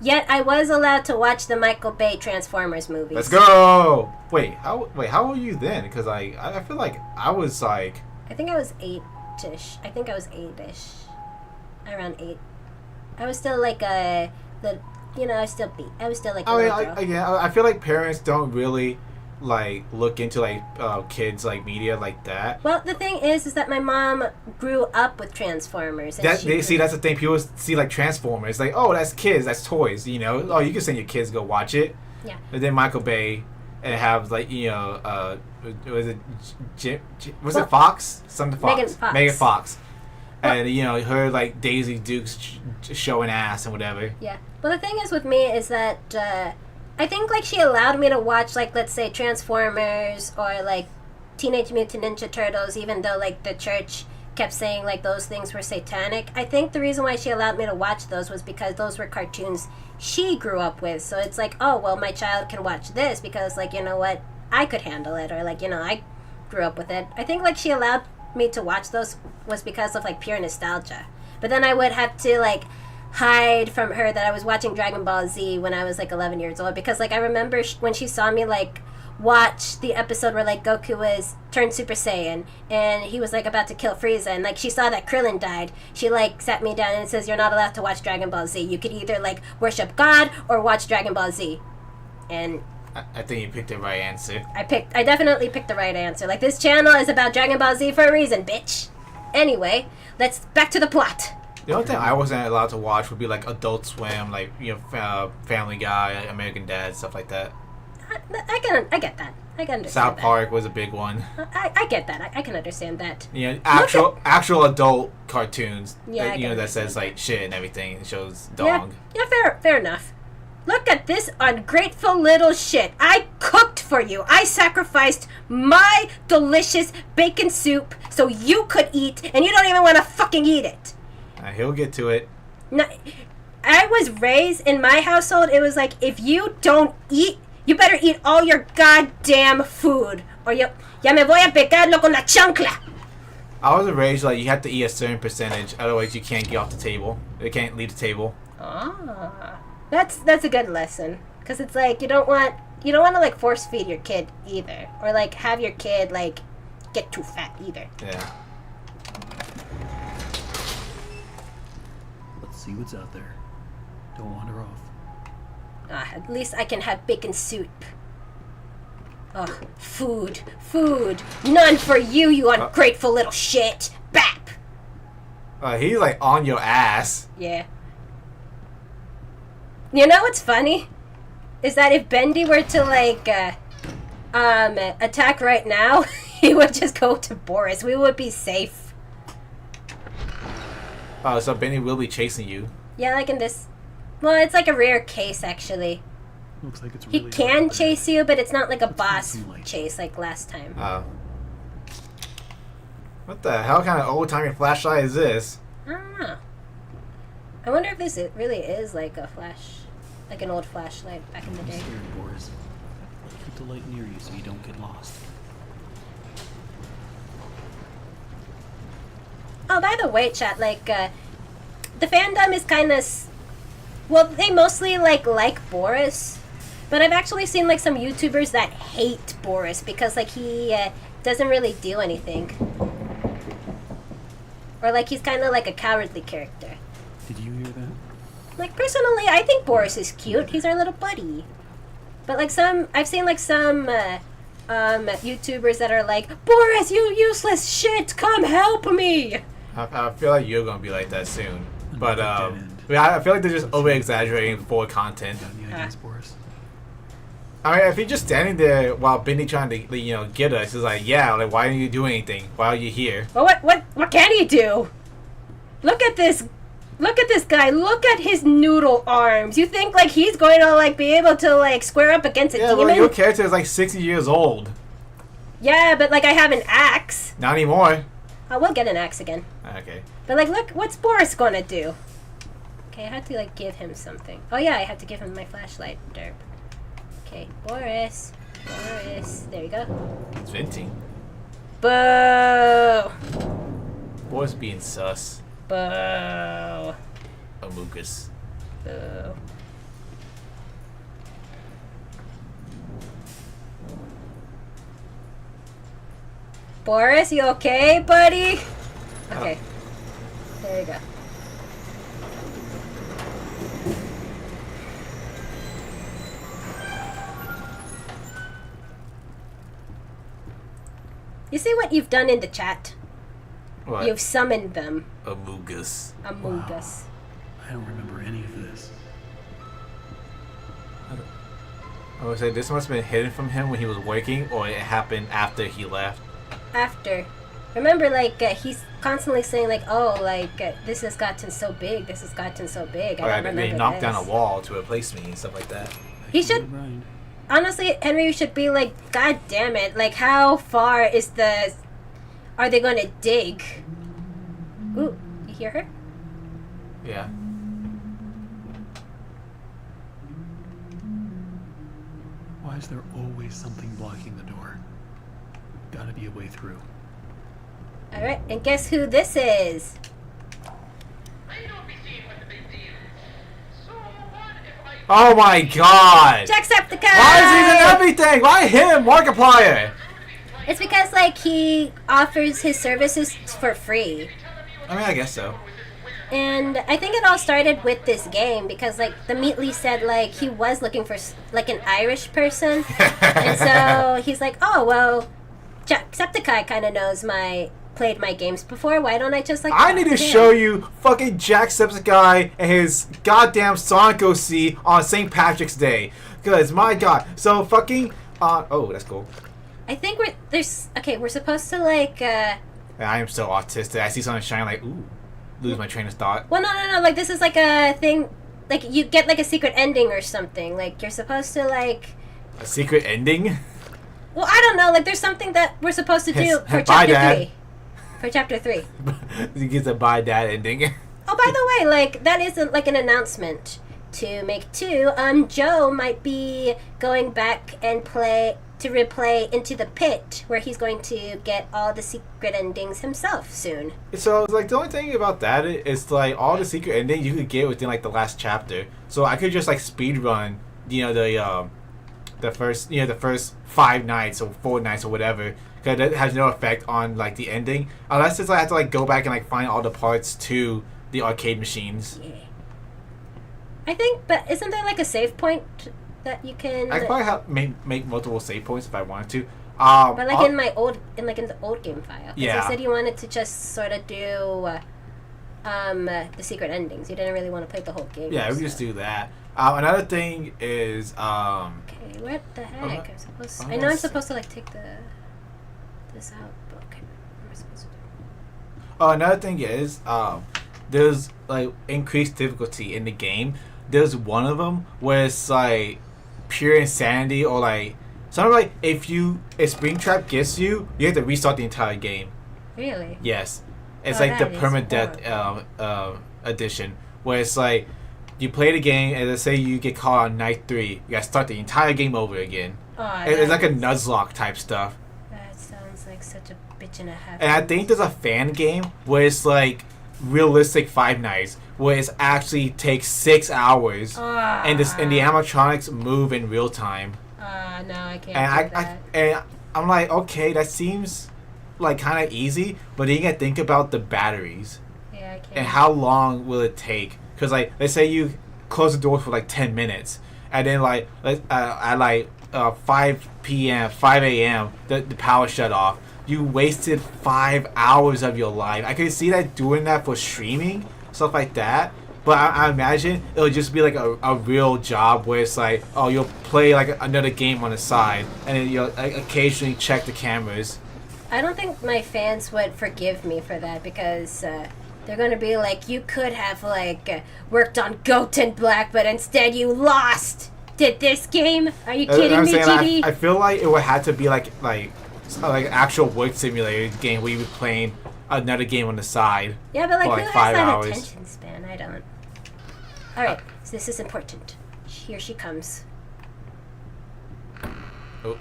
A: Yet I was allowed to watch the Michael Bay Transformers movies.
B: Let's go! Wait, how were you then? Because I feel like I was like...
A: I think I was 8-ish. Around 8. I was still like the you know, I was still like a
B: I mean,
A: little girl.
B: I feel like parents don't really like look into like kids like media like that.
A: Well, the thing is that my mom grew up with Transformers. And
B: That they see that's the thing. People see like Transformers, like, oh, that's kids, that's toys. You know, oh, you can send your kids to go watch it.
A: Yeah.
B: But then Michael Bay and have like was it was it Fox? Something Fox. Megan Fox. And you know her like Daisy Dukes showing ass and whatever.
A: Yeah. Well, the thing is with me is that I think like she allowed me to watch like, let's say, Transformers or like Teenage Mutant Ninja Turtles, even though like the church kept saying like those things were satanic. I think the reason why she allowed me to watch those was because those were cartoons she grew up with. So it's like, oh well, my child can watch this because like, you know what, I could handle it, or like, you know, I grew up with it. I think like she allowed me to watch those was because of like pure nostalgia. But then I would have to like hide from her that I was watching Dragon Ball Z when I was like 11 years old, because like I remember when she saw me like watch the episode where like Goku was turned Super Saiyan and he was like about to kill Frieza, and like she saw that Krillin died. She like sat me down and says, you're not allowed to watch Dragon Ball Z. You could either like worship God or watch Dragon Ball Z. And
B: I think you picked the right answer.
A: I definitely picked the right answer. Like, this channel is about Dragon Ball Z for a reason, bitch. Anyway, let's back to the plot.
B: The only thing I wasn't allowed to watch would be like Adult Swim, like, you know, Family Guy, American Dad, stuff like that.
A: I get that. I can understand
B: South
A: that.
B: Park was a big one.
A: I get that. I can understand that.
B: You know, actual adult cartoons.
A: Yeah,
B: that,
A: I
B: you know,
A: can
B: that says
A: understand
B: like shit and everything. It shows dong.
A: Yeah, fair enough. Look at this ungrateful little shit. I cooked for you. I sacrificed my delicious bacon soup so you could eat, and you don't even want to fucking eat it.
B: He'll get to it.
A: No, I was raised in my household. It was like, if you don't eat, you better eat all your goddamn food, or ya me voy a pegarlo con la chancla.
B: I was raised like you have to eat a certain percentage, otherwise you can't get off the table. You can't leave the table.
A: Ah, that's a good lesson, because it's like you don't want to like force feed your kid either, or like have your kid like get too fat either.
B: Yeah.
I: Let's see what's out there. Don't wander off.
A: At least I can have bacon soup. Oh, food. None for you, you ungrateful little shit. Bap!
B: He's like on your ass.
A: Yeah. You know what's funny? Is that if Bendy were to like attack right now, he would just go to Boris. We would be safe.
B: Oh, so Benny will be chasing you.
A: Yeah, like in this. Well, it's like a rare case, actually.
I: Looks like it's really
A: He can
I: hard.
A: chase you, but it's not like a
I: Let's
A: boss
I: find some light.
A: chase like last time.
B: Oh. What the hell kind of old-timey flashlight is this?
A: I don't know. I wonder if this really is like a like an old flashlight back in the
I: Be
A: day.
I: scared, Boris. Keep the light near you so you don't get lost.
A: Oh, by the way, chat, like, the fandom is kind of, well, they mostly like Boris, but I've actually seen like some YouTubers that hate Boris because like he doesn't really do anything, or like he's kind of like a cowardly character.
I: Did you hear that?
A: Like, personally, I think Boris is cute. He's our little buddy. But like I've seen like some YouTubers that are like, Boris, you useless shit, come help me.
B: I feel like you're gonna be like that soon. But
I: Another dead end.
B: yeah, I feel like they're just over-exaggerating for content.
I: Got any ideas, Boris?
B: I mean, if you're just standing there while Bendy trying to, you know, get us, it's like, yeah, like, why didn't you do anything? Why are you here?
A: Well, what can he do? Look at this guy. Look at his noodle arms. You think like he's going to like be able to like square up against a
B: Yeah,
A: demon?
B: but your character is like 60 years old.
A: Yeah, but like I have an axe.
B: Not anymore.
A: I will get an axe again.
B: Okay.
A: But like, look, what's Boris gonna do? Okay, I have to like give him something. Oh yeah, I have to give him my flashlight. Derp. Okay, Boris. There you go.
B: It's venting.
A: Boo!
B: Boy's being sus.
A: Boo!
B: Amogus.
A: Boo! Boris, you okay, buddy? Okay. There you go. You see what you've done in the chat?
B: What?
A: You've summoned them.
B: Amogus.
A: Among Us.
I: I don't remember any of this.
B: I would say this must have been hidden from him when he was working, or it happened after he left.
A: After. Remember, like, he's constantly saying, like, oh, like, this has gotten so big, this has gotten so big. I don't remember
B: They knocked
A: this.
B: down a wall to replace me and stuff like that.
A: He should, honestly, Henry should be like, God damn it, like, how far are they gonna dig? Ooh, you hear her?
B: Yeah.
I: Why is there always something blocking the door? Gotta be a way through.
A: Alright, and guess who this is?
H: I don't be seeing what the big deal. So what if I...
B: Oh my god!
A: Jacksepticeye!
B: Why is he in everything? Why him, Markiplier?
A: It's because, like, he offers his services for free.
B: I mean, I guess so.
A: And I think it all started with this game because, like, the Meatly said, like, he was looking for, like, an Irish person. And so he's like, oh, well, Jacksepticeye kind of played my games before. Why don't I just, like,
B: I need to show you fucking Jacksepticeye and his goddamn Sonic OC on St. Patrick's Day. Because, my god. So, fucking, oh, that's cool.
A: I think we're supposed to, like,
B: I am so autistic. I see something shine, like, ooh, lose my train of thought.
A: well, no, like, this is, like, a thing, like, you get, like, a secret ending or something. Like, you're supposed to, like...
B: A secret ending?
A: Well, I don't know. Like, there's something that we're supposed to do for
B: Bye,
A: chapter
B: Dad.
A: 3. For chapter 3.
B: He gets a bye dad ending.
A: Oh, by the way, like, that isn't, like, an announcement to make 2. Joe might be going back and replay Into the Pit, where he's going to get all the secret endings himself soon.
B: So, like, the only thing about that is, like, all the secret endings you could get within, like, the last chapter. So I could just, like, speed run, you know, the first 5 nights or 4 nights or whatever, because it has no effect on, like, the ending, unless it's like I have to, like, go back and, like, find all the parts to the arcade machines.
A: Yeah. I think, but isn't there, like, a save point that you can...
B: I could probably make multiple save points if I wanted to.
A: But, like, in the old game file. 'Cause
B: Yeah.
A: you said you wanted to just sort of do the secret endings. You didn't really want to play the whole game.
B: Yeah, we can just do that. Another thing is
A: Okay, what the heck? I know I'm supposed to, like, take this out, but okay, what am I supposed to do?
B: another thing is there's, like, increased difficulty in the game. There's one of them where it's, like, pure insanity, or, like, something like if Springtrap gets you have to restart the entire game.
A: Really?
B: Yes. It's
A: Oh,
B: like the
A: that is
B: permadeath edition, where it's like you play the game and let's say you get caught on night 3, you gotta start the entire game over again.
A: Oh,
B: It's like a Nuzlocke type stuff.
A: That sounds like such a bitch and a half.
B: And I think there's a fan game where it's like realistic Five Nights, where it actually takes 6 hours, and the animatronics move in real time.
A: No, I can't
B: And
A: do that.
B: and I'm like, okay, that seems like kind of easy, but then you gotta think about the batteries
A: Yeah, I can't.
B: and how long will it take? Because, like, let's say you close the door for like 10 minutes, and then like at like 5 a.m. the power shut off. You wasted 5 hours of your life. I could see that doing that for streaming, stuff like that. But I imagine it'll just be like a real job where it's like, oh, you'll play like another game on the side, and then you'll like, occasionally check the cameras.
A: I don't think my fans would forgive me for that because they're gonna be like, you could have like worked on Goat and Black, but instead you lost. Did this game? Are you kidding
B: I'm
A: me,
B: saying,
A: GD?
B: I feel like it would have to be like actual work simulator game where you be playing another game on the side.
A: Yeah, but like,
B: for
A: who has
B: 5
A: that
B: hours.
A: attention span? I don't. All right, so this is important. Here she comes.
B: Oh.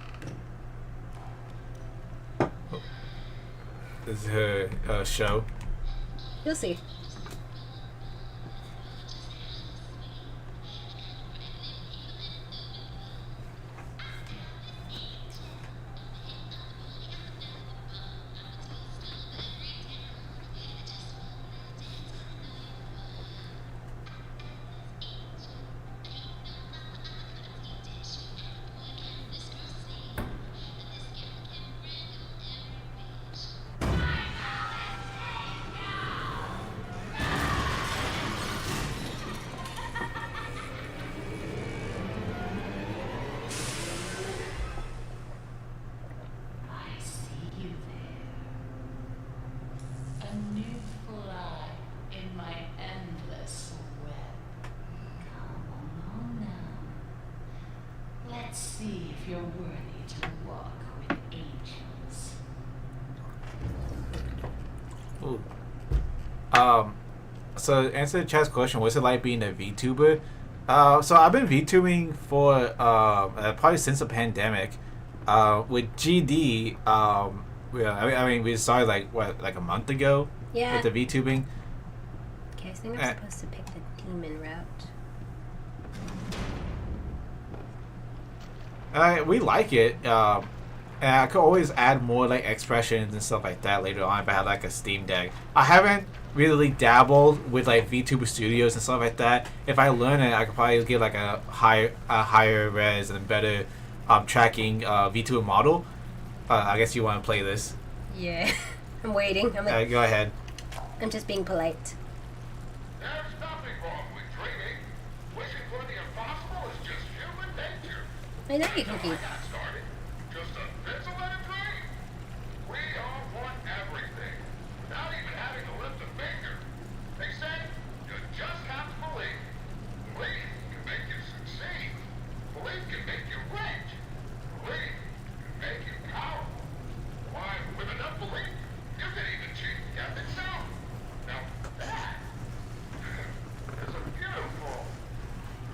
B: This is her show.
A: You'll see.
J: you're worthy to walk with angels.
B: Ooh. So to answer the chat's question, what's it like being a VTuber? So I've been VTubing for probably since the pandemic. With GD, I mean, we started like a month ago
A: Yeah.
B: with the VTubing.
A: Okay, I think I'm supposed to pick the demon route.
B: We like it. And I could always add more like expressions and stuff like that later on if I had like a Steam Deck. I haven't really dabbled with like VTuber Studios and stuff like that. If I learn it, I could probably get like a higher res and better tracking VTuber model. I guess you want to play this.
A: Yeah. I'm waiting. I'm like,
B: Go ahead.
A: I'm just being polite.
K: There's nothing wrong with dreaming. Wishing for the impossible is just human nature.
A: I know you can keep.
K: Got started. Just a pencil and a dream. We all want everything, without even having to lift a finger. They say you just have to believe. Belief can make you succeed. Belief can make you rich. Belief can make you powerful. Why, with enough belief, you can even cheat death itself. Now that is a beautiful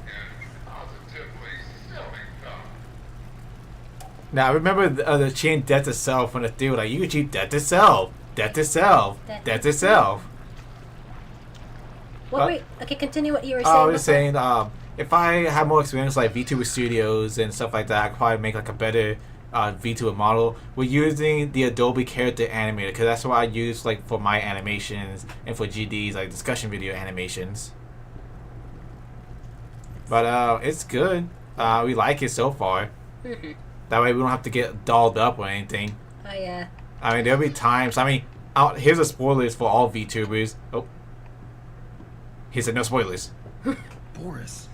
K: and positively silly thought.
B: Now I remember the chain death itself when the dude like you can cheat death itself, death itself, death itself.
A: What were okay, continue what you were saying.
B: I was saying, if I had more experience like VTuber Studios and stuff like that, I could probably make like a better VTuber model. We're using the Adobe Character Animator because that's what I use like for my animations and for GD's like discussion video animations. But it's good. We like it so far.
A: Mm-hmm.
B: That way we don't have to get dolled up or anything.
A: Oh yeah.
B: I mean, there'll be times. I mean, here's the spoilers for all VTubers. Oh, he said no spoilers.
I: Boris.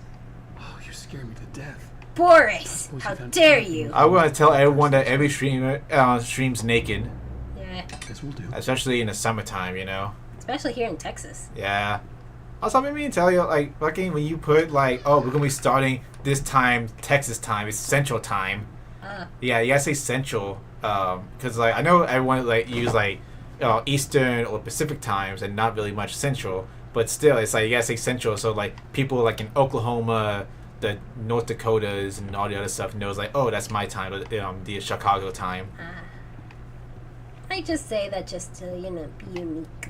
I: Oh, you scared me to death.
A: Boris, how dare you?
B: I want to tell everyone that every streamer streams naked.
A: Yeah.
I: Guess we'll do.
B: Especially in the summertime, you know.
A: Especially here in Texas.
B: Yeah. Also, let me tell you, like, fucking when you put like, oh, we're gonna be starting this time, Texas time. It's Central time. Yeah, you gotta say Central, because like I know everyone like use like Eastern or Pacific times and not really much Central, but still it's like you gotta say Central so like people like in Oklahoma, the North Dakotas and all the other stuff knows like, oh, that's my time, the Chicago time.
A: I just say that just to be unique.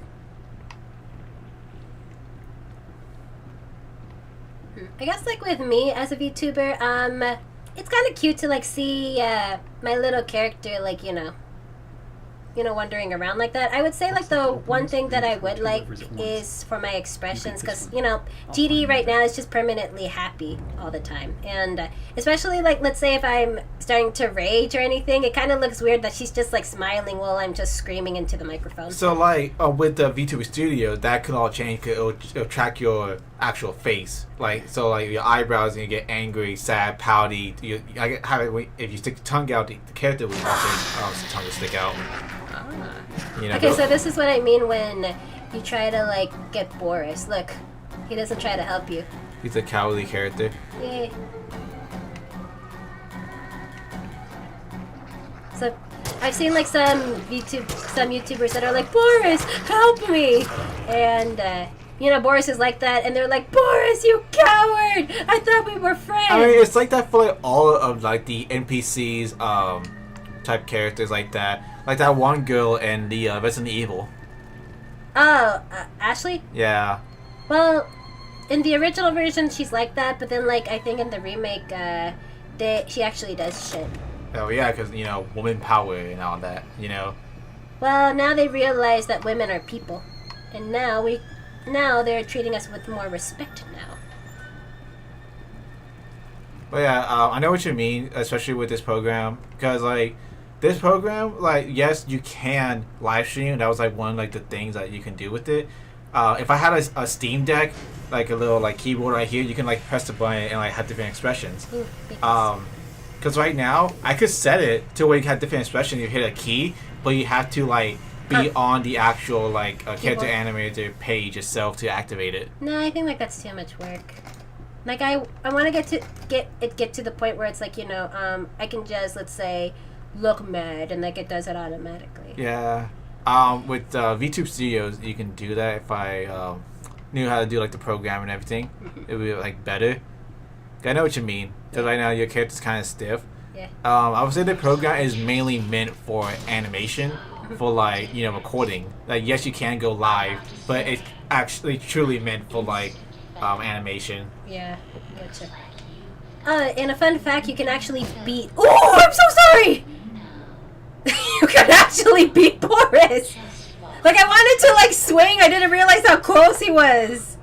A: I guess like with me as a VTuber, it's kind of cute to like see my little character like wandering around like that. I would say like the one thing that I would like is for my expressions because GD right now is just permanently happy all the time, and especially like let's say if I'm starting to rage or anything, it kind of looks weird that she's just like smiling while I'm just screaming into the microphone.
B: So like with the VTuber Studio, that could all change. It'll track your actual face, like so like your eyebrows and you get angry, sad, pouty. If you stick your tongue out, the character will also tongue will stick out.
A: Okay, so this is what I mean when you try to like get Boris. Look, he doesn't try to help you.
B: He's a cowardly character.
A: Yay. So I've seen like some YouTubers that are like, Boris, help me, and Boris is like that, and they're like, Boris, you coward! I thought we were friends.
B: I mean, it's like that for like all of like the NPCs, type characters like that. Like that one girl in the Resident Evil.
A: Oh, Ashley?
B: Yeah.
A: Well, in the original version, she's like that, but then like I think in the remake, she actually does shit.
B: Oh yeah, because woman power and all that.
A: Well, now they realize that women are people, and now they're treating us with more respect now.
B: But yeah, I know what you mean, especially with this program, because like this program, like yes, you can live stream. That was like one of like the things that you can do with it. If I had a Steam Deck, like a little like keyboard right here, you can like press the button and like have different expressions. Because right now I could set it to where you have different expressions. You hit a key, but you have to like be on the actual like character animator page itself to activate it.
A: No, I think like that's too much work. Like I want to get to the point where it's like, you know, I can just, let's say, look mad and like it does it automatically.
B: Yeah. With VTube Studios, you can do that. If I knew how to do like the program and everything, it would be like better. I know what you mean. Because right now your character's kind of stiff.
A: Yeah.
B: I would say the program is mainly meant for animation, for like, you know, recording. Like, yes, you can go live, but it's actually truly meant for like animation.
A: Yeah. Gotcha. And a fun fact, you can actually beat. Oh, I'm so sorry. You can actually beat Boris. Like I wanted to like swing, I didn't realize how close he was.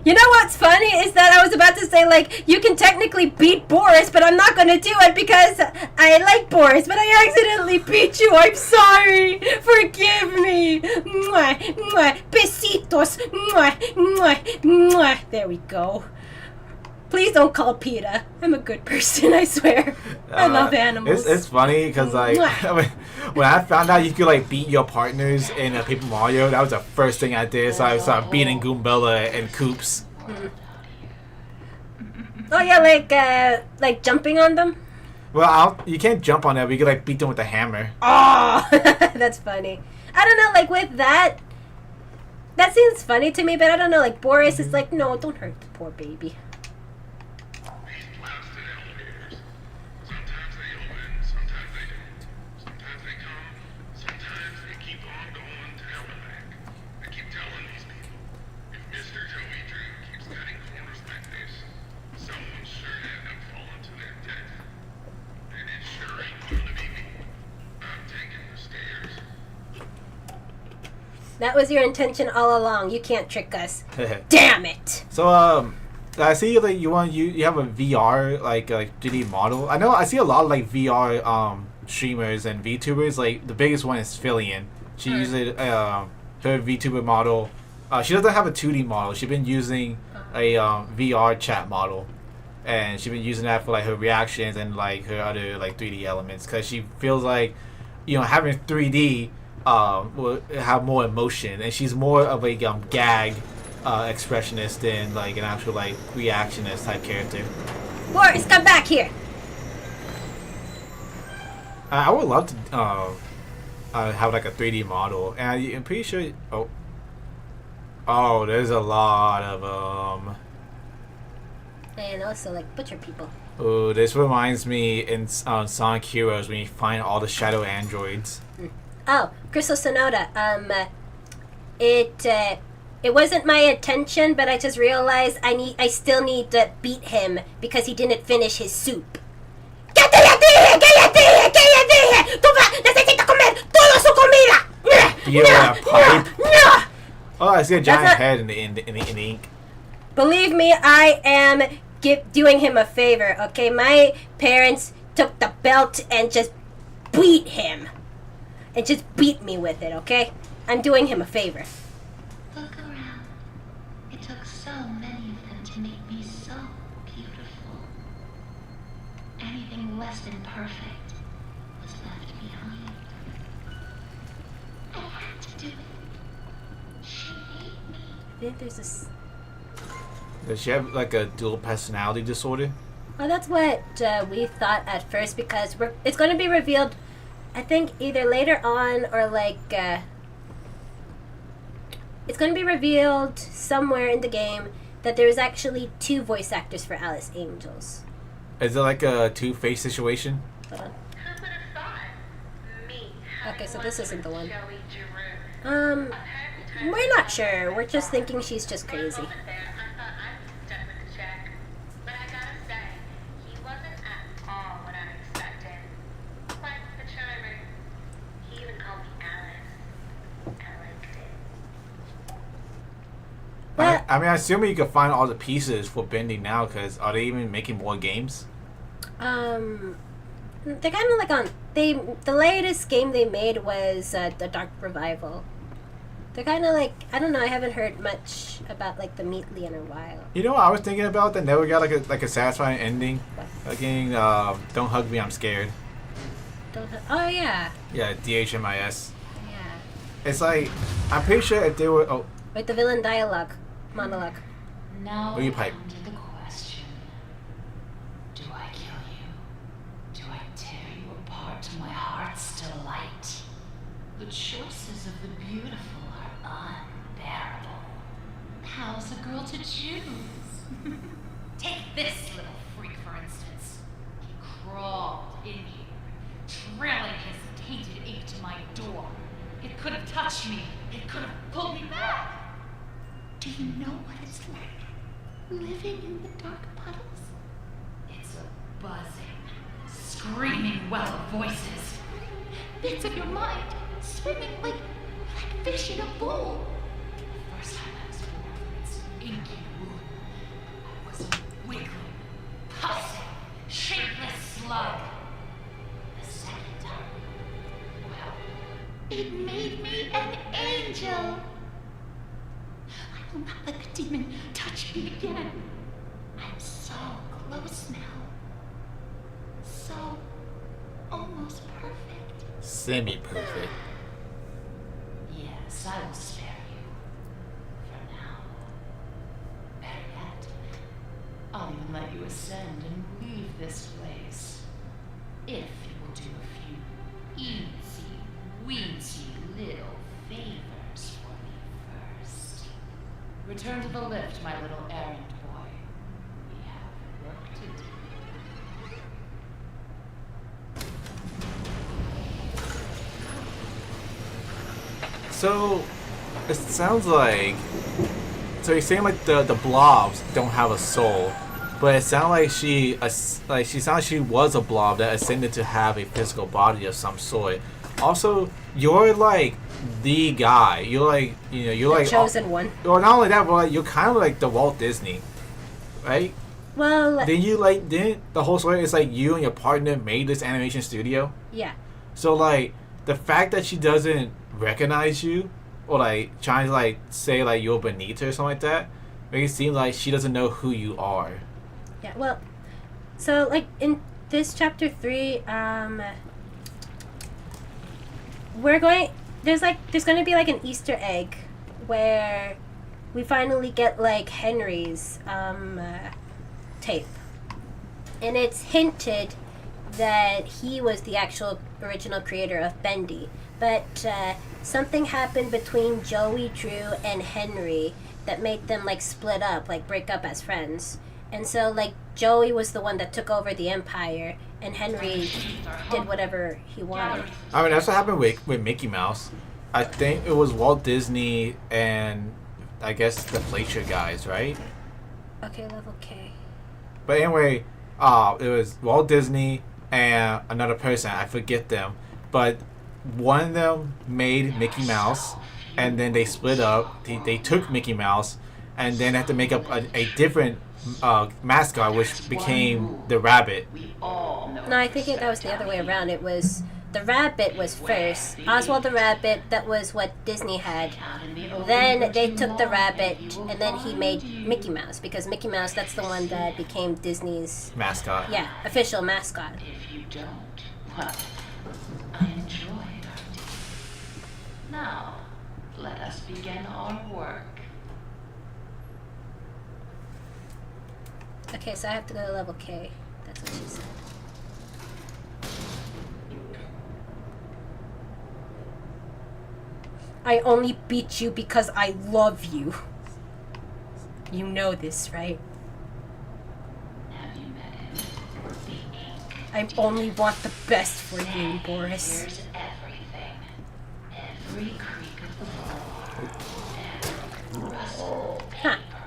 A: You know what's funny is that I was about to say, like, you can technically beat Boris, but I'm not going to do it because I like Boris, but I accidentally beat you. I'm sorry. Forgive me. Mwah, mwah. Besitos. Mwah, mwah, mwah. There we go. Please don't call PETA. I'm a good person, I swear. I love animals.
B: It's funny because, like, when I found out you could, like, beat your partners in Paper Mario, that was the first thing I did. So I started beating Goombella and Koops.
A: Oh, yeah, like jumping on them?
B: Well, you can't jump on them, but you can, like, beat them with a hammer.
A: Oh, that's funny. I don't know, like, with that seems funny to me, but I don't know, like, Boris is like, no, don't hurt the poor baby.
K: These blasted elevators. Sometimes they open, sometimes they don't. Sometimes they come, sometimes they keep on going to hell and back. I keep telling these people, if Mr. Joey Drew keeps cutting corners like this, someone's sure to end up falling to their death. And it sure ain't gonna be me. I'm taking the stairs.
A: That was your intention all along. You can't trick us. Damn it!
B: So, I see like you have a VR like 3D model. I know I see a lot of like VR streamers and VTubers. Like the biggest one is Fillion. She uses her VTuber model. She doesn't have a 2D model. She's been using a VR chat model, and she's been using that for like her reactions and like her other like 3D elements because she feels like, you know, having 3D will have more emotion, and she's more of a gag expressionist than like an actual like reactionist type character.
A: Boris, come back here!
B: I would love to have like a 3D model, and I'm pretty sure. Oh, there's a lot of them.
A: And also like butcher people.
B: Oh, this reminds me in Sonic Heroes when you find all the shadow androids.
A: Oh, Crystal Sonoda. It wasn't my intention, but I just realized I still need to beat him because he didn't finish his soup. Do
B: you have a pipe? Oh, I see a giant head in the ink.
A: Believe me, I am doing him a favor, okay? My parents took the belt and just beat him. And just beat me with it, okay? I'm doing him a favor.
J: Look around. It took so many of them to make me so beautiful. Anything less than perfect was left behind. I had to do it. She made me.
A: I think there's this.
B: Does she have like a dual personality disorder?
A: Well, that's what we thought at first because it's going to be revealed, I think, either later on or like it's going to be revealed somewhere in the game that there's actually 2 voice actors for Alice Angels.
B: Is it like a Two-Face situation?
A: Hold on.
G: Who would have thought? Me.
A: Okay, so this isn't the one.
G: Joey Drew.
A: We're not sure. We're just thinking she's just crazy.
G: I thought I was done with the check. But I gotta say, he wasn't at all what I expected. Quite the charmer. He even called me Alice. I liked it.
A: Well,
B: I mean, I assume you can find all the pieces for Bendy now, because are they even making more games?
A: they're kind of like on. The latest game they made was the Dark Revival. They're kind of like, I don't know. I haven't heard much about like the Meatly in a while.
B: You know what I was thinking about that never got like a satisfying ending? Again, Don't Hug Me, I'm Scared.
A: Oh yeah.
B: Yeah, DHMIS.
A: Yeah.
B: It's like, I'm pretty sure if they were...
A: With the villain monologue.
J: Now
B: Will you pipe?
J: on to the question. choices of the beautiful are unbearable. How's a girl to choose? Take this little freak, for instance. He crawled in here, trailing his tainted ink to my door. It could have touched me. It could have pulled me back. Do you know what it's like, living in the dark puddles? It's a buzzing, screaming well of voices. Bits of your mind swimming like fish in a bowl. The first time I was born from its inky womb, I was a wiggling, pussing, shapeless slug. The second time, well, it made me an angel. I will not let the demon touch me again. I'm so close now. So almost perfect.
B: Semi-perfect.
J: Yes, I will spare you. For now. Better yet, I'll even let you ascend and leave this place. If you will do a few easy, weensy little favors for me first. Return to the lift, my little errand boy. We have work to do.
B: So, it sounds like... So you're saying like the blobs don't have a soul, but it sounds like she sounds like she was a blob that ascended to have a physical body of some sort. Also, you're like the guy. You're like, you know, you're
A: The
B: like
A: chosen one.
B: Well, not only that, but like, you're kind of like the Walt Disney, right?
A: Well,
B: Didn't the whole story is like you and your partner made this animation studio?
A: yeah.
B: So like the fact that she doesn't recognize you or like trying to like say like you're beneath her or something like that makes it seem like she doesn't know who you are.
A: Yeah, well, so like in this chapter 3, there's going to be like an Easter egg where we finally get like Henry's tape, and it's hinted that he was the actual original creator of Bendy, but something happened between Joey, Drew, and Henry that made them like split up, like break up as friends. And so like Joey was the one that took over the empire, and Henry did whatever he wanted.
B: I mean, that's what happened with Mickey Mouse. I think it was Walt Disney and I guess the Fleischer guys, right?
A: Okay, level K.
B: But anyway, it was Walt Disney and another person. I forget them, but one of them made Mickey Mouse, and then they split up. They took Mickey Mouse, and then had to make up a different mascot, which became the rabbit.
A: No, I think that was the other way around. It was the rabbit was first. Oswald the rabbit, that was what Disney had. Then they took the rabbit, and then he made Mickey Mouse, because Mickey Mouse, that's the one that became Disney's
B: mascot.
A: Yeah, official mascot.
J: If you don't, well, I enjoyed our day. Now, let us begin our work.
A: Okay, so I have to go to level K. That's what she said. I only beat you because I love you. You know this, right?
J: Have you met him?
A: I only want the best for you, Boris.
J: Here's everything. Every creak of the floor. Every rustle of
A: Huh.
J: paper.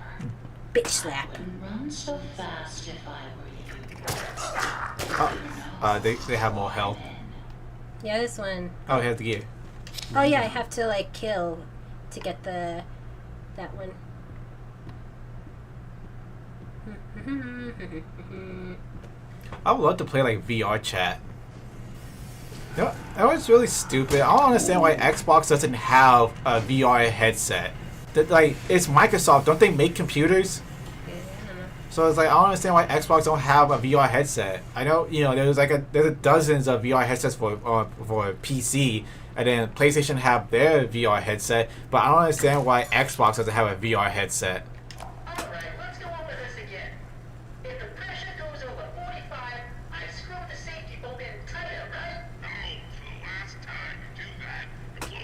A: Bitch slap.
J: Wouldn't run so fast if I were you.
B: They have more health.
A: Yeah, this one.
B: Oh, he has the gear.
A: Oh yeah, I have to like kill to get that one.
B: I would love to play like VR chat. You know, that was really stupid. I don't understand why Xbox doesn't have a VR headset. That like it's Microsoft. Don't they make computers?
A: Yeah, I don't know.
B: So it's like I don't understand why Xbox don't have a VR there's dozens of VR headsets for PC, and then PlayStation have their VR headset, but I don't understand why Xbox doesn't have a VR headset.
F: Alright, let's go over this again. If the pressure goes over 45, I screw the safety bolt in tighter, right?
K: No, for the last time you do that, the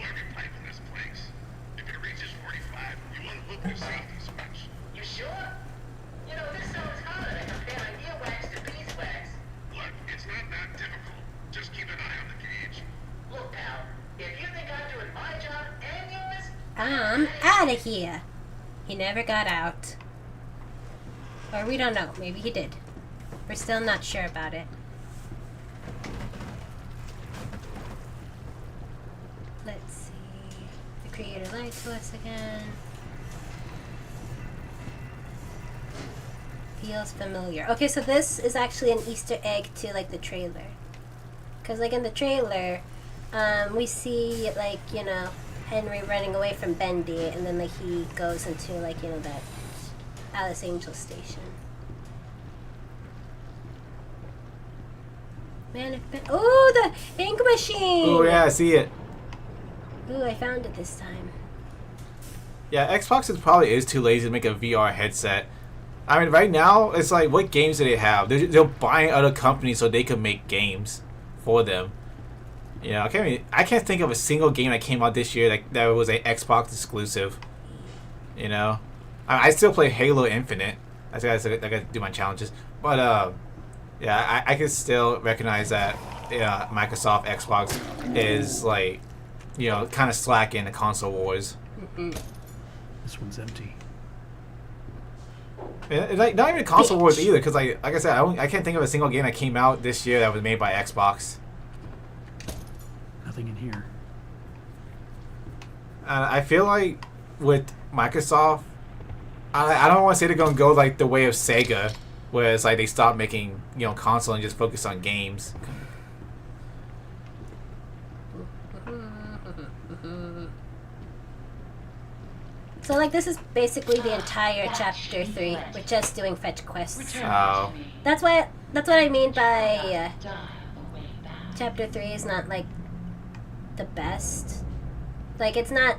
A: I'm out of here. He never got out. Or we don't know. Maybe he did. We're still not sure about it. Let's see. The creator lied to us again. Feels familiar. Okay, so this is actually an Easter egg to like the trailer. Because like in the trailer, we see like, you know, Henry running away from Bendy, and then like he goes into like, you know, that Alice Angel station. Man, oh, the ink machine!
B: Oh yeah, I see it.
A: Ooh, I found it this time.
B: Yeah, Xbox probably is too lazy to make a VR headset. I mean, right now, it's like, what games do they have? They're buying other companies so they can make games for them. You know, I can't think of a single game that came out this year that was an Xbox exclusive. You know? I still play Halo Infinite. I gotta do my challenges. But, yeah, I can still recognize that Microsoft Xbox is, like, you know, kind of slack in the console wars.
I: This one's empty.
B: And like, not even console wars either, because like I said, I can't think of a single game that came out this year that was made by Xbox.
I: Nothing in here.
B: I feel like with Microsoft, I don't want to say they're gonna go like the way of Sega, where it's like they stop making, you know, console and just focus on games.
A: So like this is basically the entire chapter 3. We're just doing fetch quests.
B: Oh.
A: That's what I mean by chapter 3 is not like the best. Like it's not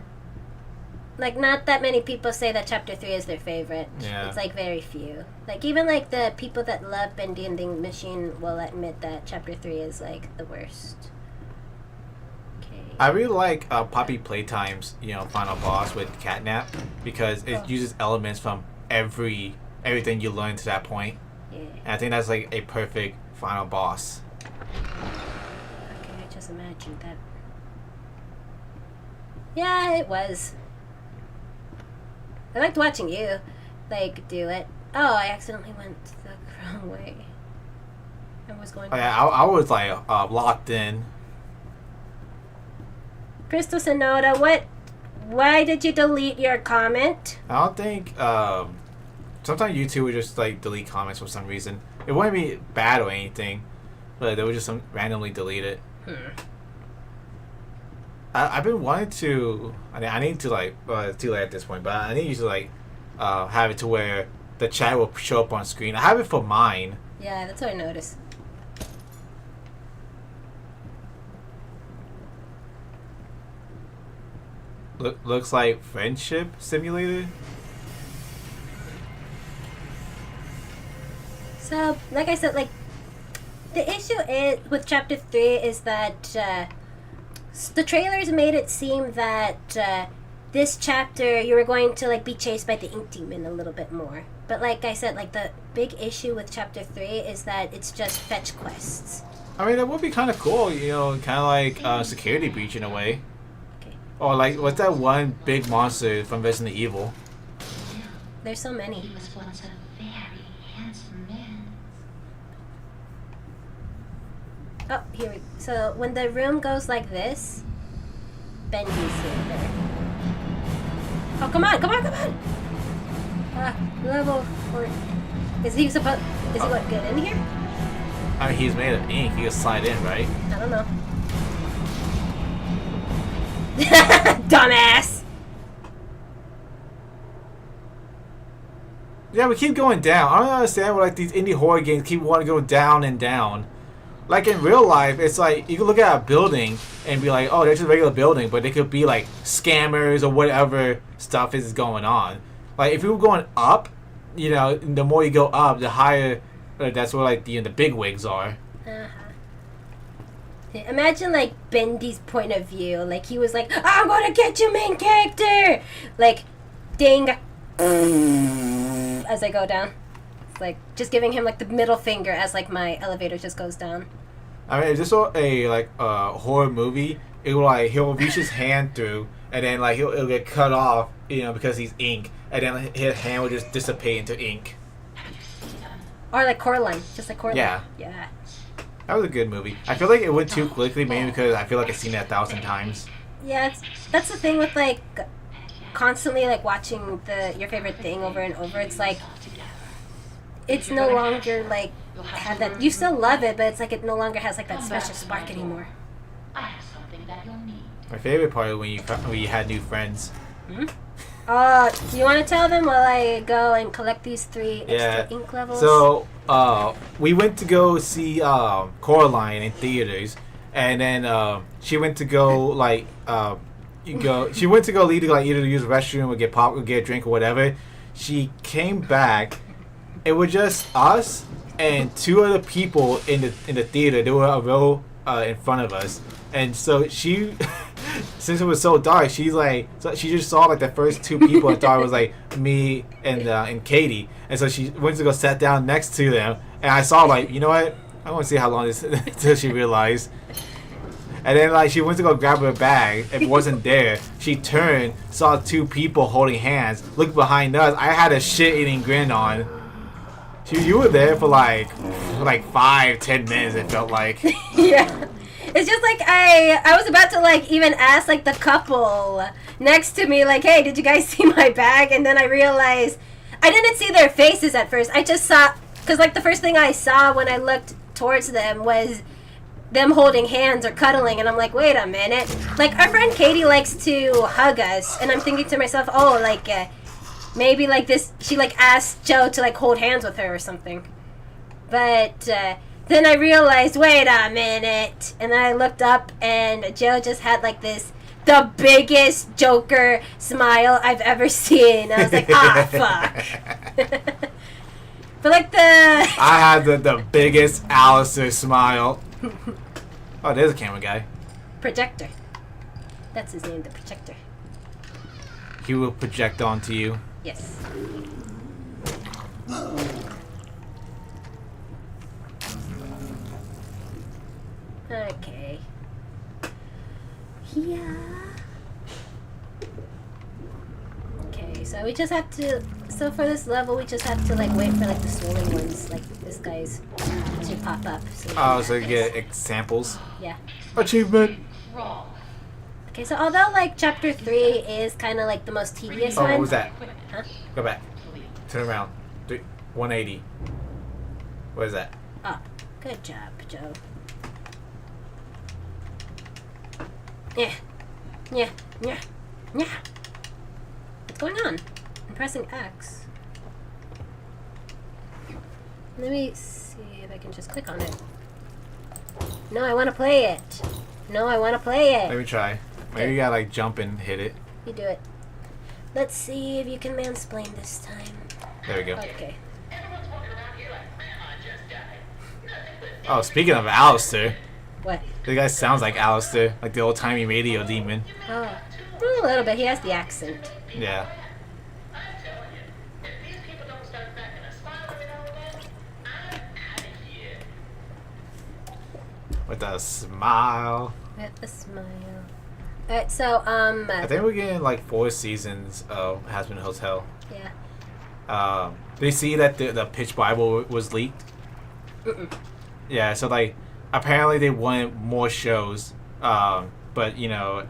A: like not that many people say that chapter 3 is their favorite.
B: Yeah.
A: It's like very few. Like even like the people that love Bendy and the Machine will admit that chapter 3 is like the worst.
B: I really like Poppy Playtime's, you know, final boss with Catnap, because it uses elements from everything you learn to that point.
A: Yeah.
B: And I think that's like a perfect final boss.
A: Okay, I just imagined that. Yeah, it was. I liked watching you, like, do it. Oh, I accidentally went the wrong way. I was going.
B: Oh, yeah, I was like locked in.
A: Crystal Sonoda, why did you delete your comment?
B: I don't think, sometimes YouTube would just, like, delete comments for some reason. It wouldn't be bad or anything, but they would just randomly delete it. I've been wanting to, I need to, like, it's too late at this point, but I need to, like, have it to where the chat will show up on screen. I have it for mine.
A: Yeah, that's what I noticed.
B: Looks like Friendship Simulator.
A: So, like I said, like, the issue is with chapter 3 is that the trailers made it seem that this chapter you were going to like be chased by the Ink Demon a little bit more. But like I said, like the big issue with chapter 3 is that it's just fetch quests.
B: I mean, that would be kind of cool, you know, kind of like Security Breach in a way. Or like, what's that one big monster from Resident Evil?
A: There's so many.
J: He was once a very handsome man.
A: Oh, here we. So when the room goes like this, Bendy's here. There. Oh, come on! Level 4. Is he supposed? Is he what? Get in here?
B: I mean, he's made of ink. He can slide in, right?
A: I don't know. Dumbass!
B: Yeah, we keep going down. I don't understand why like these indie horror games keep wanting to go down and down. Like in real life, it's like you can look at a building and be like, oh, there's a regular building, but it could be like scammers or whatever stuff is going on. Like if you were going up, you know, the more you go up, the higher. That's where like the big wigs are.
A: Imagine like Bendy's point of view. Like he was like, I'm gonna get you, main character. Like, ding. As I go down. It's like just giving him like the middle finger as like my elevator just goes down.
B: I mean, if this were a horror movie, it would like he'll reach his hand through, and and then like it'll get cut off, because he's ink, and then his hand will just dissipate into ink.
A: Or like Coraline, just like Coraline.
B: Yeah.
A: Yeah.
B: That was a good movie. I feel like it went too quickly, mainly because I feel like I've seen it 1,000 times.
A: Yeah, that's the thing with like constantly like watching your favorite thing over and over. It's like it's no longer like have that. You still love it, but it's like it no longer has like that special spark anymore.
J: I have something that you'll need.
B: My favorite part was when you had new friends.
A: Do you want to tell them while I go and collect these 3 extra ink levels?
B: So, we went to go see Coraline in theaters, and then she went to go she went to go either use the restroom or get pop or get a drink or whatever. She came back. It was just us and 2 other people in the theater. They were a row in front of us, and so she. Since it was so dark, she just saw like the first 2 people and thought it was like me and Katie, and so she went to go sat down next to them, and I saw like, you know what, I want to see how long this until she realized, and then like she went to go grab her bag, it wasn't there. She turned, saw 2 people holding hands, looked behind us. I had a shit-eating grin on. You were there for like 5-10 minutes. It felt like.
A: Yeah. It's just like I was about to like even ask like the couple next to me like, hey, did you guys see my bag? And then I realized I didn't see their faces at first. I just saw, because like the first thing I saw when I looked towards them was them holding hands or cuddling, and I'm like, wait a minute. Like our friend Katie likes to hug us, and I'm thinking to myself, oh, like maybe like this, she like asked Joe to like hold hands with her or something. But then I realized, wait a minute. And then I looked up and Joe just had like the biggest Joker smile I've ever seen. I was like, fuck. But like
B: I had the biggest Alistair smile. Oh, there's a camera guy.
A: Projector. That's his name, the Projector.
B: He will project onto you.
A: Yes. Okay. Yeah. Okay, so we just have to. So for this level, we just have to like wait for like the swollen ones, like this guy's, to pop up.
B: So you get examples.
A: Yeah.
B: Achievement.
J: Wrong.
A: Okay, so although like chapter 3 is kind of like the most tedious one.
B: What was that?
A: Huh?
B: Go back. Turn around. 180. What is that?
A: Oh, good job, Joe. Yeah. Yeah. Yeah. Yeah. What's going on? I'm pressing X. Let me see if I can just click on it. No, I want to play it. No, I want to play it.
B: Let me try. Maybe you gotta like jump and hit it.
A: You do it. Let's see if you can mansplain this time.
B: There we go.
A: Okay.
B: Oh, speaking of Alistair.
A: What?
B: The guy sounds like Alistair, like the old-timey radio demon.
A: Oh, a little bit. He has the accent.
B: Yeah. With a smile.
A: With a smile. Alright, so,
B: I think we're getting like 4 seasons of Hazbin Hotel.
A: Yeah.
B: Did you see that the Pitch Bible was leaked?
A: Mm-mm.
B: Yeah, so like, apparently they wanted more shows, but you know,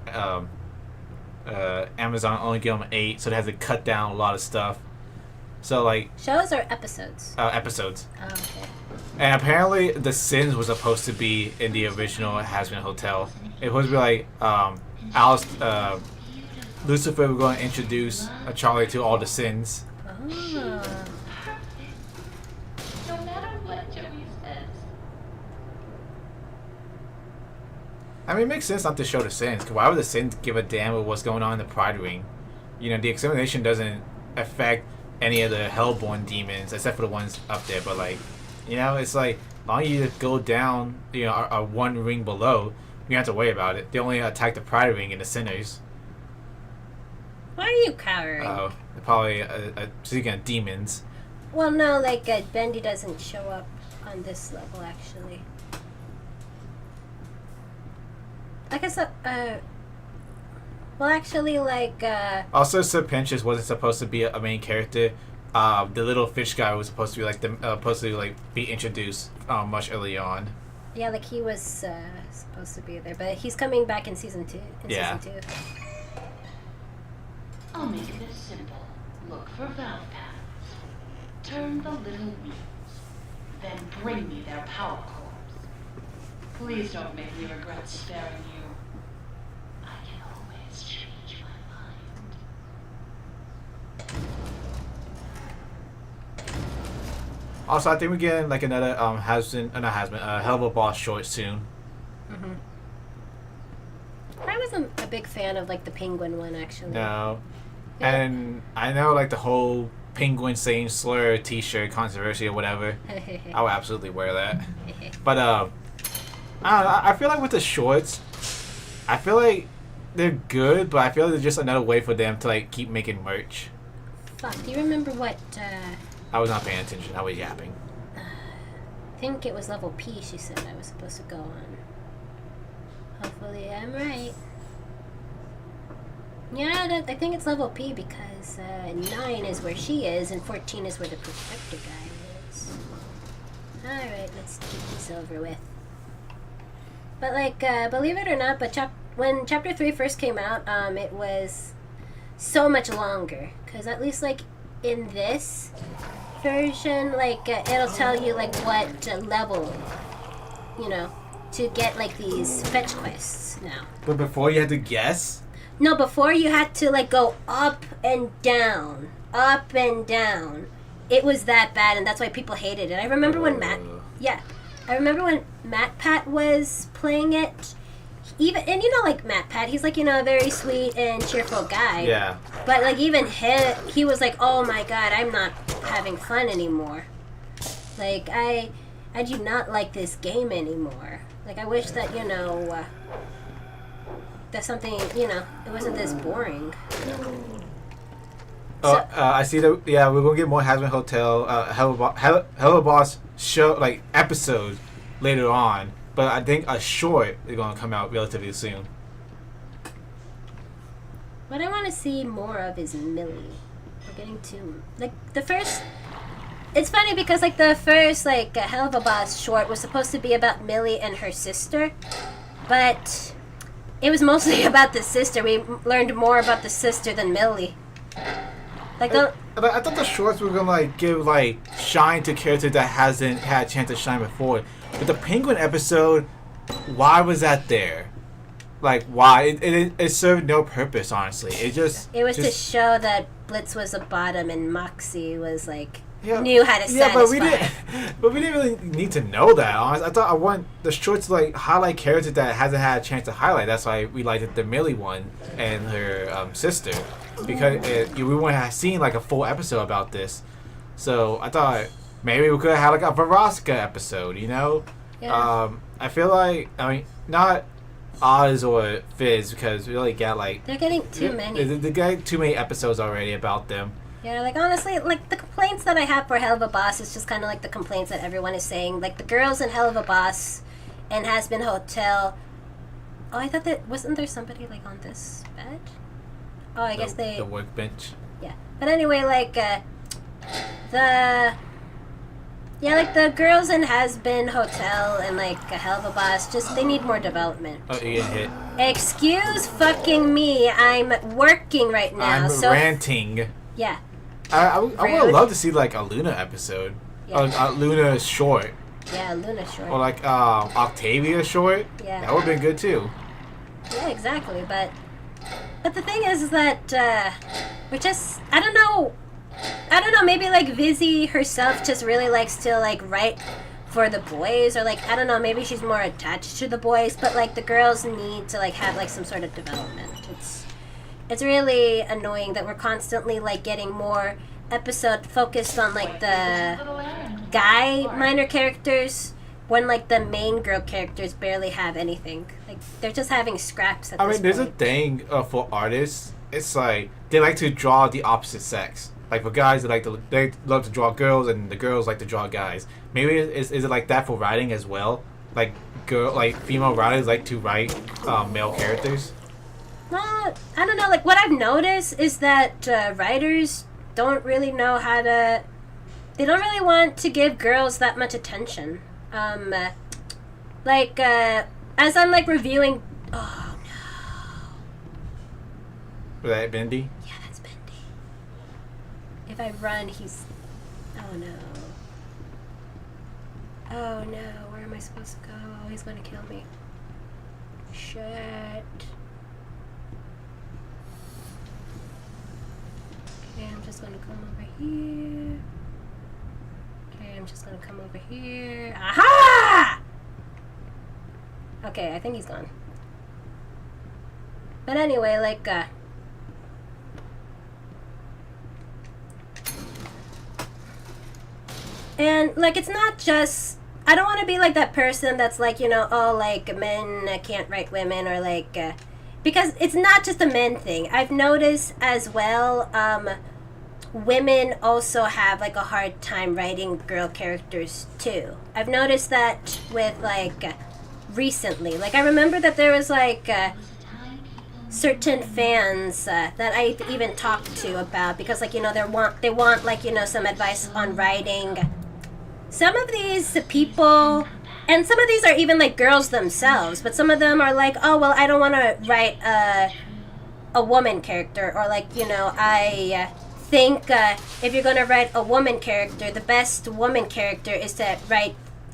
B: Amazon only gave them 8, so they had to cut down a lot of stuff. So like
A: Shows or episodes?
B: Episodes.
A: Oh, okay.
B: And apparently the Sins was supposed to be in the original Hazbin Hotel. It was supposed to be like Lucifer was going to introduce Charlie to all the sins.
A: Oh.
J: No matter what Joey says.
B: I mean, it makes sense not to show the sins, because why would the sins give a damn with what's going on in the Pride Ring? You know, the examination doesn't affect any of the Hellborn demons, except for the ones up there, but like, you know, it's like, as long as you just go down, you know, a one ring below, you don't have to worry about it. They only attack the Pride Ring and the sinners.
A: Why are you cowering?
B: Oh, they're probably speaking of demons.
A: Well, no, like, Bendy doesn't show up on this level, actually. I guess, Well, actually, like,
B: Also, Sir Pinches wasn't supposed to be a main character. The little fish guy was supposed to be like be introduced much early on.
A: yeah, like he was supposed to be there, but he's coming back in season 2.
B: Yeah.
A: Season 2.
J: I'll make this simple. Look for valve pads. Turn the little wheels. Then bring me their power cores. Please don't make me regret sparing you. I can always change my mind.
B: Also, I think we're getting like another Hell of a Boss short soon.
A: Mm-hmm. I wasn't a big fan of like the penguin one, actually.
B: No.
A: Yeah.
B: And I know like the whole penguin saying slur T-shirt controversy or whatever. I would absolutely wear that. But I don't know. I feel like with the shorts, I feel like they're good, but I feel like they're just another way for them to like keep making merch.
A: Fuck, do you remember what,
B: I was not paying attention. I was yapping.
A: I think it was level P she said I was supposed to go on. Hopefully I'm right. Yeah, I think it's level P because 9 is where she is and 14 is where the protector guy is. Alright, let's get this over with. But like, believe it or not, but when Chapter 3 first came out, it was so much longer. Because at least like in this version, like it'll tell you like what level, you know, to get like these fetch quests now.
B: But before you had to guess?
A: No, before you had to like go up and down, up and down. It was that bad, and that's why people hated it. I remember when I remember when Matt Pat was playing it. Even, and you know, like Matt Pat, he's like, you know, a very sweet and cheerful guy.
B: Yeah.
A: But like even he was like, oh my god, I'm not having fun anymore. Like I do not like this game anymore. Like I wish that, you know, that something, you know, it wasn't this boring.
B: I see that. Yeah, we're gonna get more Hazmat Hotel, Hell of a Boss show like episodes later on. But I think a short is gonna come out relatively soon.
A: What I want to see more of is Millie. We're getting to like the first. It's funny because like the first like Hell of a Boss short was supposed to be about Millie and her sister, but it was mostly about the sister. We learned more about the sister than Millie. Like
B: I thought the shorts were gonna like give like shine to characters that hasn't had a chance to shine before. But the Penguin episode, why was that there? Like why? It served no purpose, honestly. It was
A: to show that Blitz was a bottom and Moxie was like
B: Yeah.
A: knew how to satisfy.
B: But we didn't really need to know that. Honestly. I thought I want the shorts to like highlight characters that hasn't had a chance to highlight. That's why we liked the Millie one and her sister, because we wouldn't have seen like a full episode about this. So I thought maybe we could have had like a Veroska episode, you know?
A: Yeah.
B: I feel like not Oz or Fizz because we really got like
A: they're getting too many.
B: They got too many episodes already about them.
A: Yeah, like honestly, like the complaints that I have for Hell of a Boss is just kind of like the complaints that everyone is saying. Like the girls in Hell of a Boss and Has Been Hotel. Oh, I thought that wasn't there somebody like on this bed? Oh, I guess the
B: workbench.
A: Yeah, but anyway, like like the girls in Has Been Hotel and like a Hell of a Boss, just they need more development.
B: Oh, you get hit.
A: Excuse fucking me, I'm working right now.
B: I'm ranting.
A: Yeah.
B: I would love to see like a Luna episode, a Luna short.
A: Yeah, Luna short.
B: Or like Octavia short.
A: Yeah.
B: That would have been good too.
A: Yeah, exactly. But the thing is that we're just I don't know. Maybe like Vizzy herself just really likes to like write for the boys, or like I don't know. Maybe she's more attached to the boys, but like the girls need to like have like some sort of development. It's really annoying that we're constantly like getting more episode focused on like the guy minor characters when like the main girl characters barely have anything. Like they're just having scraps at this point.
B: There's a thing for artists. It's like they like to draw the opposite sex. Like for guys, they love to draw girls, and the girls like to draw guys. Maybe is it like that for writing as well? Like female writers like to write male characters.
A: Well, I don't know. Like, what I've noticed is that writers don't really know how to. They don't really want to give girls that much attention. Like, as I'm like reviewing. Oh no.
B: Was that Bendy?
A: Yeah, that's Bendy. If I run, he's. Oh no. Oh no. Where am I supposed to go? Oh, he's gonna kill me. Shit. Okay, I'm just gonna come over here. Okay, I'm just gonna come over here. Aha! Okay, I think he's gone. But anyway, like, and, like, it's not just... I don't want to be, like, that person that's, like, you know, oh, like, men can't write women, or, like, because it's not just a men thing. I've noticed as well, women also have, like, a hard time writing girl characters, too. I've noticed that with, like, recently. Like, I remember that there was, like, certain fans that I even talked to about, because, like, you know, they want, like, you know, some advice on writing. Some of these people, and some of these are even, like, girls themselves, but some of them are like, oh, well, I don't want to write a woman character, or, like, you know, I think if you're going to write a woman character, the best woman character is to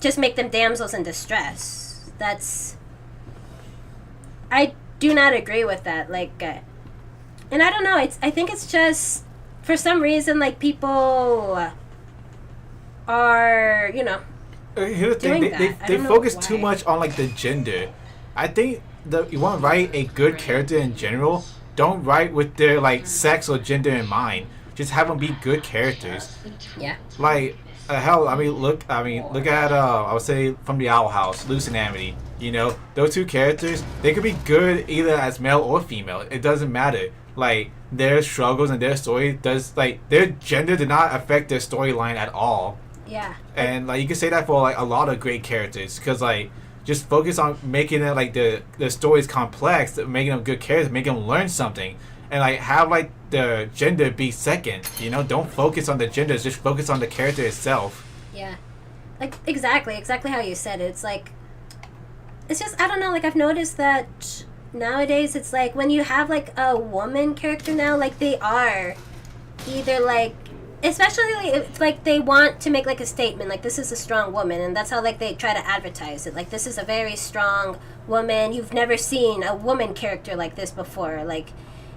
A: just make them damsels in distress. I do not agree with that, like, and I don't know, I think it's just, for some reason, like, people are, you know,
B: here's the thing, they focus too much on, like, the gender. I think you want to write a good character in general, don't write with their, like, sex or gender in mind. Just have them be good characters.
A: Yeah.
B: Like, hell, look at I would say from the Owl House, Luce and Amity. You know, those two characters, they could be good either as male or female. It doesn't matter. Like, their struggles and their story their gender did not affect their storyline at all.
A: Yeah.
B: And, like, you can say that for, like, a lot of great characters, because, like, just focus on making it, like, the stories complex, making them good characters, making them learn something, and, like, have, like, the gender be second. You know, don't focus on the genders, just focus on the character itself.
A: Yeah. Like, exactly how you said it. It's like, it's just, I don't know, like, I've noticed that nowadays it's like, when you have, like, a woman character now, like, they are either, like, especially, if, like, they want to make, like, a statement, like, this is a strong woman, and that's how, like, they try to advertise it. Like, this is a very strong woman. You've never seen a woman character like this before. Like,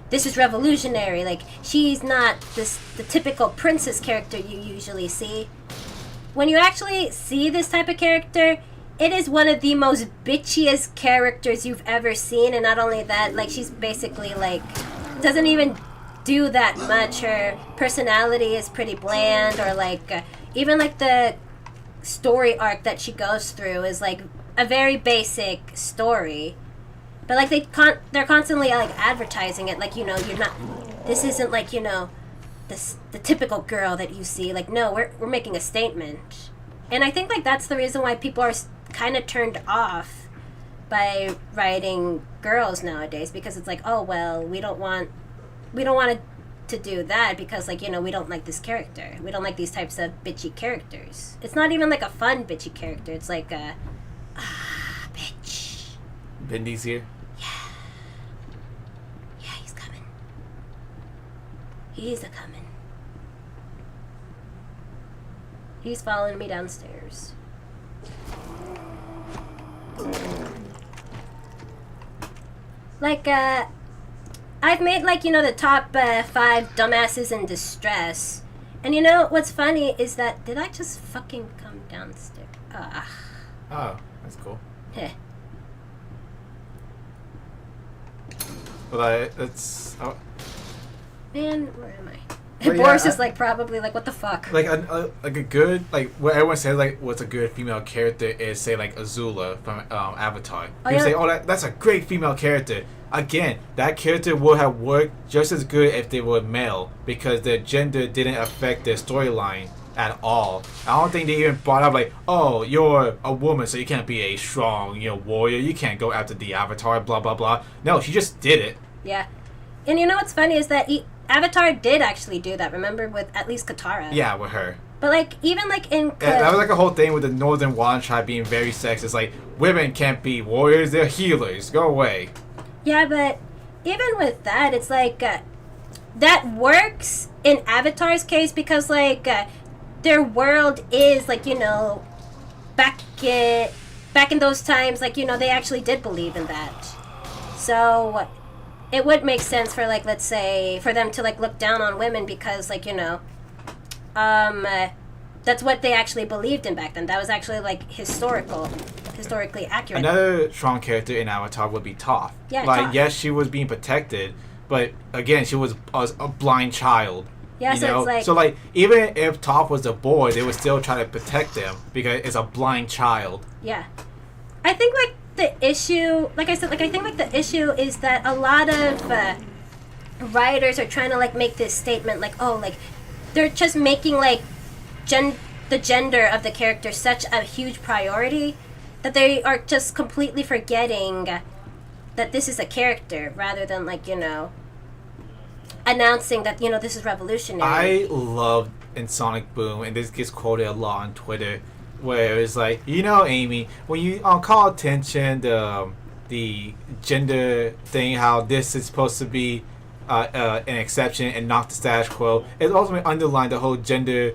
A: this is revolutionary. Like, she's not the typical princess character you usually see. When you actually see this type of character, it is one of the most bitchiest characters you've ever seen, and not only that, like, she's basically, like, doesn't even do that much. Her personality is pretty bland, or, like, even, like, the story arc that she goes through is, like, a very basic story. But, like, they're constantly, like, advertising it, like, you know, this isn't, like, you know, the typical girl that you see. Like, no, we're making a statement. And I think, like, that's the reason why people are kind of turned off by writing girls nowadays, because it's like, oh, well, we don't want to do that, because, like, you know, we don't like this character. We don't like these types of bitchy characters. It's not even, like, a fun bitchy character. It's like bitch.
B: Bendy's here.
A: Yeah, he's coming. He's a-coming. He's following me downstairs. Like, I've made, like, you know, the top 5 dumbasses in distress. And you know, what's funny is that, did I just fucking come downstairs?
B: Oh, that's cool.
A: Heh.
B: But it's... Oh.
A: Man, where am I?
B: But
A: Boris
B: yeah,
A: is, like, probably like, what the fuck?
B: Like a good, like, what everyone says, like, what's a good female character is, say, like, Azula from Avatar.
A: Oh,
B: People
A: yeah.
B: say, oh, that's a great female character. Again, that character would have worked just as good if they were male, because their gender didn't affect their storyline at all. I don't think they even brought up, like, oh, you're a woman, so you can't be a strong, you know, warrior. You can't go after the Avatar, blah, blah, blah. No, she just did it.
A: Yeah. And you know what's funny is that Avatar did actually do that, remember, with at least Katara.
B: Yeah, with her.
A: But, like, even, like, in...
B: That was, like, a whole thing with the Northern Wan tribe being very sexist. Like, women can't be warriors, they're healers. Go away.
A: Yeah, but even with that, it's like... that works in Avatar's case because, like, their world is, like, you know... Back in those times, like, you know, they actually did believe in that. So... it would make sense for, like, let's say, for them to, like, look down on women because, like, you know, that's what they actually believed in back then. That was actually, like, historically accurate.
B: Another strong character in Avatar would be Toph.
A: Yeah,
B: like,
A: Toph.
B: yes, she was being protected, but, again, she was a blind child.
A: Yeah,
B: you
A: so
B: know?
A: it's like...
B: So, like, even if Toph was a boy, they would still try to protect them because it's a blind child.
A: Yeah. I think, like, the issue, like I said, like, I think, like, the issue is that a lot of writers are trying to, like, make this statement, like, oh, like, they're just making, like, the gender of the character such a huge priority that they are just completely forgetting that this is a character rather than, like, you know, announcing that, you know, this is revolutionary.
B: I love in Sonic Boom, and this gets quoted a lot on Twitter, where it's like, you know, Amy, when you call attention the gender thing, how this is supposed to be an exception and not the status quo, it ultimately underlined the whole gender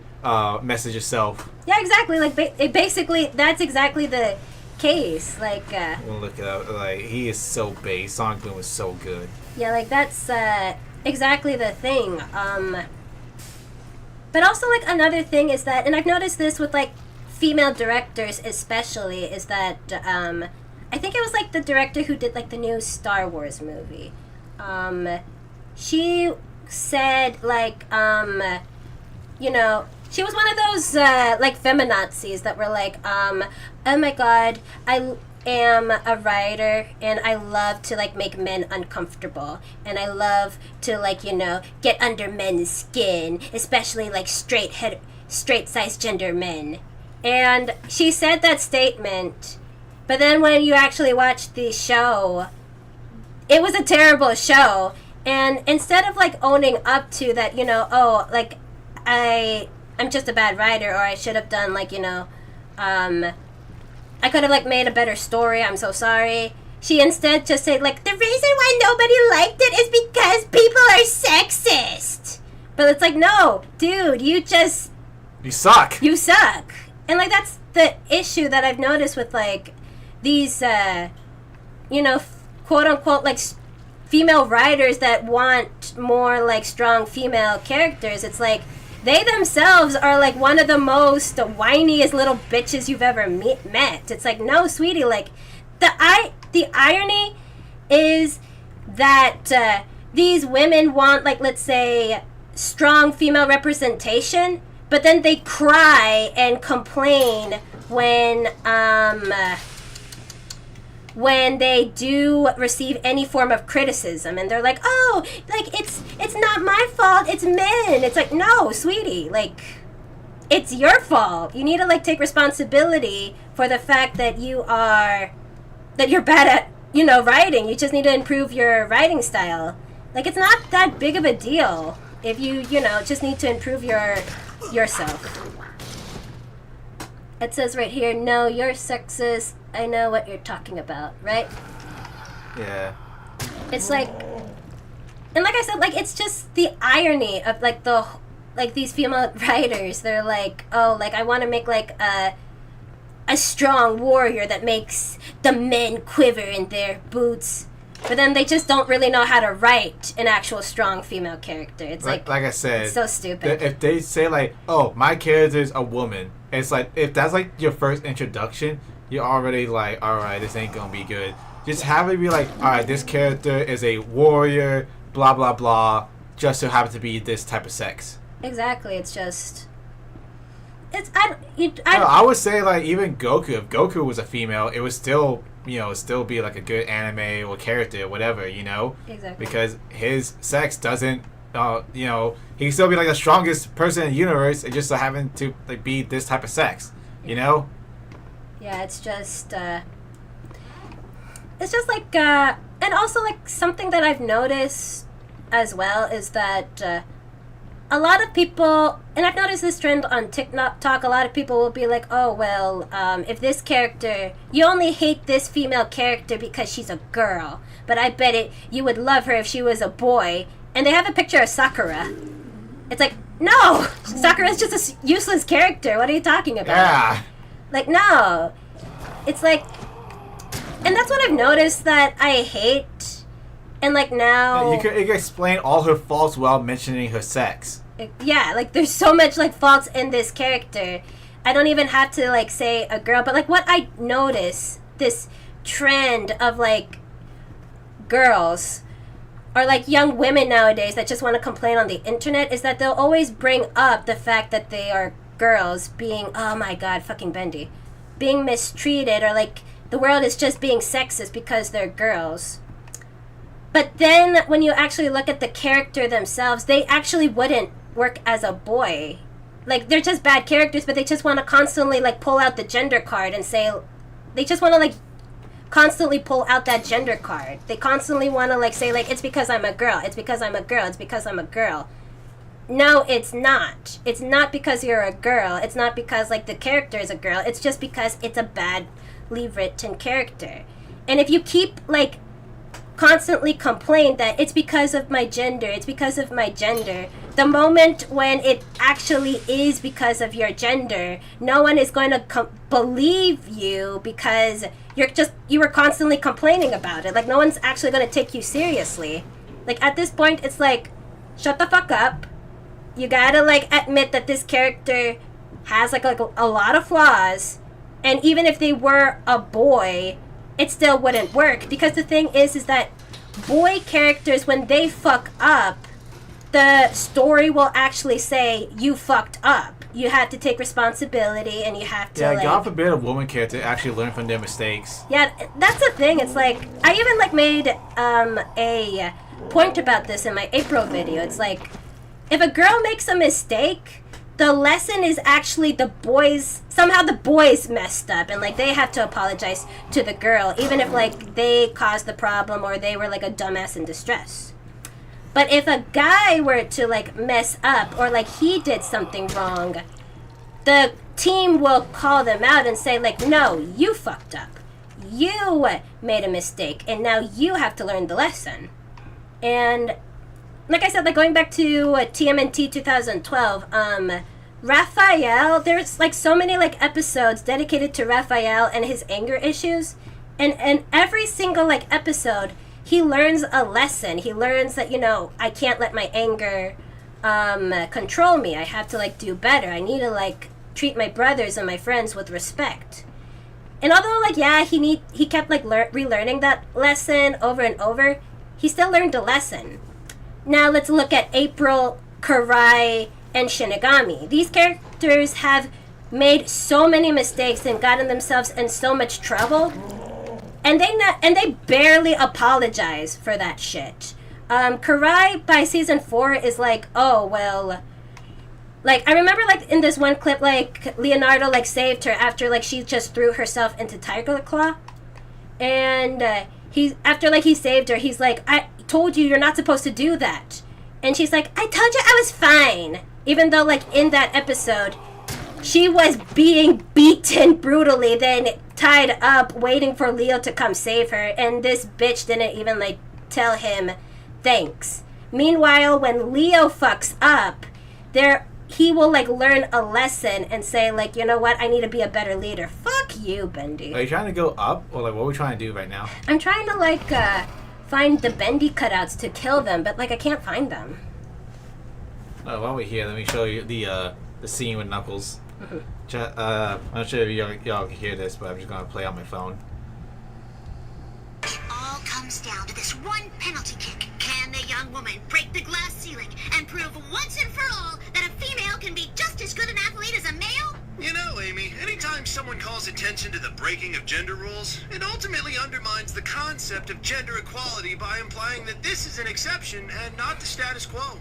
B: message itself.
A: Yeah, exactly. Like, basically, that's exactly the case. Like,
B: We'll look it up. Like, he is so base. Sonic Boom is so good.
A: yeah, like, that's exactly the thing. But also, like, another thing is that, and I've noticed this with, like, female directors especially, is that I think it was, like, the director who did, like, the new Star Wars movie. She said, like, you know, she was one of those like, feminazis that were like, oh my god, I am a writer and I love to, like, make men uncomfortable, and I love to, like, you know, get under men's skin, especially, like, straight size gender men. And she said that statement, but then when you actually watch the show, it was a terrible show. And instead of, like, owning up to that, you know, oh, like, I'm just a bad writer, or I should have done, like, you know, I could have, like, made a better story, I'm so sorry. She instead just said, like, the reason why nobody liked it is because people are sexist. But it's like, no, dude, you suck. You suck. And, like, that's the issue that I've noticed with, like, these, you know, quote-unquote, like, female writers that want more, like, strong female characters. It's like, they themselves are, like, one of the most whiniest little bitches you've ever met. It's like, no, sweetie, like, the irony is that these women want, like, let's say, strong female representation, but then they cry and complain when they do receive any form of criticism, and they're like, oh, like, it's not my fault, it's men. It's like, no, sweetie, like, it's your fault. You need to, like, take responsibility for the fact that you're bad at, you know, writing. You just need to improve your writing style. Like, it's not that big of a deal if you know, just need to improve yourself. It says right here, no, you're sexist. I know what you're talking about, right?
B: Yeah.
A: It's like, and like I said, like, it's just the irony of, like, these female writers. They're like, oh, like, I want to make, like, a strong warrior that makes the men quiver in their boots. But then they just don't really know how to write an actual strong female character. It's like
B: I said,
A: it's so stupid.
B: If they say, like, oh, my character's a woman, it's like, if that's, like, your first introduction, you're already like, alright, this ain't gonna be good. Just have it be like, alright, this character is a warrior, blah, blah, blah, just so happen to be this type of sex.
A: Exactly, it's just...
B: I would say, like, even Goku, if Goku was a female, it would still, you know, still be, like, a good anime or character or whatever, you know?
A: Exactly.
B: Because his sex doesn't, you know, he can still be, like, the strongest person in the universe, it just so happen to, like, be this type of sex, you know?
A: Yeah, it's just like, And also, like, something that I've noticed as well is that a lot of people, and I've noticed this trend on TikTok, a lot of people will be like, oh, well, if this character, you only hate this female character because she's a girl, but I bet you would love her if she was a boy. And they have a picture of Sakura. It's like, no! Sakura's just a useless character. What are you talking about?
B: Yeah.
A: Like, no. It's like, and that's what I've noticed that I hate. And like now,
B: You can explain all her faults without mentioning her sex.
A: yeah, like there's so much like faults in this character. I don't even have to like say a girl, but like what I notice, this trend of like girls or like young women nowadays that just want to complain on the internet is that they'll always bring up the fact that they are girls being, oh my god, fucking Bendy, being mistreated, or like the world is just being sexist because they're girls. But then when you actually look at the character themselves, they actually wouldn't work as a boy. Like, they're just bad characters, but they just want to constantly like pull out the gender card and say, they just want to like constantly pull out that gender card. They constantly want to like say like, it's because I'm a girl, it's because I'm a girl, it's because I'm a girl. No, it's not. It's not because you're a girl. It's not because like the character is a girl. It's just because it's a badly written character. And if you keep like constantly complain that it's because of my gender, it's because of my gender, the moment when it actually is because of your gender, no one is going to believe you because you were constantly complaining about it. Like, no one's actually going to take you seriously. Like, at this point, it's like, shut the fuck up. You gotta like admit that this character has like a lot of flaws, and even if they were a boy, it still wouldn't work, because the thing is that boy characters, when they fuck up, the story will actually say you fucked up. You have to take responsibility, and you have to
B: God forbid a woman character actually learn from their mistakes.
A: Yeah, that's the thing. It's like, I even like made a point about this in my April video. It's like, if a girl makes a mistake, the lesson is actually somehow the boys messed up, and like they have to apologize to the girl, even if like they caused the problem or they were like a dumbass in distress. But if a guy were to like mess up, or like he did something wrong, the team will call them out and say like, no, you fucked up. You made a mistake, and now you have to learn the lesson. And like I said, like going back to TMNT 2012, Raphael, there's like so many like episodes dedicated to Raphael and his anger issues, and every single like episode, he learns a lesson. He learns that, you know, I can't let my anger control me. I have to like do better. I need to like treat my brothers and my friends with respect. And although like, yeah, he kept like relearning that lesson over and over, he still learned a lesson. Now let's look at April, Karai, and Shinigami. These characters have made so many mistakes and gotten themselves in so much trouble, and they barely apologize for that shit. Karai by season 4 is like, oh well, like I remember like in this one clip, like Leonardo like saved her after like she just threw herself into Tiger Claw, and after like he saved her, he's like, I told you you're not supposed to do that. And she's like, I told you I was fine. Even though like in that episode, she was being beaten brutally, then tied up, waiting for Leo to come save her. And this bitch didn't even like tell him thanks. Meanwhile, when Leo fucks up, he will like learn a lesson and say like, you know what, I need to be a better leader. Fuck you, Bendy.
B: Are you trying to go up, or like what are we trying to do right now?
A: I'm trying to like find the Bendy cutouts to kill them, but like I can't find them.
B: While we're here, let me show you the scene with Knuckles. I'm not sure if y'all can hear this, but I'm just gonna play on my phone.
L: It all comes down to this one penalty kick. Can the young woman break the glass ceiling and prove once and for all that a female can be just as good an athlete as a male?
M: You know, Amy, anytime someone calls attention to the breaking of gender rules, it ultimately undermines the concept of gender equality by implying that this is an exception and not the status quo.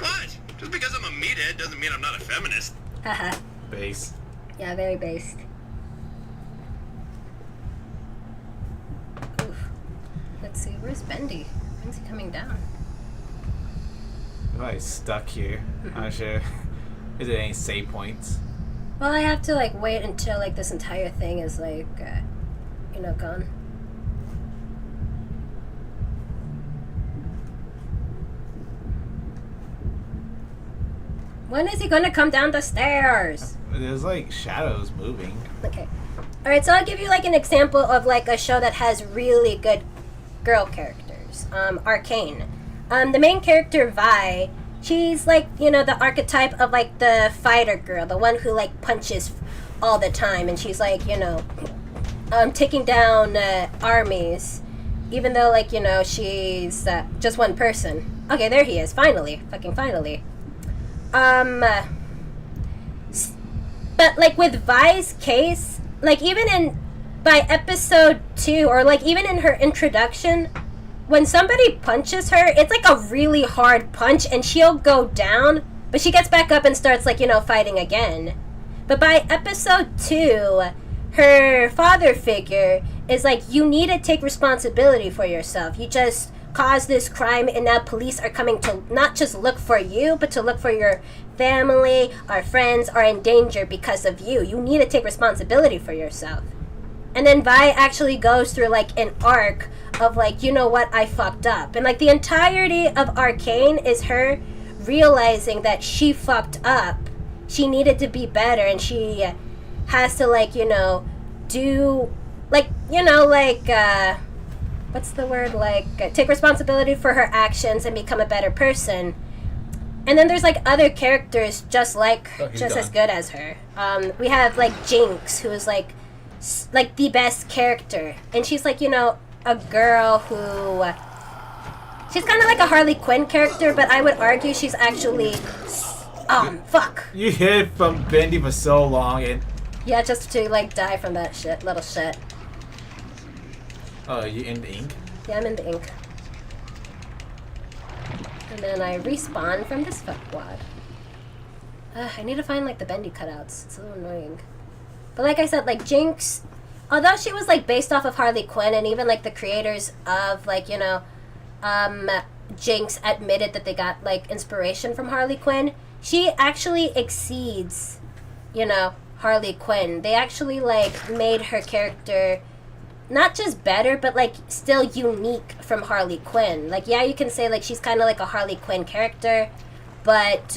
M: What? Just because I'm a meathead doesn't mean I'm not a feminist.
A: Haha.
B: Base.
A: Yeah, very based. Where's Bendy? When's he coming down?
B: I'm like stuck here. I'm not sure. Is there any save points?
A: Well, I have to like wait until like this entire thing is like, gone. When is he gonna come down the stairs?
B: There's like shadows moving.
A: Okay. Alright, so I'll give you like an example of like a show that has really good girl characters. Arcane. The main character, Vi, she's like, the archetype of like the fighter girl, the one who like punches all the time, and she's like, taking down armies, even though like, she's just one person. Okay, there he is, finally. Fucking finally. But like with Vi's case, like even by episode 2, or like even in her introduction, when somebody punches her, it's like a really hard punch and she'll go down, but she gets back up and starts like, fighting again. But by episode 2, her father figure is like, you need to take responsibility for yourself. You just caused this crime, and now police are coming to not just look for you, but to look for your family. Our friends are in danger because of you. You need to take responsibility for yourself. And then Vi actually goes through like an arc of like, you know what, I fucked up. And like the entirety of Arcane is her realizing that she fucked up. She needed to be better, and she has to like, do like, what's the word, like take responsibility for her actions and become a better person. And then there's like other characters just like just as good as her. We have like Jinx, who is like the best character, and she's like, a girl who she's kind of like a Harley Quinn character, but I would argue she's actually fuck.
B: You hid from Bendy for so long, and
A: yeah, just to like die from that little shit.
B: Oh, you in the ink?
A: Yeah, I'm in the ink. And then I respawn from this fuckwad. I need to find like the Bendy cutouts. It's a little annoying. But like I said, like Jinx, although she was like based off of Harley Quinn, and even like the creators of like, Jinx admitted that they got like inspiration from Harley Quinn, she actually exceeds, Harley Quinn. They actually like made her character not just better, but like still unique from Harley Quinn. Like, yeah, you can say like she's kind of like a Harley Quinn character, but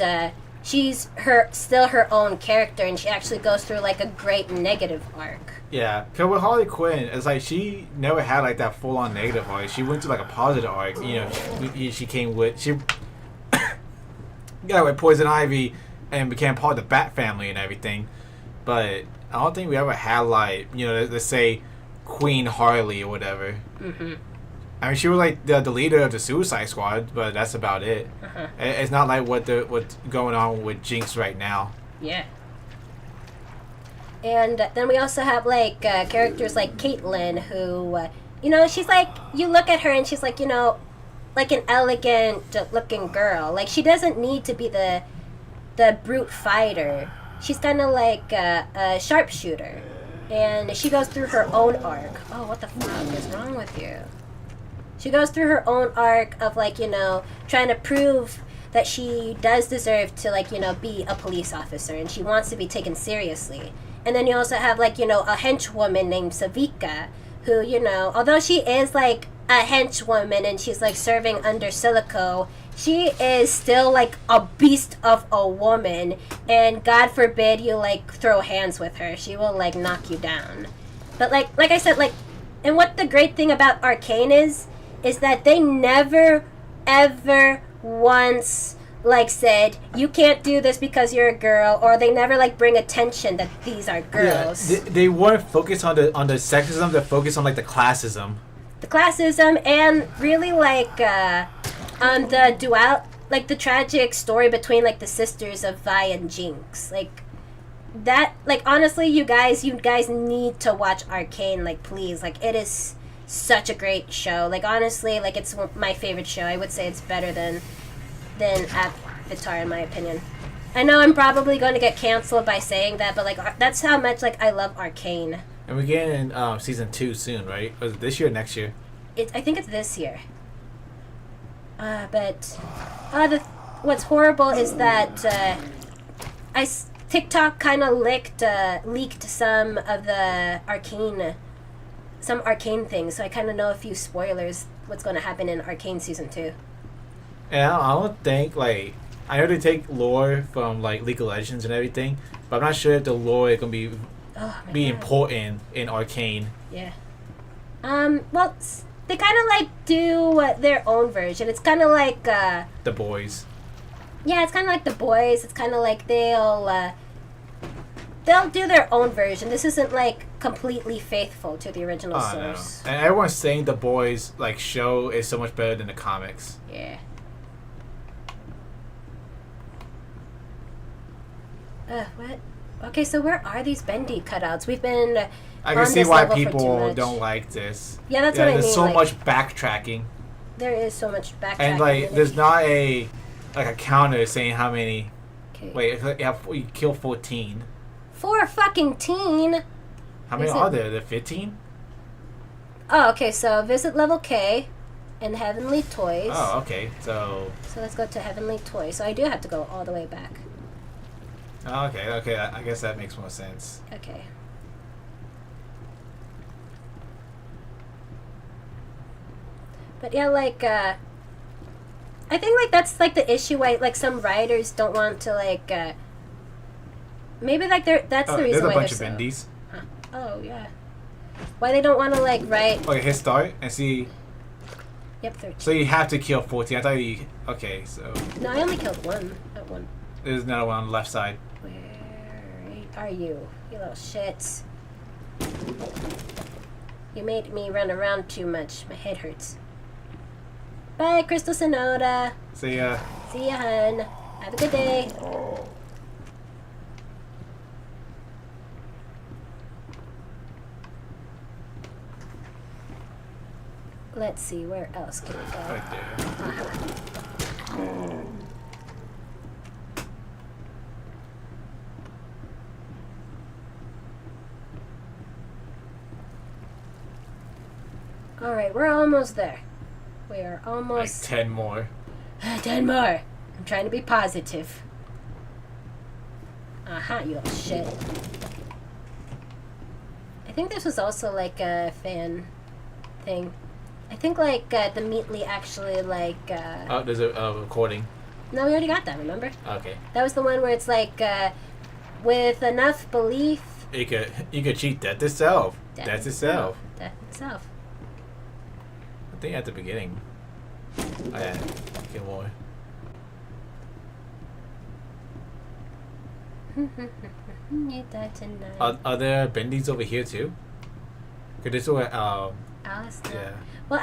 A: she's still her own character, and she actually goes through like a great negative arc.
B: Yeah, because with Harley Quinn, it's like she never had like that full-on negative arc. She went to like a positive arc. She came with she got with Poison Ivy and became part of the Bat family and everything. But I don't think we ever had like, let's say Queen Harley or whatever. Mm-hmm. I mean, she was like the leader of the Suicide Squad, but that's about it. Uh-huh. It's not like what's going on with Jinx right now.
A: Yeah. And then we also have like characters like Caitlyn, who, she's like, you look at her and she's like, like an elegant looking girl. Like, she doesn't need to be the brute fighter. She's kind of like a sharpshooter. And she goes through her own arc. Oh, what the fuck is wrong with you? She goes through her own arc of like, trying to prove that she does deserve to like, be a police officer, and she wants to be taken seriously. And then you also have like, a henchwoman named Savika, who, although she is like a henchwoman and she's like serving under Silico, she is still like a beast of a woman, and God forbid you like throw hands with her. She will like knock you down. But like I said, like, and what the great thing about Arcane is that they never ever once like said you can't do this because you're a girl, or they never like bring attention that these are girls.
B: Yeah, they weren't focused on the sexism. They're focused on like the classism.
A: The classism, and really like the dual, like the tragic story between like the sisters of Vi and Jinx. Like that, like honestly, you guys need to watch Arcane. Like, please, like it is such a great show. Like honestly, like it's my favorite show. I would say it's better than Avatar in my opinion. I know I'm probably going to get canceled by saying that, but like that's how much like I love Arcane.
B: And we're getting season 2 soon, right? Was it this year or next year?
A: I think it's this year. But what's horrible is that TikTok kind of leaked some of the arcane things, so I kind of know a few spoilers what's going to happen in Arcane season 2.
B: Yeah, I don't think like I know they take lore from like League of Legends and everything, but I'm not sure if the lore is gonna be important in Arcane.
A: Yeah. Well, they kind of like do their own version. It's kind of like
B: The Boys.
A: Yeah, it's kind of like The Boys. It's kind of like they'll do their own version. This isn't like completely faithful to the original source.
B: No. And everyone's saying The Boys like show is so much better than the comics.
A: Yeah. What? Okay, so where are these Bendy cutouts? We've been.
B: I can see why people don't like this.
A: Yeah, that's what I mean.
B: There's so much backtracking.
A: There is so much backtracking.
B: And like, there's not a counter saying how many.
A: Okay.
B: Wait, you kill 14.
A: For fucking teen.
B: How many are there? There 15?
A: Oh, okay. So visit level K, and Heavenly Toys.
B: Oh, okay. So
A: let's go to Heavenly Toys. So I do have to go all the way back.
B: Oh, okay. I guess that makes more sense.
A: Okay. But yeah, like, I think like that's like the issue why like some writers don't want to like, maybe like that's the reason why
B: there's a bunch of Bendies.
A: Huh. Oh yeah. Why they don't want to like write?
B: Okay, hit start and see.
A: Yep, 13.
B: So you have to kill 14. I thought you. Okay, so.
A: No, I only killed one. Not one.
B: There's another one on the left side.
A: Where are you? You little shits. You made me run around too much. My head hurts. Bye, Crystal Sonoda.
B: See ya.
A: See ya, hun. Have a good day. Let's see, where else can we go?
B: Right there.
A: Alright, we're almost there. We are almost...
B: Like 10 more.
A: 10 more. I'm trying to be positive. You little shit. I think this was also like a fan thing. I think like the Meatly actually like...
B: Oh, there's a recording.
A: No, we already got that, remember?
B: Okay.
A: That was the one where it's like, with enough belief...
B: You could cheat death itself. Death itself.
A: Death itself.
B: I think at the beginning. Oh yeah, get more.
A: You died tonight.
B: Are there Bendies over here too? Cause this is where
A: Alice. No.
B: Yeah.
A: Well,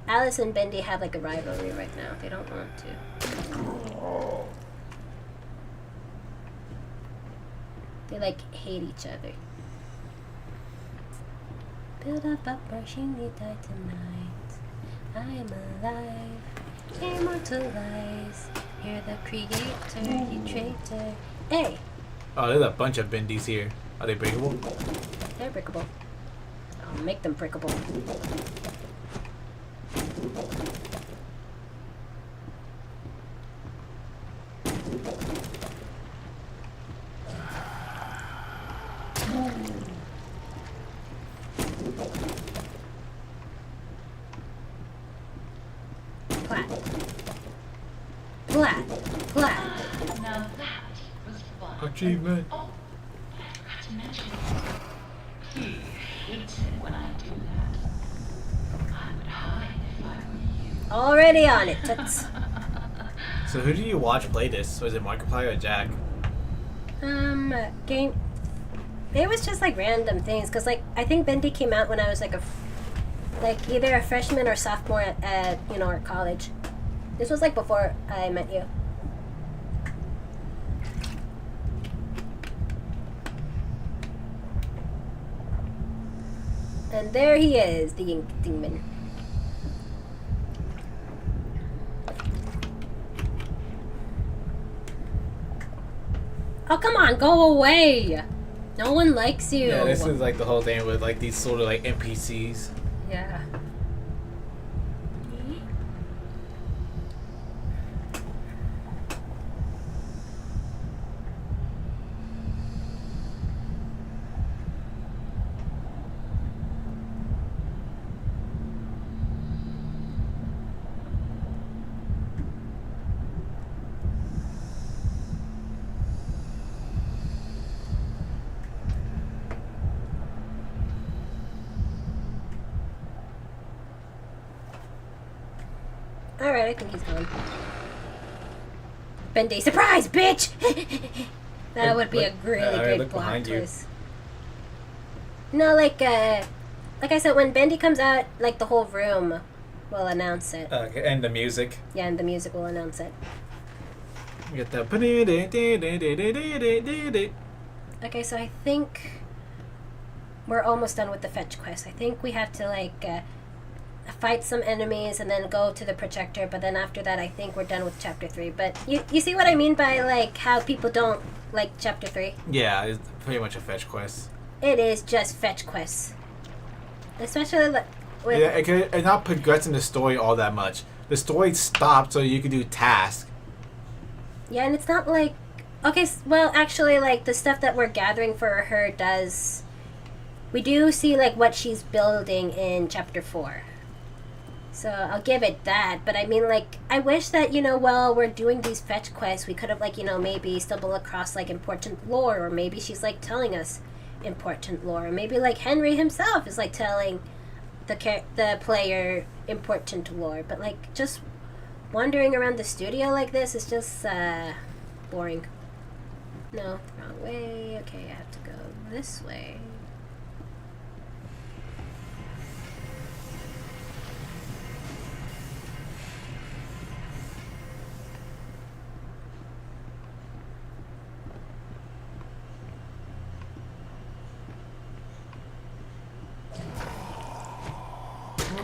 A: Alice and Bendy have like a rivalry right now. They don't want to. They like hate each other. Build up a brushing, you died tonight. I am alive, immortalized. You're the creator, you traitor. Hey!
B: Oh, there's a bunch of Bendies here. Are they breakable?
A: They're breakable. I'll make them breakable. Plat.
J: Now that was fun.
B: Achievement.
J: Oh, I forgot to mention. He hates it when I do that. I would hide if I were you.
A: Already on it, toots.
B: So who do you watch play this? Was it Markiplier or Jack?
A: Game. It was just like random things, cause like I think Bendy came out when I was like either a freshman or sophomore at our college. This was like before I met you. And there he is, the Ink Demon. Oh, come on, go away! No one likes you.
B: Yeah, this is like the whole thing with like these sort of like NPCs.
A: Yeah. Alright, I think he's gone. Bendy, surprise, bitch! That would be a really big
B: look
A: plot
B: behind you.
A: twist. No, like I said, when Bendy comes out, like, the whole room will announce it.
B: Okay, and the music.
A: Yeah, and the music will announce it.
B: You get the.
A: Okay, so I think we're almost done with the fetch quest. I think we have to, like, fight some enemies and then go to the projector, but then after that I think we're done with chapter 3. But you see what I mean by, like, how people don't like chapter 3?
B: Yeah, it's pretty much a fetch quest.
A: It is just fetch quests. Especially with...
B: Yeah, it's not progressing the story all that much. The story stopped so you can do tasks.
A: Yeah, and it's not like... Okay, well, actually, like, the stuff that we're gathering for her does... We do see, like, what she's building in chapter 4. So I'll give it that. But I mean, like, I wish that, you know, while we're doing these fetch quests, we could have, like, you know, maybe stumbled across, like, important lore. Or maybe she's, like, telling us important lore. Or maybe, like, Henry himself is, like, telling the player important lore. But, like, just wandering around the studio like this is just boring. No, wrong way. Okay, I have to go this way.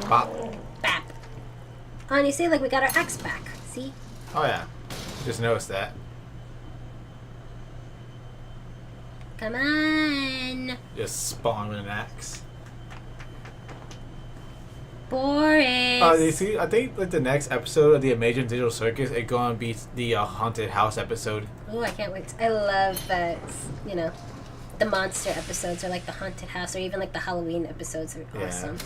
B: Bop.
A: Bap. Oh, and you see, like, we got our axe back. See?
B: Oh yeah, just noticed that.
A: Come on.
B: Just spawn with an axe.
A: Boris.
B: You see, I think like the next episode of the Amazing Digital Circus is gonna be the haunted house episode.
A: Oh, I can't wait. I love you know, the monster episodes or like the haunted house or even like the Halloween episodes are awesome.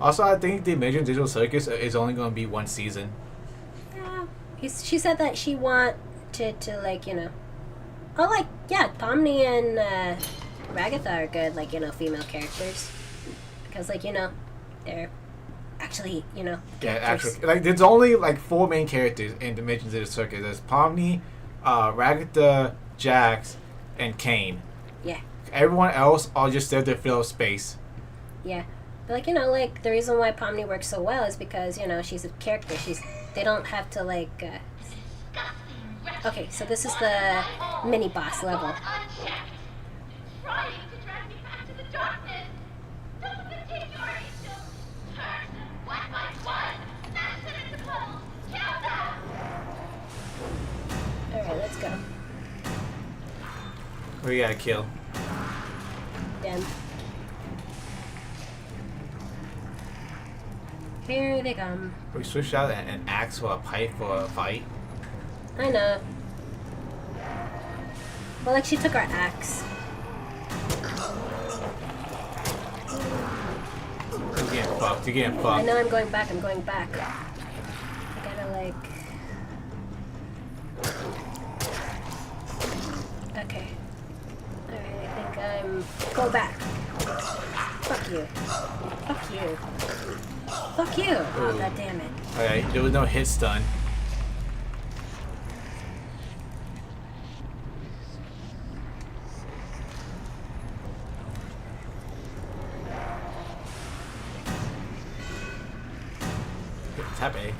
B: Also, I think the Amazing Digital Circus is only going to be one season.
A: Yeah. She said that she wanted to, like, you know... Oh, like, yeah, Pomni and Ragatha are good, like, you know, female characters. Because, like, you know, they're actually, you know...
B: Yeah, actually. Like, there's only, like, 4 main characters in the Amazing Digital Circus. There's Pomni, Ragatha, Jax, and Kane.
A: Yeah.
B: Everyone else are just there to fill up space.
A: Yeah. But, like, you know, like, the reason why Pomni works so well is because, you know, she's a character. They don't have to, like, Okay, so this is the mini-boss level. Alright, let's go.
B: We gotta kill.
A: Damn. Here they come.
B: We switched out an axe for a pipe for a fight.
A: I know. Well, like, she took our axe.
B: You're getting fucked. You're getting fucked.
A: I know, I'm going back. I gotta, like... Okay. Alright, I think I'm... Go back. Fuck you. Fuck you. Fuck you! Oh, god damn it.
B: Alright, there was no hit stun. Tap A.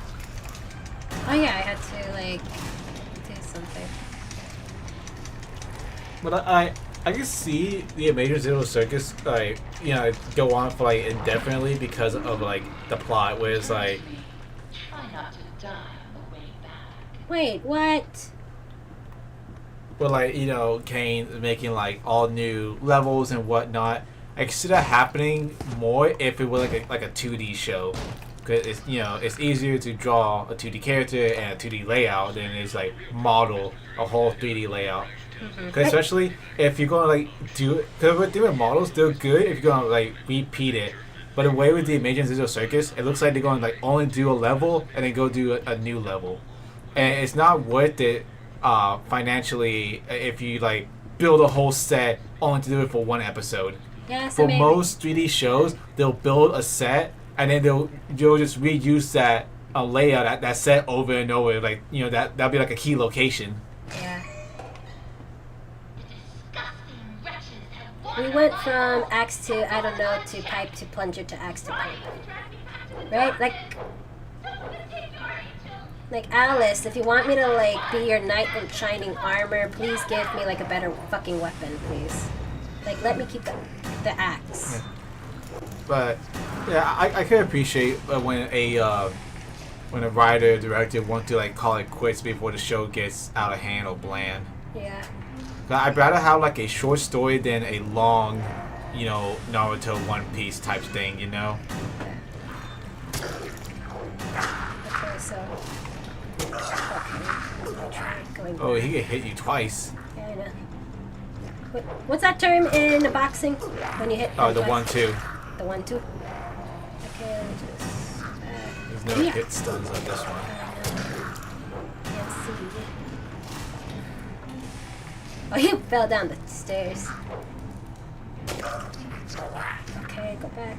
A: Oh yeah, I had to, like, do something.
B: But I can see the Amazing Digital Circus, like, you know, go on for, like, indefinitely because of, like, the plot, where it's, like...
J: Try not to die on the way back.
A: Wait, what?
B: Where, like, you know, Kane making, like, all new levels and whatnot. I could see that happening more if it were, like a 2D show. Because, it's, you know, it's easier to draw a 2D character and a 2D layout than it's, like, model a whole 3D layout. Cause especially if you're gonna like do, cause with different models, they're good if you're gonna like repeat it. But the way with the Amazing Digital Circus, it looks like they're gonna like only do a level and then go do a new level, and it's not worth it financially if you like build a whole set only to do it for one episode.
A: Yeah, so
B: for
A: maybe.
B: most 3D shows, they'll build a set and then they'll just reuse that layout that set over and over. Like that'll be like a key location.
A: Yeah. We went from axe to I don't know to pipe to plunger to axe to pipe. Right? Like Alice, if you want me to like be your knight in shining armor, please give me like a better fucking weapon, please. Like let me keep the axe.
B: Yeah. But yeah, I can appreciate when a writer or director want to like call it quits before the show gets out of hand or bland.
A: Yeah.
B: I'd rather have like a short story than a long, Naruto One Piece type thing,
A: Okay, so. Okay.
B: Oh, he can hit you twice.
A: Yeah, I know. What's that term in boxing? When you hit.
B: Oh, the 1-2.
A: The 1-2? Okay, let me just.
B: There's no hit stuns on this one.
A: Can't see. Oh, you fell down the stairs. Okay, go back.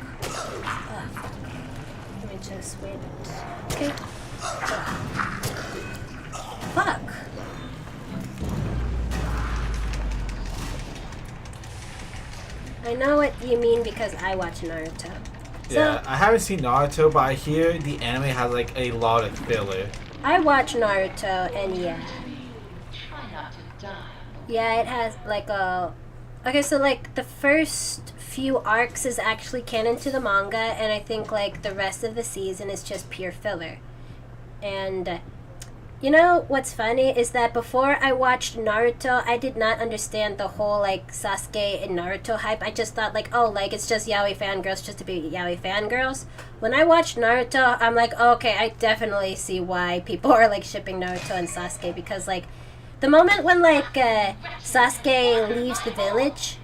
A: Let me just wait. Okay. Fuck. I know what you mean because I watch Naruto.
B: Yeah, I haven't seen Naruto, but I hear the anime has like a lot of filler.
A: I watch Naruto, and yeah.
J: Try not to die.
A: Yeah, it has like a... Okay, so like the first few arcs is actually canon to the manga, and I think like the rest of the season is just pure filler. And you know what's funny is that before I watched Naruto, I did not understand the whole like Sasuke and Naruto hype. I just thought like, oh, like it's just yaoi fangirls just to be yaoi fangirls. When I watched Naruto, I'm like, oh, okay, I definitely see why people are like shipping Naruto and Sasuke, because like the moment when like Sasuke leaves the village,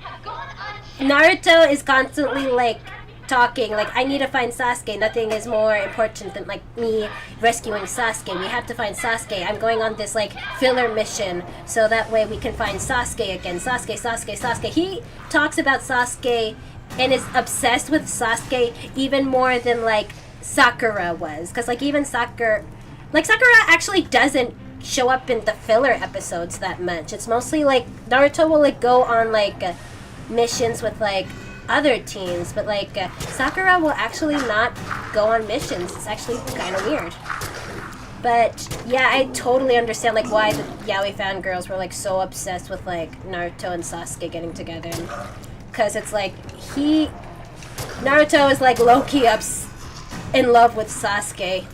A: Naruto is constantly like talking like, I need to find Sasuke. Nothing is more important than like me rescuing Sasuke. We have to find Sasuke. I'm going on this like filler mission so that way we can find Sasuke again. Sasuke. He talks about Sasuke and is obsessed with Sasuke even more than like Sakura was, because like even Sakura actually doesn't show up in the filler episodes that much. It's mostly like Naruto will like go on like missions with like other teams, but like Sakura will actually not go on missions. It's actually kind of weird. But yeah, I totally understand like why the yaoi fangirls were like so obsessed with like Naruto and Sasuke getting together, because it's like Naruto is like low-key in love with Sasuke.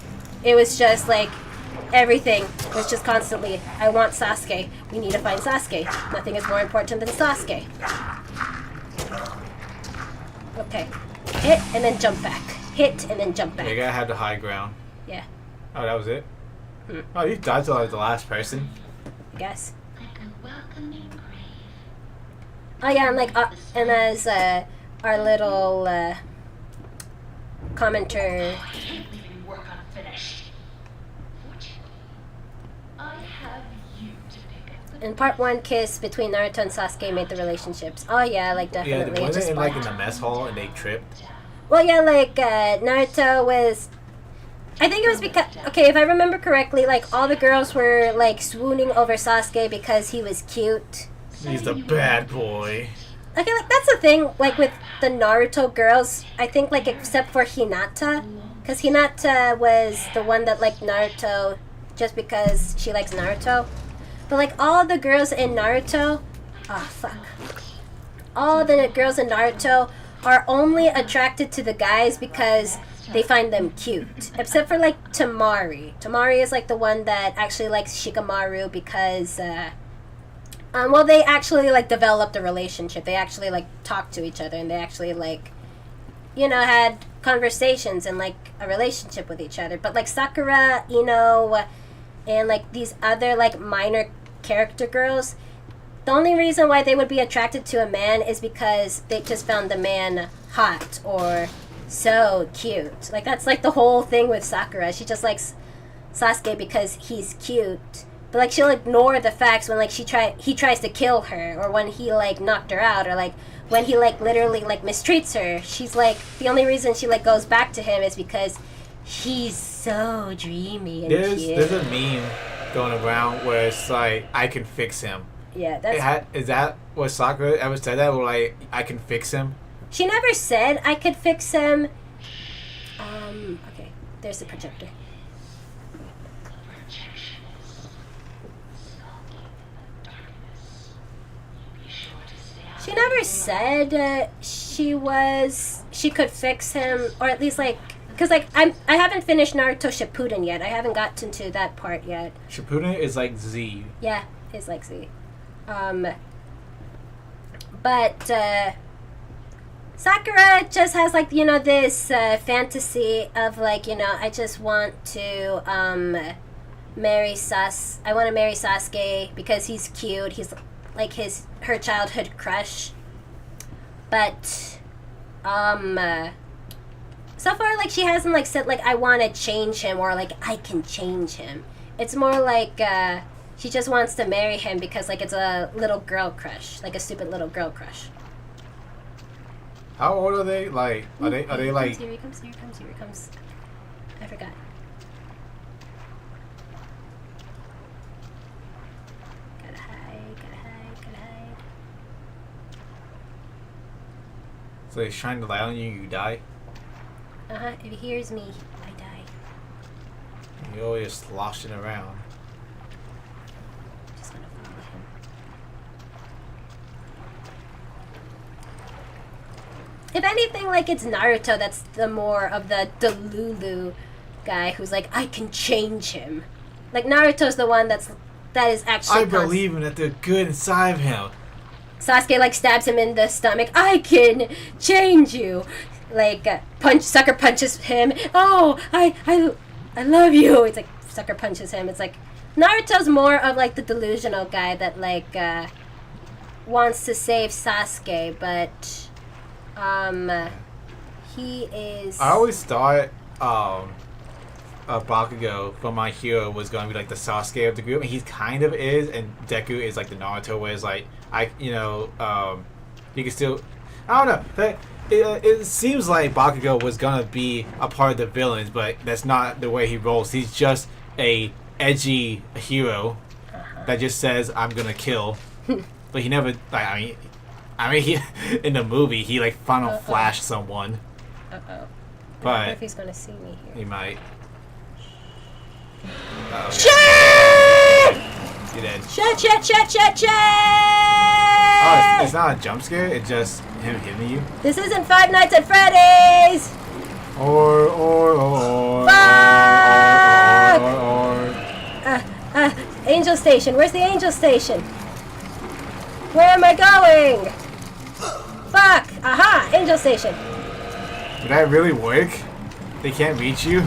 A: It was just like everything was just constantly, I want Sasuke. We need to find Sasuke. Nothing is more important than Sasuke. Okay. Hit and then jump back. Hit and then jump back.
B: You gotta have the high ground.
A: Yeah.
B: Oh, that was it? Oh, you died till I was the last person?
A: I guess.
J: Like a welcoming grave.
A: Oh yeah, and like, and as our little commenter...
J: I hate leaving work unfinished. Fortunately, I have you to pick up the
A: In part 1, kiss between Naruto and Sasuke made the relationships. Oh yeah, like definitely.
B: Yeah,
A: it just
B: wasn't it like in
A: sparked.
B: the mess hall and they tripped?
A: Well, yeah, like Naruto was... I think it was because... Okay, if I remember correctly, like all the girls were like swooning over Sasuke because he was cute.
B: He's the bad boy.
A: Okay, like that's the thing, like with the Naruto girls, I think like except for Hinata, because Hinata was the one that liked Naruto just because she likes Naruto. But like all the girls in Naruto, all the girls in Naruto are only attracted to the guys because they find them cute. Except for like Tamari. Tamari is like the one that actually likes Shikamaru because well, they actually like developed a relationship. They actually like talked to each other, and they actually like, you know, had conversations and like a relationship with each other. But like Sakura, Ino, and like these other like minor character girls, the only reason why they would be attracted to a man is because they just found the man hot or so cute. Like that's like the whole thing with Sakura. She just likes Sasuke because he's cute. But like she'll ignore the facts when like he tries to kill her, or when he like knocked her out, or like when he like literally like mistreats her, she's like the only reason she like goes back to him is because he's so dreamy and cute.
B: There's a meme going around where it's like, I can fix him.
A: Yeah, that's...
B: Is that what Sakura ever said that? Or like, I can fix him?
A: She never said I could fix him. Okay, there's the projector. She never said she could fix him, or at least like, because like I haven't finished Naruto Shippuden yet. I haven't gotten to that part yet.
B: Shippuden is like Z.
A: Yeah, it's like Z. But Sakura just has like, you know, this fantasy of like, you know, I just want to marry I want to marry Sasuke because he's cute. He's like her childhood crush. But so far like she hasn't like said like I want to change him or like I can change him. It's more like she just wants to marry him because like it's a little girl crush, like a stupid little girl crush.
B: How old are they? Like, are they like?
A: Here he comes! I forgot. Gotta hide.
B: So they shine the light on you, you die.
A: If he hears me, I die.
B: You're always sloshing around.
A: Just gonna follow him. If anything, like, it's Naruto that's the more of the Delulu guy who's like, I can change him. Like, Naruto's the one that is actually...
B: I believe in that they're good inside of him.
A: Sasuke, like, stabs him in the stomach. I can change you. Like, sucker punches him. Oh, I love you. It's like, sucker punches him. It's like, Naruto's more of, like, the delusional guy that, like, wants to save Sasuke, but... he is...
B: I always thought Bakugo from My Hero was going to be like the Sasuke of the group, and he kind of is, and Deku is like the Naruto, where it's like, you can still... I don't know. It seems like Bakugo was going to be a part of the villains, but that's not the way he rolls. He's just a edgy hero that just says, I'm going to kill. But he never... Like, I mean, he in the movie, he like final flashed someone. But
A: I don't know if he's gonna see me here.
B: He might.
A: Shit!
B: You did.
A: Shit!
B: Oh, it's not a jump scare. It's just him hitting you.
A: This isn't Five Nights at Freddy's. Fuck! Angel Station. Where's the Angel Station? Where am I going? Fuck! Aha! Angel Station.
B: Did that really work? They can't reach you?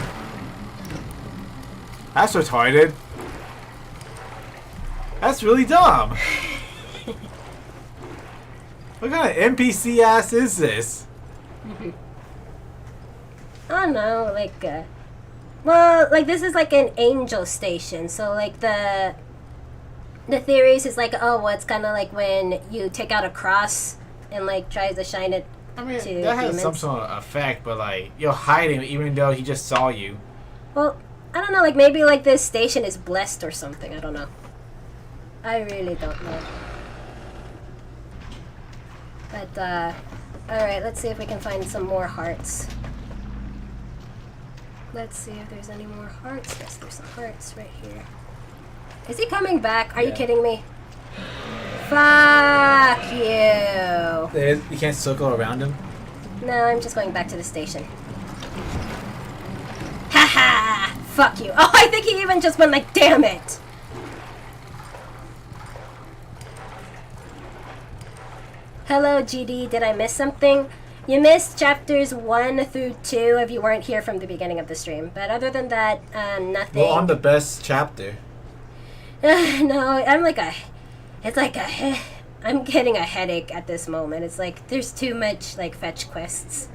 B: That's retarded. That's really dumb. What kind of NPC ass is this?
A: I don't know, like, well, like, this is like an Angel Station, so like the theories is like, oh, well, it's kind of like when you take out a cross and like tries to shine it
B: I mean,
A: to
B: that has
A: demons.
B: some sort of effect, but like, you're hiding even though he just saw you.
A: Well, I don't know, like maybe like this station is blessed or something, I don't know. I really don't know. But, alright, let's see if we can find some more hearts. Let's see if there's any more hearts. Yes, there's some hearts right here. Is he coming back? Are you kidding me? Fuck you!
B: You can't circle around him?
A: No, I'm just going back to the station. Haha! Fuck you. Oh, I think he even just went like, damn it! Hello, GD. Did I miss something? You missed chapters 1 through 2 if you weren't here from the beginning of the stream. But other than that, nothing.
B: Well, on the best chapter.
A: No, I'm like I'm getting a headache at this moment. It's like, there's too much, like, fetch quests.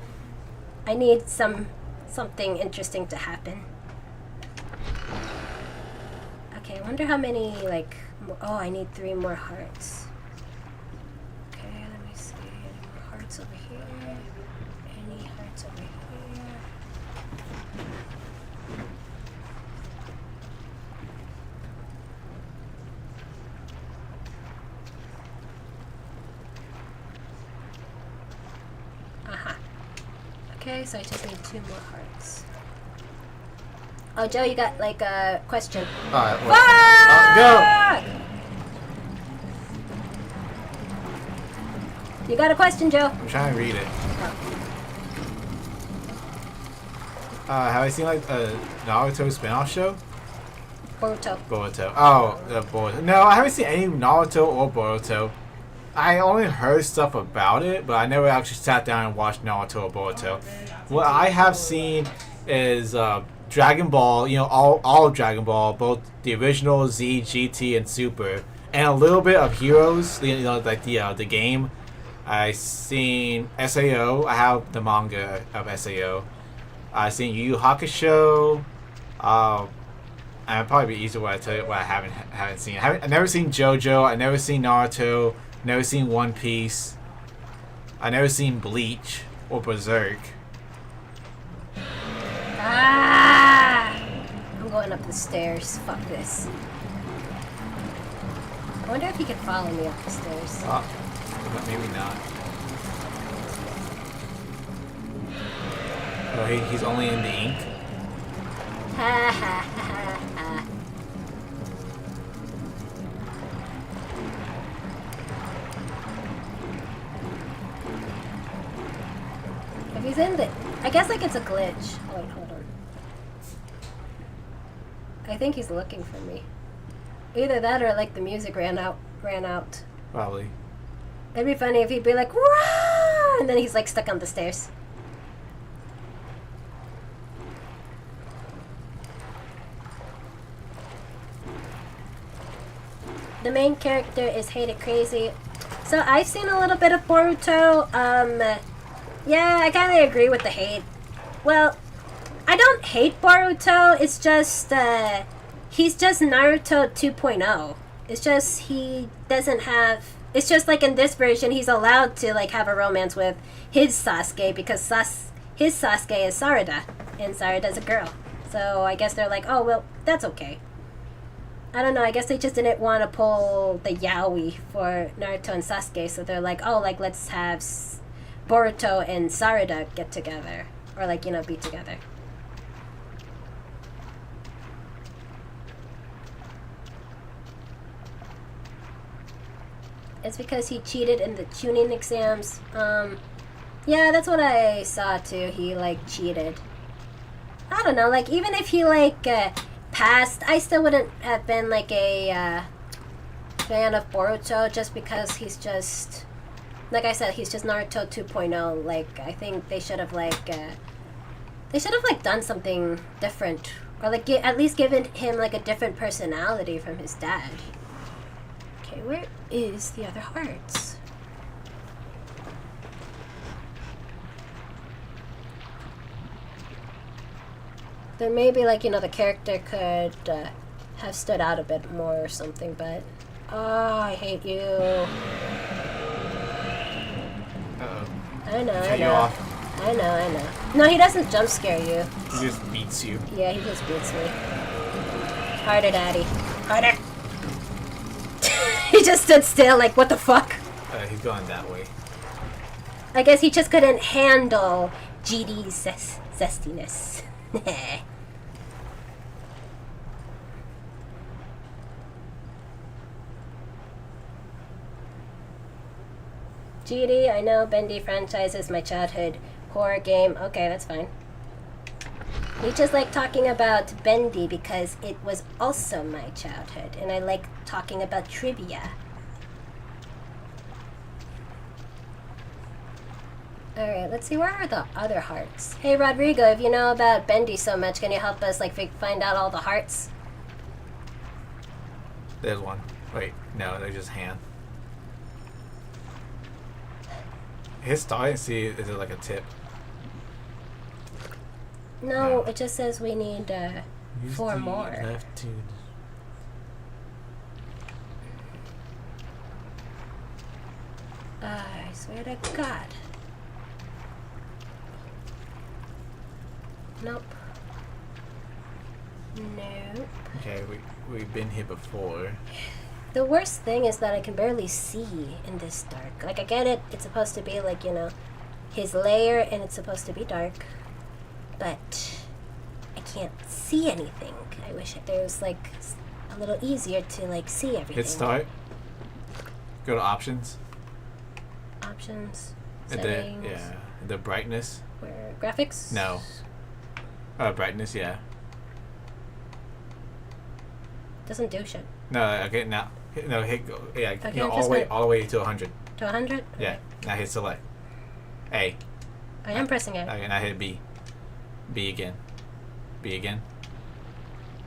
A: I need something interesting to happen. Okay, I wonder how many, like, oh, I need 3 more hearts. Okay, let me see. Any more hearts over here? Any hearts over here? Aha. Okay, so I just need 2 more hearts. Oh, Joe, you got like a question.
B: Alright, go!
A: You got a question, Joe?
B: I'm trying to read it. Have I seen like a Naruto spin-off show?
A: Boruto.
B: Boruto. Oh, Boruto. No, I haven't seen any Naruto or Boruto. I only heard stuff about it, but I never actually sat down and watched Naruto or Boruto. What I have seen is Dragon Ball, you know, all of Dragon Ball, both the original, Z, GT, and Super, and a little bit of Heroes, you know, like the game. I seen SAO. I have the manga of SAO. I seen Yu Yu Hakusho. And it'd probably be easier when I tell you what I haven't seen. I've never seen JoJo. I never seen Naruto. Never seen One Piece. I never seen Bleach or Berserk.
A: Ah! I'm going up the stairs. Fuck this. I wonder if he can follow me up the stairs.
B: But maybe not. Oh, he's only in the ink?
A: Ha ha ha ha. If he's in the... I guess like it's a glitch. Oh, wait, hold on. I think he's looking for me. Either that or like the music ran out.
B: Probably.
A: It'd be funny if he'd be like, "Wah!" And then he's like stuck on the stairs. The main character is hated crazy. So I've seen a little bit of Boruto. Yeah, I kind of agree with the hate. Well, I don't hate Boruto. It's just, he's just Naruto 2.0. It's just he doesn't have... It's just like in this version, he's allowed to like have a romance with his Sasuke because his Sasuke is Sarada, and Sarada's a girl. So I guess they're like, oh well, that's okay. I don't know. I guess they just didn't want to pull the yaoi for Naruto and Sasuke, so they're like, oh, like let's have Boruto and Sarada get together, or like be together. It's because he cheated in the tuning exams. Yeah, that's what I saw too. He like cheated. I don't know, like even if he like passed, I still wouldn't have been like a fan of Boruto just because he's just, like I said, he's just Naruto 2.0. Like I think they should have like done something different, or like at least given him like a different personality from his dad. Okay, where is the other hearts? There may be like, the character could have stood out a bit more or something, but... Oh, I hate you.
B: Uh-oh.
A: I know,
B: Cut
A: I
B: you
A: know.
B: off.
A: I know. No, he doesn't jump scare you.
B: He just beats you.
A: Yeah, he just beats me. Harder, daddy. Harder. He just stood still, like, what the fuck?
B: He's going that way.
A: I guess he just couldn't handle GD's zestiness. GD, I know Bendy franchise is my childhood horror game. Okay, that's fine. We just like talking about Bendy because it was also my childhood, and I like talking about trivia. Alright, let's see, where are the other hearts? Hey Rodrigo, if you know about Bendy so much, can you help us like find out all the hearts?
B: There's one. Wait, no, they're just hand. His star, I didn't see, is it like a tip?
A: No, it just says we need 4
B: the
A: more.
B: Left to...
A: I swear to God. Nope. Nope.
B: Okay, we've been here before.
A: The worst thing is that I can barely see in this dark. Like, I get it. It's supposed to be, like, you know, his lair, and it's supposed to be dark. But I can't see anything. I wish there was, like, a little easier to, like, see everything.
B: Hit start. Go to options.
A: Options.
B: And
A: Settings.
B: the brightness.
A: Where? Graphics?
B: No. Brightness, yeah.
A: Doesn't do shit.
B: No, okay, now. No, hit go. Yeah,
A: Okay,
B: no,
A: just
B: all the way to 100.
A: To 100?
B: Yeah. Now hit select. A.
A: I am pressing A.
B: Okay, now hit B. B again. B again.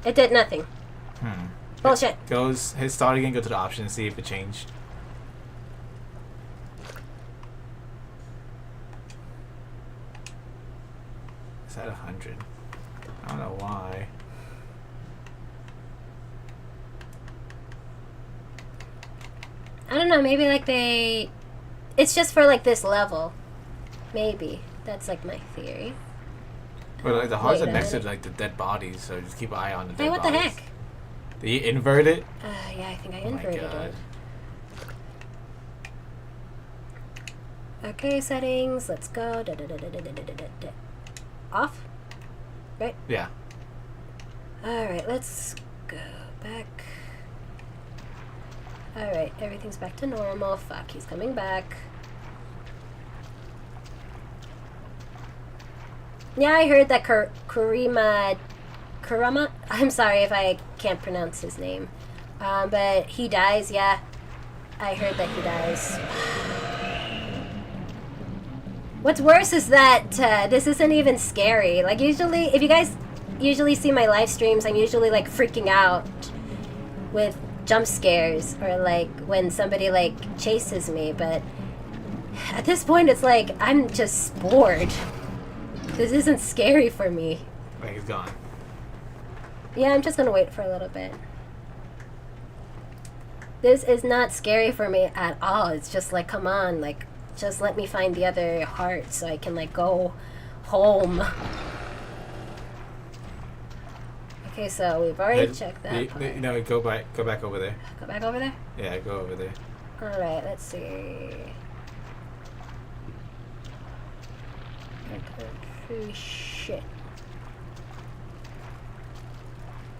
A: It did nothing. Bullshit.
B: Hit start again, go to the options, see if it changed. It's at 100. I don't know why.
A: I don't know, maybe like it's just for like this level. Maybe. That's like my theory.
B: But like the hearts are
A: Wait a
B: next to
A: minute.
B: like the dead bodies, so just keep an eye on the dead
A: Hey, what
B: bodies.
A: the heck?
B: Did you invert it?
A: Yeah, I think I
B: Oh my
A: inverted
B: God.
A: it. Okay, settings. Let's go. Off? Right?
B: Yeah.
A: Alright, let's go back. Alright, everything's back to normal. Fuck, he's coming back. Yeah, I heard that Kurama, I'm sorry if I can't pronounce his name. But he dies, yeah. I heard that he dies. What's worse is that this isn't even scary. Like, usually, if you guys usually see my live streams, I'm usually, like, freaking out with jump scares or, like, when somebody, like, chases me. But at this point, it's like, I'm just bored. This isn't scary for me.
B: Wait, he's gone.
A: Yeah, I'm just gonna wait for a little bit. This is not scary for me at all. It's just like, come on, like, just let me find the other heart so I can, like, go home. Okay, so we've already checked that part.
B: No, go back over there.
A: Go back over there?
B: Yeah, go over there.
A: Alright, let's see. Shit.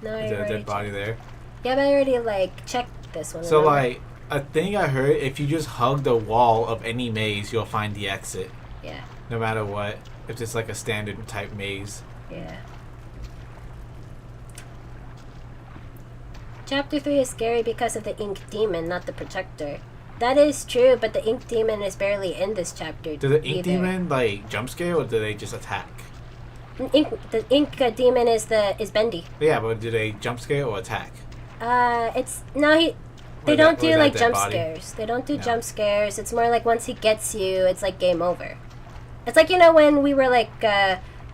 A: No,
B: Is there a dead body there?
A: Yeah, but I already, like, checked this one.
B: So,
A: remember?
B: like, a thing I heard, if you just hug the wall of any maze, you'll find the exit.
A: Yeah.
B: No matter what. If it's like a standard type maze.
A: Yeah. Chapter 3 is scary because of the ink demon, not the projector. That is true, but the ink demon is barely in this chapter.
B: Do the ink
A: either.
B: demon, like, jump scare, or do they just attack?
A: The ink demon is Bendy.
B: Yeah, but do they jump scare or attack?
A: They don't do like
B: dead
A: jump
B: body?
A: scares. They don't do jump scares. It's more like once he gets you, it's like game over. It's like, you know, when we were like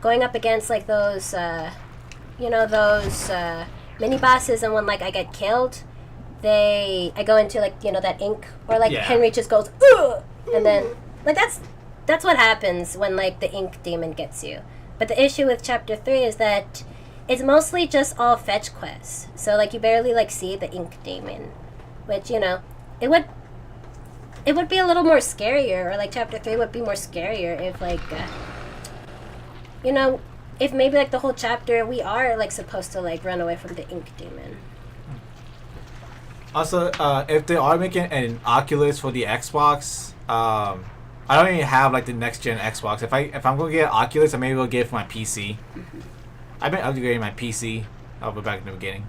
A: going up against like those mini bosses, and when like I get killed, I go into like, you know, that ink, or like Henry just goes ugh! And then like that's what happens when like the ink demon gets you. But the issue with chapter 3 is that it's mostly just all fetch quests. So like you barely like see the ink demon, which, you know, it would be a little more scarier, or like chapter 3 would be more scarier if like you know, if maybe like the whole chapter we are like supposed to like run away from the ink demon.
B: Also, if they are making an Oculus for the Xbox, I don't even have like the next gen Xbox. If I'm gonna get an Oculus, I maybe will get it for my PC. I've been upgrading my PC. I'll go back in the beginning.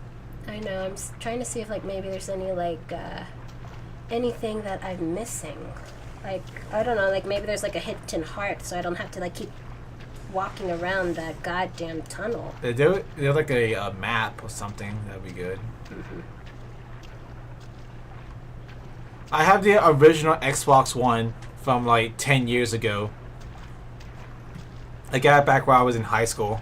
A: I know. I'm trying to see if like maybe there's any like anything that I'm missing. Like, I don't know. Like maybe there's like a hidden heart, so I don't have to like keep walking around that goddamn tunnel.
B: They're like a map or something. That'd be good. I have the original Xbox One from like 10 years ago. I got it back while I was in high school.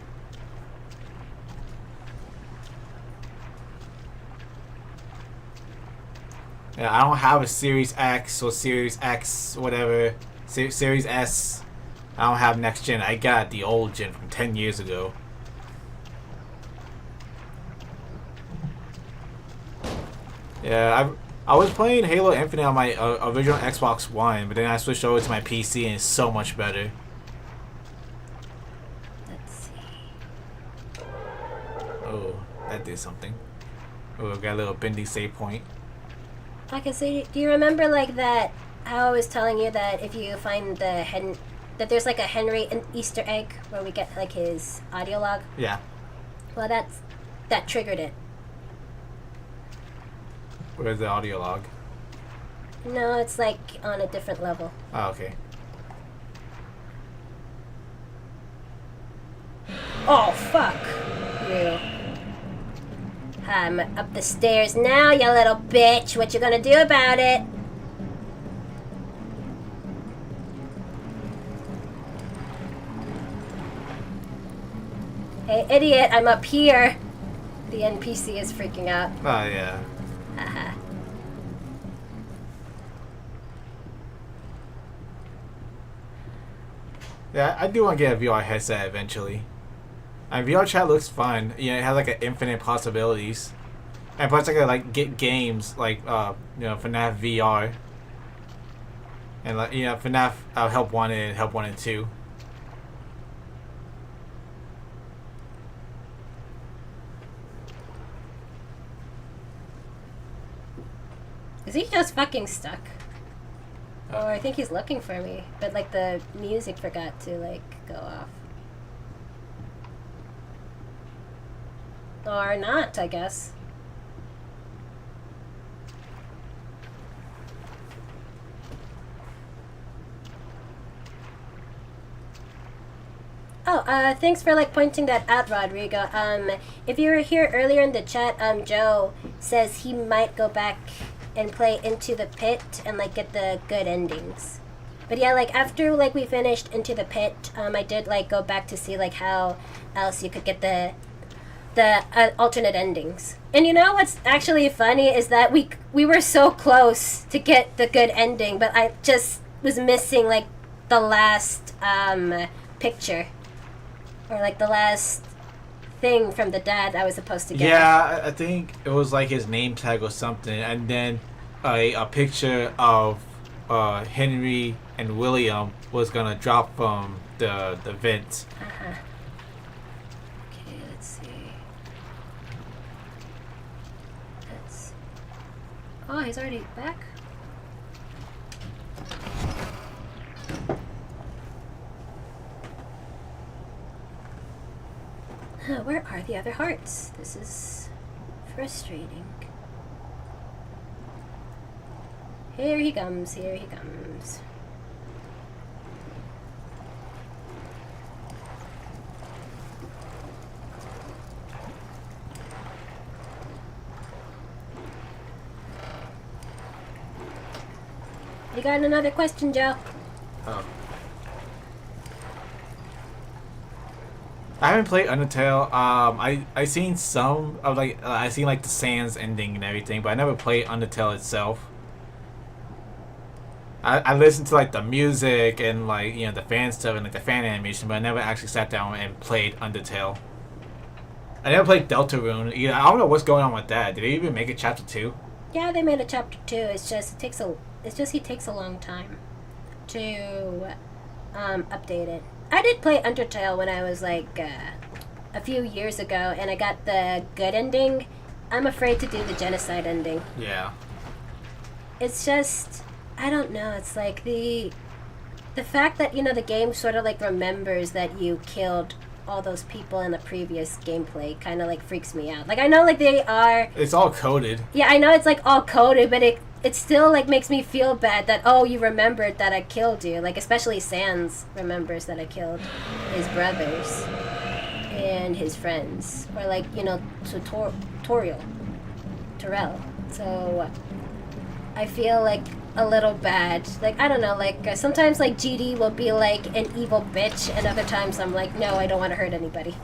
B: Yeah, I don't have a Series X or Series X, whatever. Series S. I don't have next gen. I got the old gen from 10 years ago. Yeah, I was playing Halo Infinite on my original Xbox One, but then I switched over to my PC and it's so much better.
A: Let's see.
B: Oh, that did something. Oh, got a little Bendy save point.
A: Okay, so do you remember like that? How I was telling you that if you find the that there's like a Henry Easter egg where we get like his audio log.
B: Yeah.
A: Well, that triggered it.
B: Where's the audio log?
A: No, it's like on a different level.
B: Oh, okay.
A: Oh fuck you! I'm up the stairs now, you little bitch. What you gonna do about it? Hey, idiot! I'm up here. The NPC is freaking out.
B: Oh yeah.
A: Haha.
B: Yeah, I do want to get a VR headset eventually. And VR chat looks fun. You know, it has like an infinite possibilities. And plus I could like get games like FNAF VR. And like FNAF Help Wanted and Help Wanted 2.
A: Is he just fucking stuck? Or I think he's looking for me, but like the music forgot to like go off. Or not, I guess. Oh, thanks for like pointing that out, Rodrigo. If you were here earlier in the chat, Joe says he might go back and play Into the Pit and like get the good endings. But yeah, like after like we finished Into the Pit, I did like go back to see like how else you could get the alternate endings. And you know what's actually funny is that we were so close to get the good ending, but I just was missing like the last picture, or like the last thing from the dad I was supposed to get.
B: Yeah, I think it was like his name tag or something, and then a picture of Henry and William was gonna drop from the vent.
A: Uh-huh. Okay, let's see. Oh, he's already back? Where are the other hearts? This is frustrating. Here he comes, here he comes. You got another question, Joe?
B: Oh. I haven't played Undertale. I seen some of like I seen like the Sans ending and everything, but I never played Undertale itself. I listened to like the music and like the fan stuff and like the fan animation, but I never actually sat down and played Undertale. I never played Deltarune either. I don't know what's going on with that. Did they even make it chapter 2?
A: Yeah, they made a chapter 2. It's just he takes a long time to update it. I did play Undertale when I was like a few years ago, and I got the good ending. I'm afraid to do the genocide ending.
B: Yeah.
A: It's just, I don't know. It's like the fact that the game sort of like remembers that you killed all those people in the previous gameplay kind of like freaks me out. Like I know like they are.
B: It's all coded.
A: Yeah, I know it's like all coded, but it still like makes me feel bad that you remembered that I killed you. Like especially Sans remembers that I killed his brothers and his friends, or like Torel. So I feel like a little bad. Like I don't know. Like sometimes like GD will be like an evil bitch, and other times I'm like, no, I don't want to hurt anybody.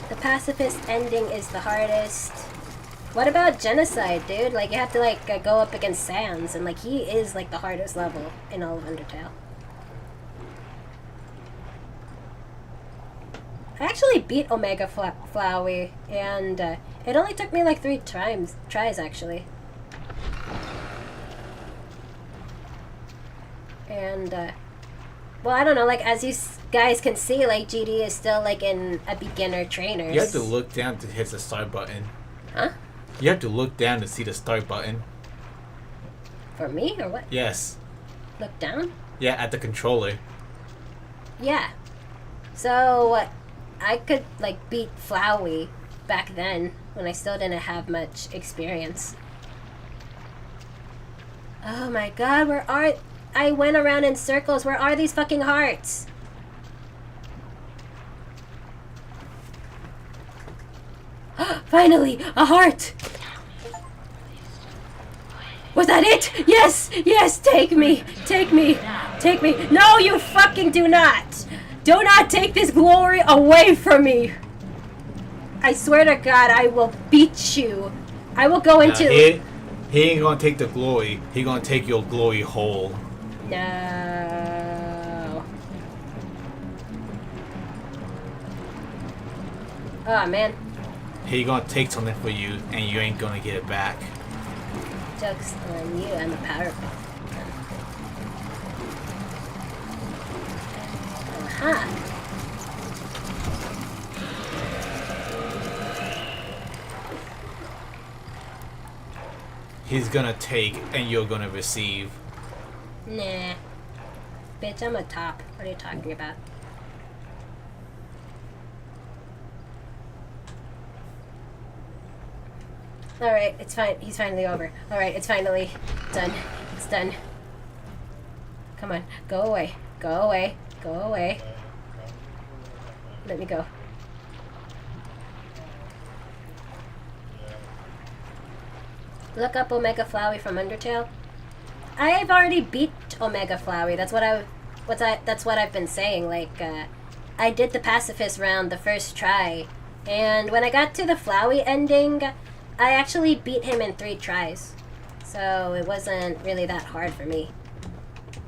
A: The pacifist ending is the hardest. What about Genocide, dude? Like, you have to, like, go up against Sans, and, like, he is, like, the hardest level in all of Undertale. I actually beat Omega Flowey, and it only took me, like, 3 tries, actually. And, well, I don't know, like, as you guys can see, like, GD is still, like, in a beginner trainer.
B: You have to look down to hit the start button.
A: Huh?
B: You have to look down to see the start button.
A: For me, or what?
B: Yes.
A: Look down?
B: Yeah, at the controller.
A: Yeah. So, I could, like, beat Flowey back then, when I still didn't have much experience. Oh my god, where are... I went around in circles. Where are these fucking hearts? Finally, a heart! Was that it? Yes! Yes, take me! Take me! Take me! No, you fucking do not! Do not take this glory away from me! I swear to God, I will beat you. I will go into...
B: He ain't gonna take the glory. He gonna take your glory whole.
A: No. Oh, man.
B: He gonna take something for you, and you ain't gonna get it back.
A: Joke's on you, I'm a powerful. Aha.
B: He's gonna take, and you're gonna receive.
A: Nah. Bitch, I'm a top. What are you talking about? Alright, it's fine. He's finally over. Alright, it's finally done. It's done. Come on. Go away. Go away. Go away. Let me go. Look up Omega Flowey from Undertale. I've already beat Omega Flowey. That's what I've been saying. Like, I did the pacifist round the first try, and when I got to the Flowey ending, I actually beat him in 3 tries. So it wasn't really that hard for me.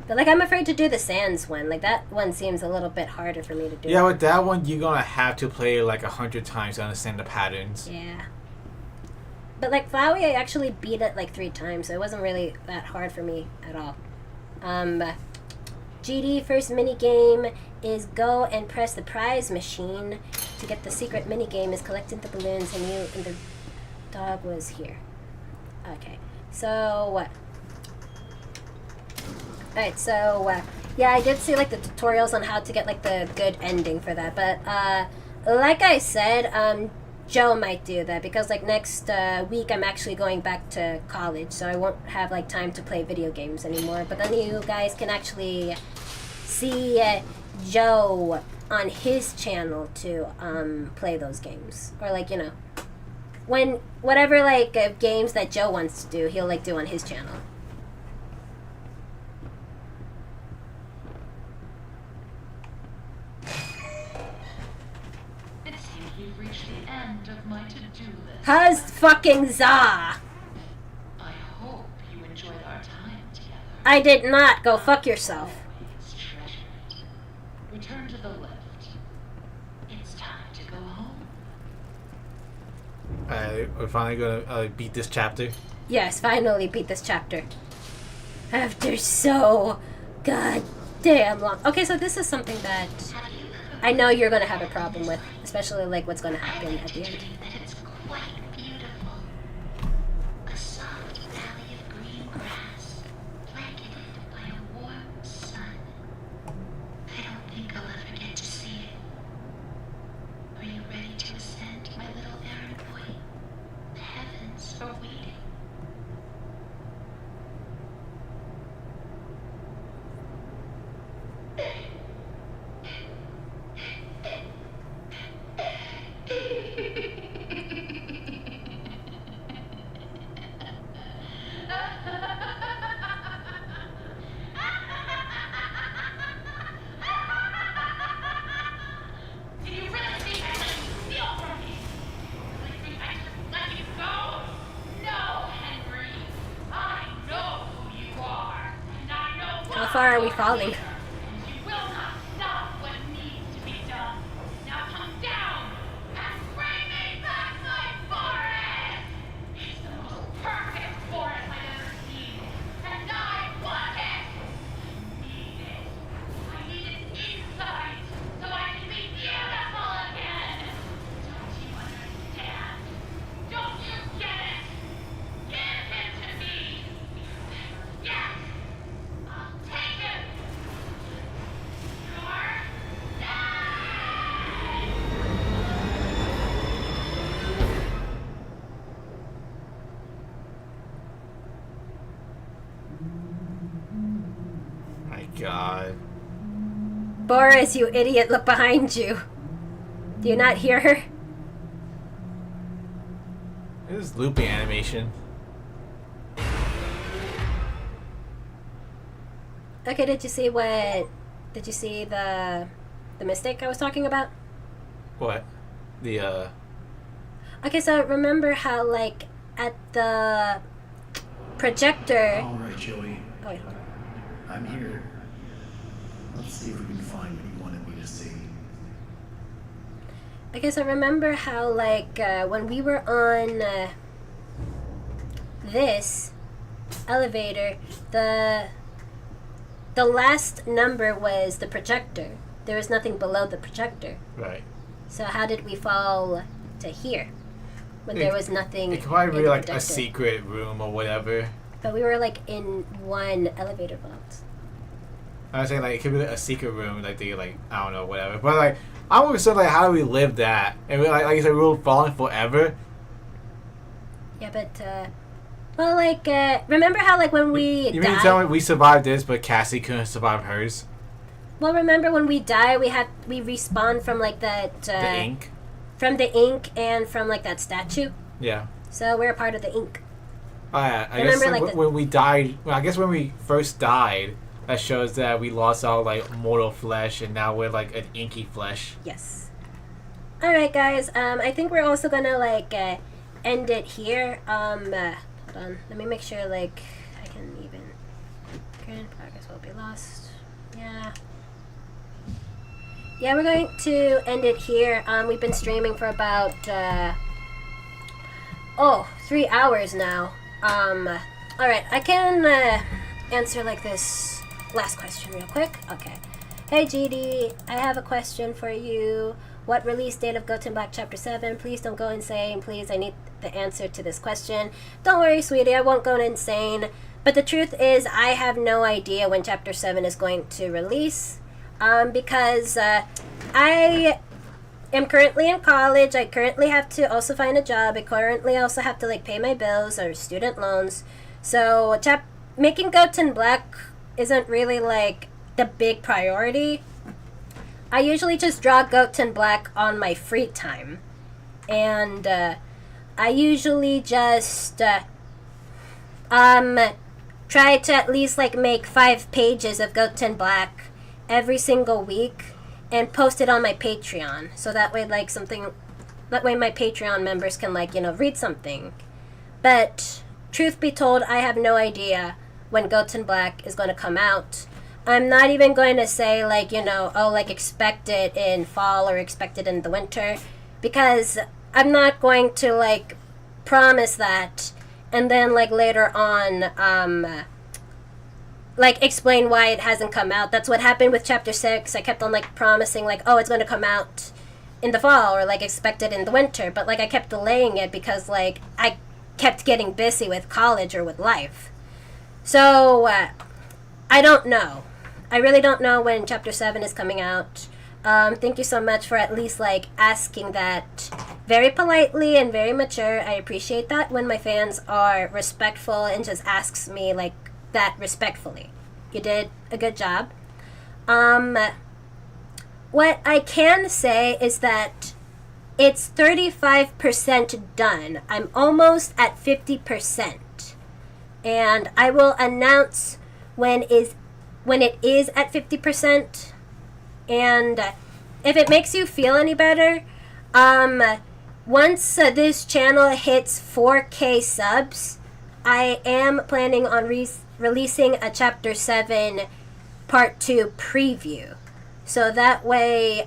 A: But like, I'm afraid to do the Sans one. Like, that one seems a little bit harder for me to do.
B: Yeah, with that one, you're gonna have to play like 100 times to understand the patterns.
A: Yeah. But like Flowey, I actually beat it like 3 times, so it wasn't really that hard for me at all. GD first minigame is go and press the prize machine to get the secret minigame is collecting the balloons and you and the dog was here. Okay, so what? Alright, so yeah, I did see like the tutorials on how to get like the good ending for that, but like I said, Joe might do that because like next week I'm actually going back to college, so I won't have like time to play video games anymore. But then you guys can actually see Joe on his channel to play those games, or like, you know, when whatever like games that Joe wants to do, he'll like do on his channel.
J: We've reached the end of my to-do list.
A: How's fucking Za?
J: I hope you enjoyed our time together.
A: I did not. Go fuck yourself.
J: Always treasured. Return to the lift. It's time to go home.
B: We're finally gonna beat this chapter.
A: Yes, finally beat this chapter. After so goddamn long. Okay, so this is something that I know you're gonna have a problem with, especially like what's gonna happen at the end.
J: That it's quite beautiful. A soft valley of green grass, blanketed by a warm sun. I don't think I'll ever get to see it. Are you ready to ascend, my little errand boy? The heavens are waiting.
A: are we falling?
J: You will not stop what needs to be done. Now come down and bring me back my forest! It's the most perfect forest I've ever seen, and I want it! I need it inside, so I can be beautiful again! Don't you understand? Don't you get it? Give him to me! Yes! I'll take him! You're dead!
B: My God.
A: Boris, you idiot, look behind you. Do you not hear her?
B: This is looping animation.
A: Okay, did you see the mistake I was talking about?
B: What? The
A: Okay, so remember how, like, at the projector...
I: All right, Joey.
A: Oh, wait, hold on.
I: I'm here. Let's see if we can find what you wanted me to see.
A: Okay, so remember how, like, when we were on this elevator, the last number was the projector. There was nothing below the projector.
B: right.
A: So how did we fall to here when there was nothing?
B: It could probably
A: in
B: be
A: the
B: like a
A: projector?
B: secret room or whatever.
A: But we were like in one elevator vault.
B: I was saying like it could be like a secret room, like they like I don't know whatever. But like I'm always saying like how do we live that? And we like you said we were falling forever.
A: Yeah, but well, like remember how like when we
B: You mean
A: died?
B: to tell me we survived this, but Cassie couldn't survive hers?
A: Well, remember when we die, we respawn from like that
B: The ink.
A: from the ink and from like that statue.
B: Yeah.
A: So we're a part of the ink.
B: Oh yeah. I
A: Remember,
B: guess
A: like,
B: when we died, well, I guess when we first died, that shows that we lost our like mortal flesh, and now we're like an inky flesh.
A: Yes. All right, guys. I think we're also gonna like end it here. Hold on. Let me make sure like I can even. Current progress will be lost. Yeah. Yeah, we're going to end it here. We've been streaming for about 3 hours now. All right. I can answer like this last question real quick. Okay. Hey GD, I have a question for you. What release date of Goten Black Chapter 7? Please don't go insane. Please, I need the answer to this question. Don't worry, sweetie, I won't go insane. But the truth is, I have no idea when Chapter 7 is going to release. Because I am currently in college. I currently have to also find a job. I currently also have to like pay my bills or student loans. So making Goten Black isn't really like the big priority. I usually just draw Goten Black on my free time. And I usually just try to at least like make 5 pages of Goten Black every single week and post it on my Patreon. So that way like that way my Patreon members can like, read something. But truth be told, I have no idea when Goten Black is going to come out. I'm not even going to say like, expect it in fall or expect it in the winter, because I'm not going to like promise that and then like later on like explain why it hasn't come out. That's what happened with Chapter 6. I kept on like promising like, oh, it's going to come out in the fall or like expect it in the winter, but like I kept delaying it because like I kept getting busy with college or with life. So I don't know. I really don't know when Chapter 7 is coming out. Thank you so much for at least like asking that very politely and very mature. I appreciate that when my fans are respectful and just asks me like that respectfully. You did a good job. What I can say is that it's 35% done. I'm almost at 50%. And I will announce when it is at 50%. And if it makes you feel any better, once this channel hits 4K subs, I am planning on releasing a Chapter 7 part 2 preview. So that way,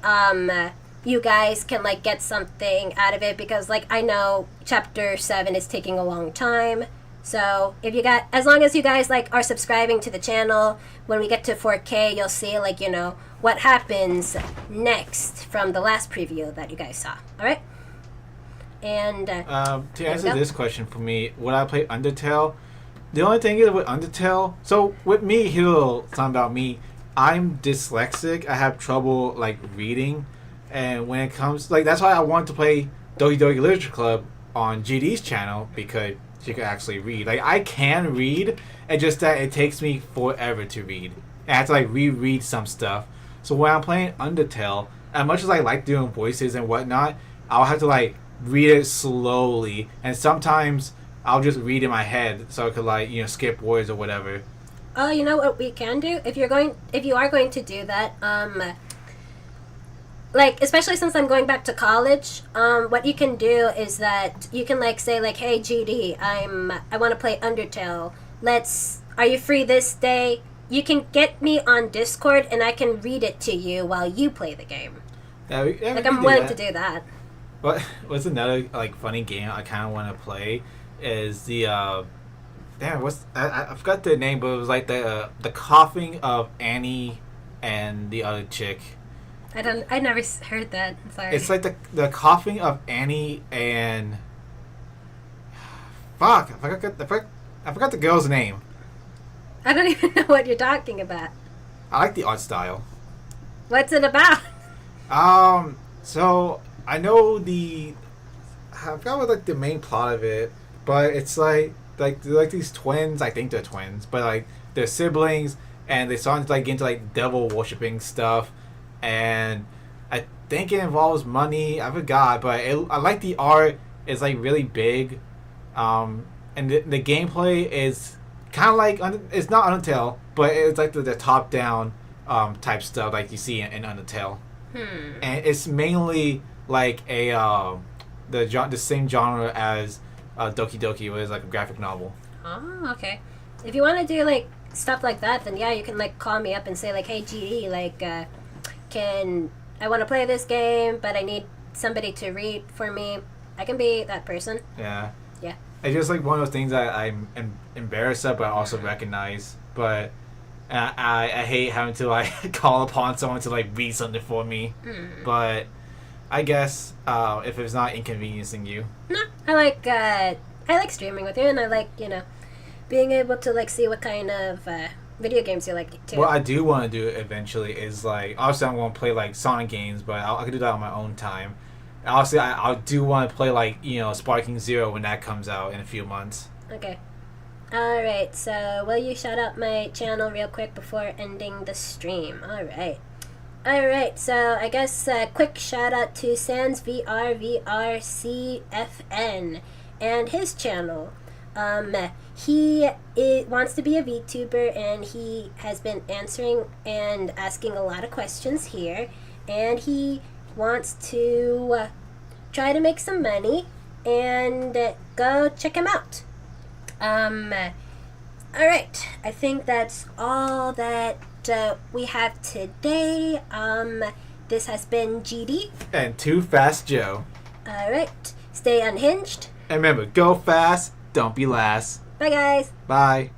A: you guys can like get something out of it, because like I know chapter 7 is taking a long time. So if you got, as long as you guys like are subscribing to the channel, when we get to 4K, you'll see like, you know, what happens next from the last preview that you guys saw. All right. And
B: to answer this question for me, would I play Undertale? The only thing is with Undertale, so with me, here's a little something about me. I'm dyslexic. I have trouble like reading, and when it comes like, that's why I wanted to play Doki Doki Literature Club on GD's channel, because she could actually read. Like, I can read, and just that it takes me forever to read. I have to like reread some stuff. So when I'm playing Undertale, as much as I like doing voices and whatnot, I'll have to like read it slowly, and sometimes I'll just read in my head so I could like, you know, skip words or whatever.
A: Oh, you know what we can do? If you are going to do that, like, especially since I'm going back to college, what you can do is that you can like say like, hey GD, I want to play Undertale. Are you free this day? You can get me on Discord and I can read it to you while you play the game.
B: Yeah,
A: like, I'm willing to do that.
B: What's another like funny game I kind of want to play is the I forgot the name, but it was like the coughing of Annie and the other chick.
A: I never heard that. I'm sorry.
B: It's like the coughing of Annie and fuck, I forgot the girl's name.
A: I don't even know what you're talking about.
B: I like the art style.
A: What's it about?
B: So I know I forgot what like the main plot of it, but it's like they're like these twins. I think they're twins, but like they're siblings, and they start to like get into like devil worshipping stuff, and I think it involves money. I forgot, but I like the art. It's like really big, and the gameplay is kind of like, it's not Undertale, but it's like the top down type stuff like you see in Undertale. And it's mainly like the same genre as Doki Doki, was like a graphic novel.
A: Oh, okay. If you want to do like stuff like that, then yeah, you can like call me up and say like, hey GD, like I want to play this game, but I need somebody to read for me. I can be that person.
B: Yeah.
A: Yeah.
B: It's just like one of those things that I'm embarrassed of, but I also recognize. But I hate having to like call upon someone to like read something for me. But I guess if it's not inconveniencing you.
A: No, I like streaming with you, and I like, you know, being able to like see what kind of video games you like too.
B: What I do want to do eventually is like, obviously I'm going to play like Sonic games, but I can do that on my own time. Obviously, I do want to play like, you know, Sparking Zero when that comes out in a few months.
A: Okay. Alright, so will you shout out my channel real quick before ending the stream? Alright, so I guess a quick shout out to Sans VRVRCFN and his channel. He wants to be a VTuber, and he has been answering and asking a lot of questions here, and he wants to try to make some money, and go check him out. Alright, I think that's all that we have today. This has been GD
B: and Too Fast Joe.
A: Alright, stay unhinged,
B: and remember, go fast, don't be last.
A: Bye guys.
B: Bye.